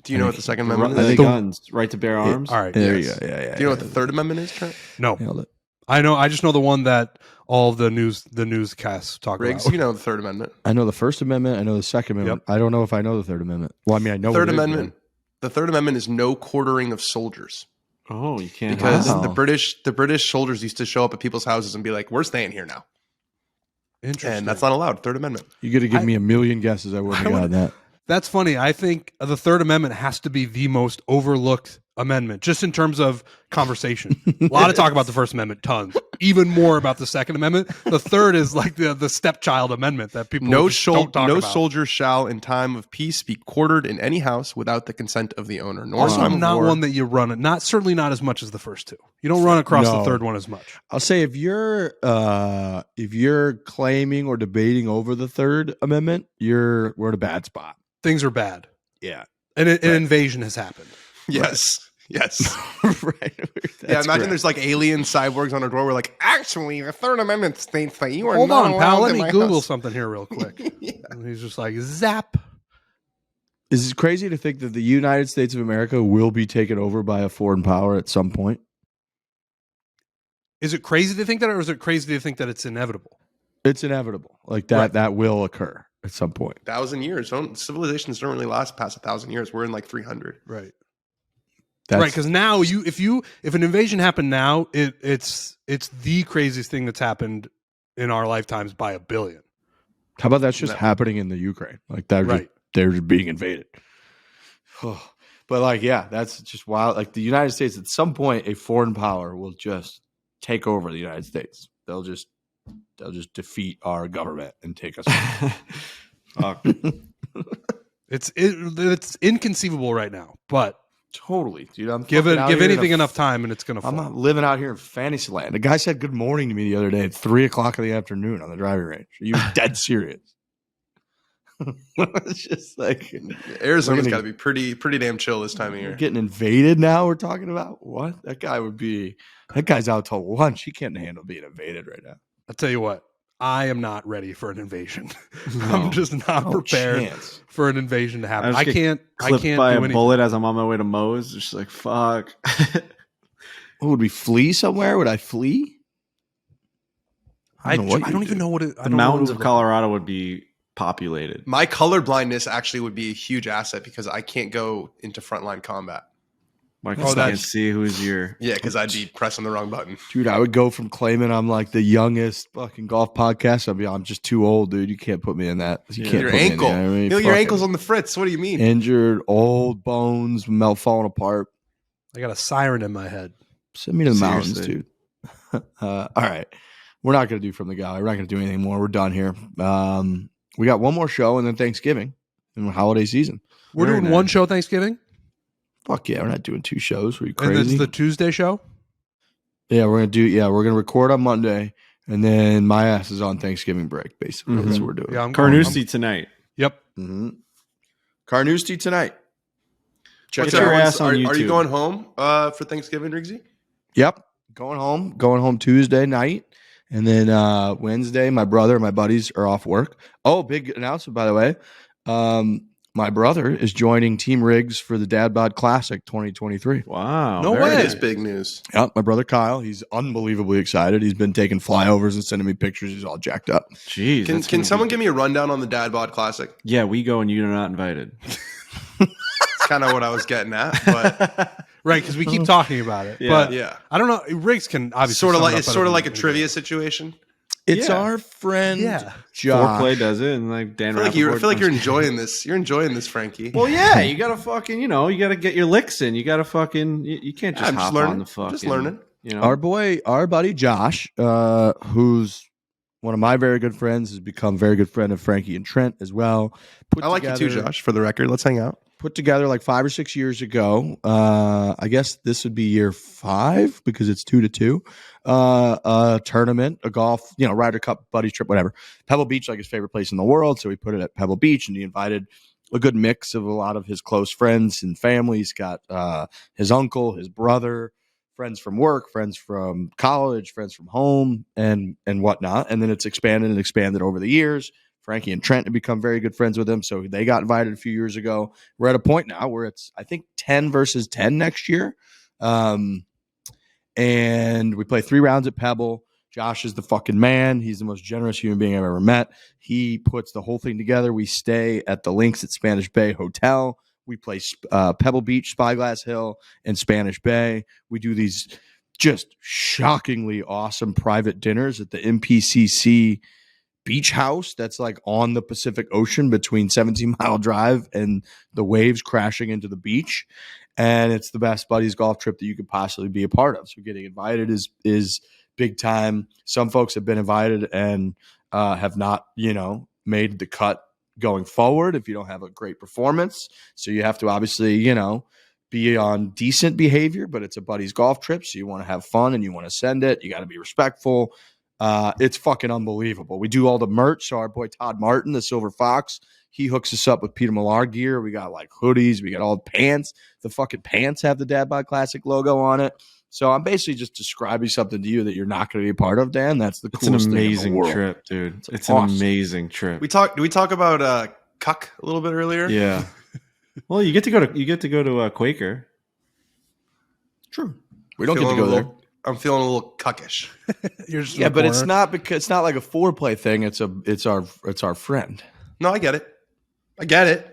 Do you know what the Second The Amendment I is? think- guns, right to bear arms. All right. There Yes. you go. Yeah. Do you know what the Third Amendment is, Trent? No. Nailed it. I know. I just know the one that all the newscasts talk Riggs, about. you know the Third Amendment. I know the First Amendment. I know the Second Amendment. I don't know if I know the Third Amendment. Well, I mean, I know Third what it is, Amendment. The Third Amendment is no quartering of soldiers. Oh, you can't Because Wow. the British soldiers used to show up at people's houses and be like, "We're staying here now," Interesting. and that's not allowed. Third Amendment. You got to give me a million guesses. I wouldn't have gotten that. That's funny. I think the Third Amendment has to be the most overlooked amendment, just in terms of conversation. A lot of talk about the First Amendment, tons. Even more about the Second Amendment. The third is like the stepchild amendment that people don't talk about. soldier shall, in time of peace, be quartered in any house without the consent of the owner. Nor Also, in time of not war. one that you run it. Certainly not as much as the first two. You don't run across the No. third one as much. I'll say if you're claiming or debating over the Third Amendment, we're in a bad spot. Things are bad. Yeah. And an invasion has happened. Yes. Yes. Right. Yeah, imagine there's like alien cyborgs on a door. We're like, actually, the Third Amendment states that you are Hold not on, allowed pal. Let in me my Google house. something here real quick. Yeah. And he's just like, zap. Is it crazy to think that the United States of America will be taken over by a foreign power at some point? Is it crazy to think that, or is it crazy to think that it's inevitable? It's inevitable. Like that. Right. That will occur at some point. 1,000 years. Civilizations don't really last past 1,000 years. We're in like 300. Right. That's, Right, because now if an invasion happened now, it's the craziest thing that's happened in our lifetimes by a billion. How about that's just No. happening in the Ukraine? Like they're Right. they're just being invaded. But like, yeah, that's just wild. Like the United States, at some point, a foreign power will just take over the United States. They'll just defeat our government and take us. Fuck. It's inconceivable right now, but Totally, dude. I'm give fucking out here in anything a- enough time and it's gonna fall. I'm not living out here in fantasy land. The guy said good morning to me the other day at 3:00 in the afternoon on the driving range. Are you dead serious? It's just like Arizona's We're got gonna- to be pretty damn chill this time of we're year. getting invaded now. We're talking about what? That guy's out till lunch. He can't handle being invaded right now. I'll tell you what, I am not ready for an invasion. No. I'm just not prepared chance. for an invasion to happen. just I get can't Clipped do by a anything. bullet as I'm on my way to Moe's. Just like, fuck. What, would we flee somewhere? Would I flee? I don't know what don't you even do. know what it. The mountains of Colorado would be populated. My color blindness actually would be a huge asset because I can't go into frontline combat. Like, Oh, you that's- can't see who's your. Yeah, because I'd be pressing the wrong button. Dude, I would go from claiming I'm like the youngest fucking golf podcast. I'm just too old, dude. You can't put me in that. You Yeah. can't Your put me in ankle. there. I mean, Feel your fucking ankle's on the fritz. What do you mean? injured, old bones, melt falling apart. I got a siren in my head. Send me to the mountains, Seriously. dude. All right. We're not going to do from the gallery. We're not going to do anything more. We're done here. We got one more show and then Thanksgiving and holiday season. We're Very doing nice. one show Thanksgiving, Fuck yeah. We're not doing two shows. Are you and crazy? it's the Tuesday show. Yeah, we're going to record on Monday and then my ass is on Thanksgiving break, basically. That's Mhm. what we're doing. Yeah, I'm going. Carnoustie tonight. Yep. Mm-hmm. Carnoustie tonight. Check What's it your out. ass on are you YouTube. going home for Thanksgiving, Riggsy? Yep. Going home Tuesday night. And then Wednesday, my brother and my buddies are off work. Oh, big announcement, by the way. My brother is joining Team Riggs for the Dadbod Classic 2023. Wow. No very way. It is nice. big news. Yep, my brother Kyle. He's unbelievably excited. He's been taking flyovers and sending me pictures. He's all jacked up. Jeez. that's Can gonna someone be- give me a rundown on the Dadbod Classic? Yeah, we go and you're not invited. It's kind of what I was getting at, but Right, because we keep talking about it. Yeah. But yeah, I don't know. Riggs can obviously sort of sum it like up it's better sort of than like a anybody. trivia situation. It's Yeah. our friend Yeah. Josh. Foreplay does it, and like Dan. I feel like you're Rappaport- enjoying this. You're enjoying this, Frankie. Well, yeah, you gotta fucking, you gotta get your licks in. You gotta fucking, you can't just I'm just hop learning. on the fucking. Just learning. Our buddy Josh, who's one of my very good friends, has become a very good friend of Frankie and Trent as well. I like you too, Josh. For the record, let's hang out. Put together like 5 or 6 years ago. I guess this would be year 5 because it's 2-2. A tournament, a golf, Ryder Cup, buddy trip, whatever. Pebble Beach, like his favorite place in the world, so we put it at Pebble Beach, and he invited a good mix of a lot of his close friends and family. He's got his uncle, his brother, friends from work, friends from college, friends from home, and whatnot. And then it's expanded and expanded over the years. Frankie and Trent have become very good friends with him, so they got invited a few years ago. We're at a point now where it's, I think, 10 versus 10 next year. and we play 3 rounds at Pebble. Josh is the fucking man. He's the most generous human being I've ever met. He puts the whole thing together. We stay at the Links at Spanish Bay Hotel. We play Pebble Beach, Spyglass Hill, and Spanish Bay. We do these just shockingly awesome private dinners at the MPCC beach house that's like on the Pacific Ocean between 17 Mile Drive and the waves crashing into the beach. And it's the best buddies golf trip that you could possibly be a part of. So getting invited is big time. Some folks have been invited and have not, made the cut going forward if you don't have a great performance. So you have to obviously, be on decent behavior, but it's a buddies golf trip. So you want to have fun and you want to send it. You got to be respectful. It's fucking unbelievable. We do all the merch. So our boy Todd Martin, the Silver Fox, he hooks us up with Peter Millar gear. We got like hoodies. We got all the pants. The fucking pants have the Dadbod Classic logo on it. So I'm basically just describing something to you that you're not going to be a part of, Dan. That's the coolest thing in the amazing world. trip, dude. It's awesome. an amazing trip. Did we talk about cuck a little bit earlier? Yeah. Well, you get to go to Quaker. True. We don't get to go there. I'm feeling a little cuckish. You're just But it's not because it's not like a foreplay thing. It's our friend. No, I get it.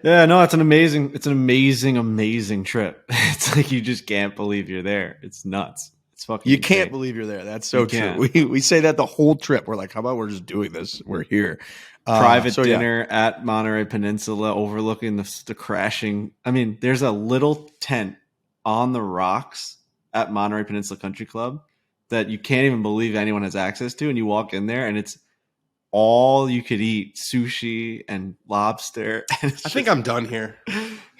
Yeah, no, it's an amazing trip. It's like you just can't believe you're there. It's nuts. It's fucking. You can't insane. believe you're there. That's so You true. can't. We say that the whole trip. We're like, how about we're just doing this? We're here. Private So, yeah. dinner at Monterey Peninsula overlooking the crashing. I mean, there's a little tent on the rocks at Monterey Peninsula Country Club that you can't even believe anyone has access to. And you walk in there and it's all you could eat sushi and lobster. And I think I'm done here.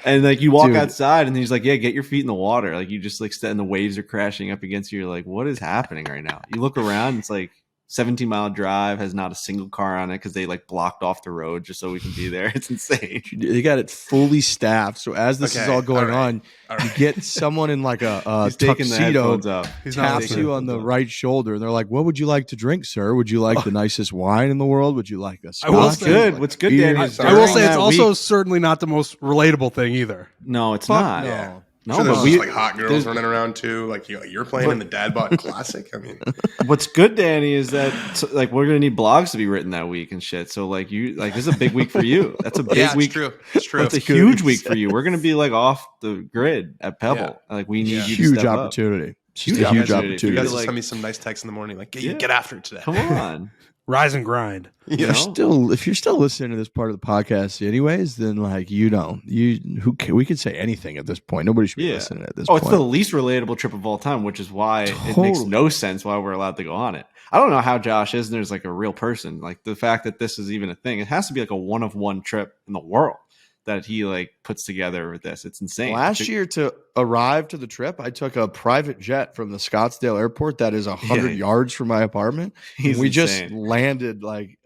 and like you walk Dude. outside and he's like, yeah, get your feet in the water. Like you just like and the waves are crashing up against you. You're like, what is happening right now? You look around, it's like 17-mile drive has not a single car on it because they like blocked off the road just so we can be there. It's insane. They got it fully staffed. So as this is all going on, you get someone in like a He's taking the tuxedo, headphones up. taps you on the right shoulder, and they're like, "What would you like to drink, sir? Would you like the nicest wine in the world? Would you like a scotch? will say- What's good, Danny, beer?" is I will during say it's that also week- certainly not the most relatable thing either. No, it's Fuck not. no. Yeah. No, Sure, but there's we, just like hot girls running around too. Like you're playing in the Dadbod Classic. I mean, what's good, Danny, is that like we're gonna need blogs to be written that week and shit. So like this is a big week for you. That's a big yeah, week. it's true. It's true. That's a huge week for you. We're gonna be like off the grid at Pebble. Like we need you to Huge step up. opportunity. Huge Huge opportunity. You guys opportunity. just send me some nice texts in the morning, like Yeah. get after it today. Come on. Rise and grind. You know? If you're still listening to this part of the podcast, anyways, then like we could say anything at this point. Nobody should be Yeah. listening at this Oh, point. it's the least relatable trip of all time, which is why it makes Totally. no sense why we're allowed to go on it. I don't know how Josh is, and there's like a real person. Like the fact that this is even a thing, it has to be like a one-of-one trip in the world that he like puts together with this. It's insane. Last year to arrive to the trip, I took a private jet from the Scottsdale airport that is 100 Yeah. yards from my apartment. He's We insane. just landed like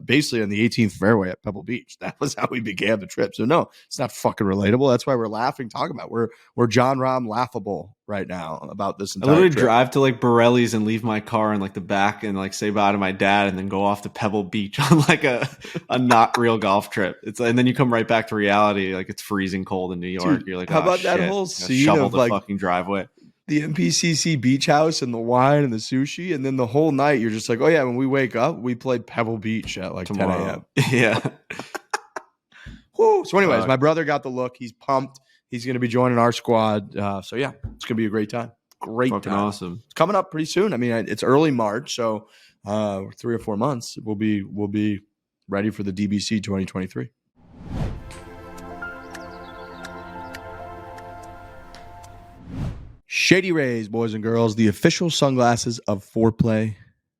basically on the 18th fairway at Pebble Beach. That was how we began the trip. So no, it's not fucking relatable. That's why we're laughing, talking about we're Jon Rahm laughable right now about this I entire literally trip. drive to like Borelli's and leave my car in like the back and like say bye to my dad and then go off to Pebble Beach on like a not real golf trip. And then you come right back to reality. Like it's freezing cold in New York. Dude, You're like, how oh, about that shit. whole Gotta scene shovel of, the like, fucking driveway. The MPCC beach house and the wine and the sushi, and then the whole night you're just like, oh yeah, when we wake up, we played Pebble Beach at like 10 a.m. Yeah. Woo. So anyways, Fuck. my brother got the look. He's pumped. He's going to be joining our squad. So yeah, it's going to be a great time. Great Fucking time. awesome. It's coming up pretty soon. I mean, it's early March, so 3 or 4 months we'll be ready for the DBC 2023. Shady Rays, boys and girls, the official sunglasses of foreplay.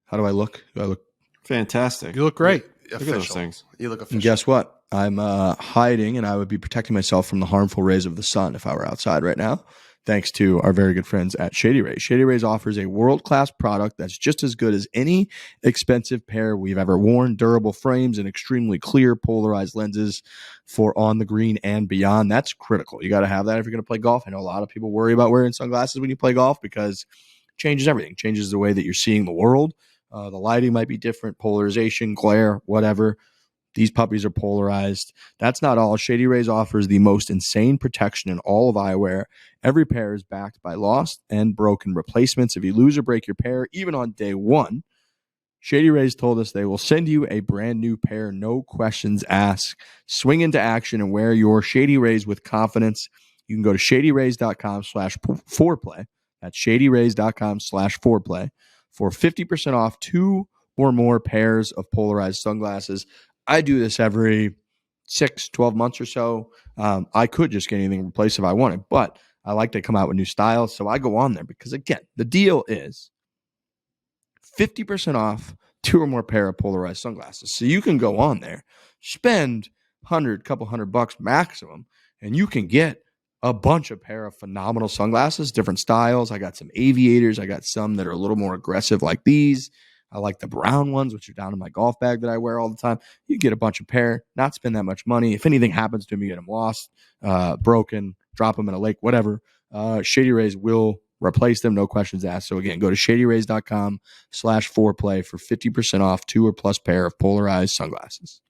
How do I look? Do I look? Fantastic. You look great. Look at those things. You look And official. guess what? I'm hiding, and I would be protecting myself from the harmful rays of the sun if I were outside right now, thanks to our very good friends at Shady Rays. Shady Rays offers a world-class product that's just as good as any expensive pair we've ever worn. Durable frames and extremely clear polarized lenses for on the green and beyond. That's critical. You got to have that if you're going to play golf. I know a lot of people worry about wearing sunglasses when you play golf because it changes everything. It changes the way that you're seeing the world. The lighting might be different, polarization, glare, whatever. These puppies are polarized. That's not all. Shady Rays offers the most insane protection in all of eyewear. Every pair is backed by lost and broken replacements. If you lose or break your pair, even on day one, Shady Rays told us they will send you a brand new pair, no questions asked. Swing into action and wear your Shady Rays with confidence. You can go to shadyrays.com/foreplay. That's shadyrays.com/foreplay for 50% off 2 or more pairs of polarized sunglasses. I do this every 6-12 months or so. I could just get anything replaced if I wanted, but I like to come out with new styles. So I go on there because, again, the deal is 50% off 2 or more pair of polarized sunglasses. So you can go on there, spend couple hundred bucks maximum, and you can get a bunch of pair of phenomenal sunglasses, different styles. I got some aviators. I got some that are a little more aggressive like these. I like the brown ones, which are down in my golf bag that I wear all the time. You get a bunch of pair, not spend that much money. If anything happens to them, you get them lost, broken, drop them in a lake, whatever. Shady Rays will replace them, no questions asked. So again, go to shadyrays.com/foreplay for 50% off 2 or plus pair of polarized sunglasses.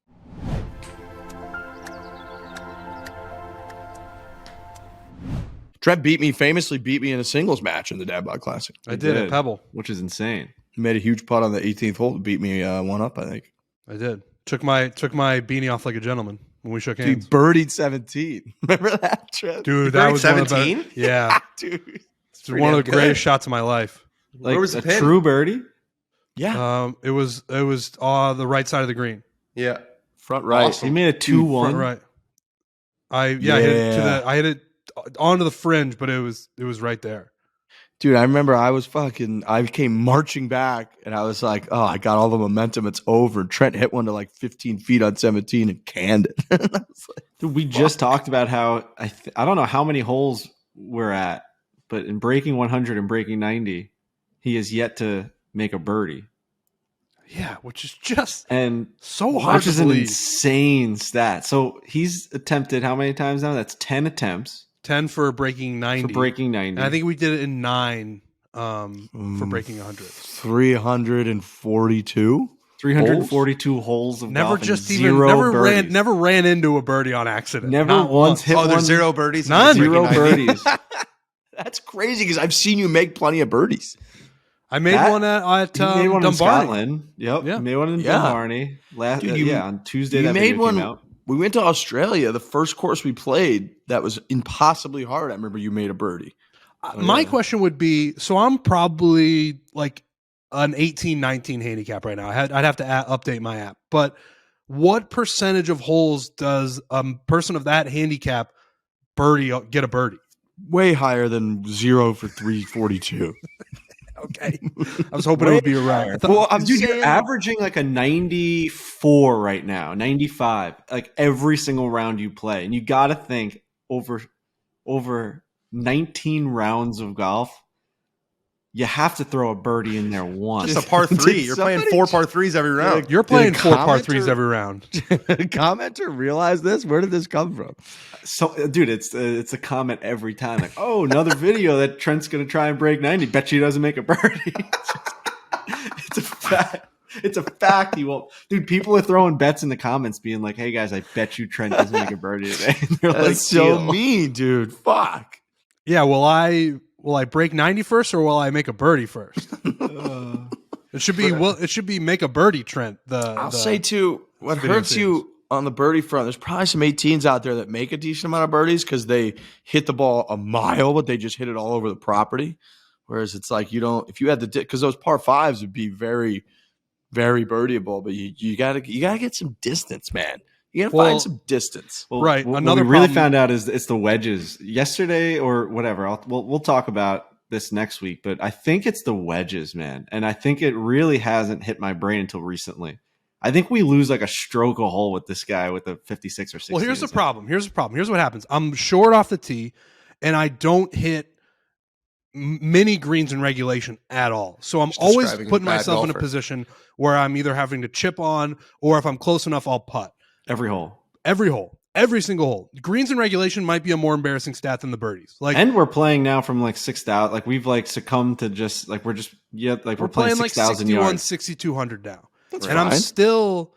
Trent famously beat me in a singles match in the Dadbod Classic. I did at Pebble, which is insane. He made a huge putt on the 18th hole to beat me 1-up, I think. I did. Took my beanie off like a gentleman when we shook hands. Dude, birdied 17. Remember that, Trent? Dude, that was 17. Yeah, dude, it's one of the greatest shots of my life. Like Where was the a pin? true birdie? Yeah. It was the right side of the green. Yeah. Front right. Awesome. He made a 2-1. Front right. I hit it onto the fringe, but it was right there. Dude, I remember I came marching back and I was like, oh, I got all the momentum. It's over. Trent hit one to like 15 feet on 17 and canned it. I was like, Dude, we just talked about how I don't know how many holes we're at, but in breaking 100 and breaking 90, he has yet to make a birdie. Yeah, which is just so hard which to is an believe. insane stat. So he's attempted how many times now? That's 10 attempts. 10 for breaking 90. For breaking 90. And I think we did it in 9 for breaking 100. 342? 342 holes of Never golf just and even birdies. never ran into a birdie on accident. Never Not once hit There's one. 0 birdies. None. Breaking 0 90. birdies. That's crazy because I've seen you make plenty of birdies. I made one at He made one in Dumbarton. Scotland. Yep. Yeah. He made one in Yeah. Dumbarton. Dude, on Tuesday You that made video one. came out. We went to Australia. The first course we played that was impossibly hard. I remember you made a birdie. My question would be, so I'm probably like an 18, 19 handicap right now. I'd have to update my app. But what percentage of holes does a person of that handicap get a birdie? Way higher than 0 for 342. Okay. I was hoping it would be around. Well, you're averaging like a 94 right now, 95, like every single round you play. And you got to think over 19 rounds of golf, you have to throw a birdie in there once. Just a par 3. You're playing 4 par 3s every round. You're playing Did a 4 par commenter- 3s every round. Commenter realize this? Where did this come from? So, dude, it's a comment every time. Like, oh, another video that Trent's going to try and break 90. Bet you he doesn't make a birdie. It's a fact. It's a fact he won't. Dude, people are throwing bets in the comments being like, hey, guys, I bet you Trent doesn't make a birdie today. And they're like, That's so deal. mean, dude. Fuck. Yeah, will I break 90 first or will I make a birdie first? It should be make a birdie, Trent. I'll say too, what video hurts series. you on the birdie front, there's probably some 18s out there that make a decent amount of birdies because they hit the ball a mile, but they just hit it all over the property. Whereas it's like if you had because those par 5s would be very, very birdieable, but you gotta get some distance, man. You gotta find some distance. Well, Right. What Another we really problem- found out is it's the wedges. Yesterday or whatever. We'll talk about this next week, but I think it's the wedges, man. And I think it really hasn't hit my brain until recently. I think we lose like a stroke a hole with this guy with a 56 or 60. Well, here's the problem. Here's what happens. I'm short off the tee, and I don't hit many greens in regulation at all. So I'm always describing a putting bad myself in a golfer. position where I'm either having to chip on, or if I'm close enough, I'll putt. every hole. Every single hole. Greens in regulation might be a more embarrassing stat than the birdies. Like, And we're playing now from like 6,000. Like we've like succumbed to just like we're playing like 6,000 61, yards. 6,200 now. That's And I'm fine. still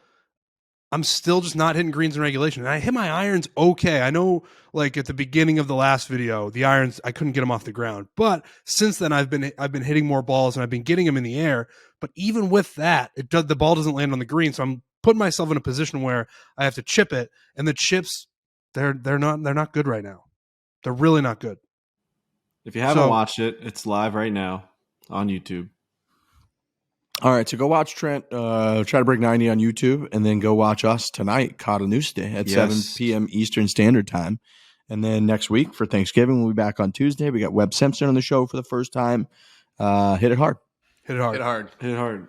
I'm still just not hitting greens in regulation. And I hit my irons okay. I know, like at the beginning of the last video, the irons I couldn't get them off the ground. But since then, I've been hitting more balls and I've been getting them in the air. But even with that, the ball doesn't land on the green. So I'm putting myself in a position where I have to chip it, and the chips they're not good right now. They're really not good. If you haven't watched it, it's live right now on YouTube. All right, so go watch Trent try to break 90 on YouTube, and then go watch us tonight, Carnoustie, at 7 p.m. Eastern Standard Time. And then next week for Thanksgiving, we'll be back on Tuesday. We got Webb Simpson on the show for the first time. Hit it hard. Hit it hard. Hit hard. Hit hard.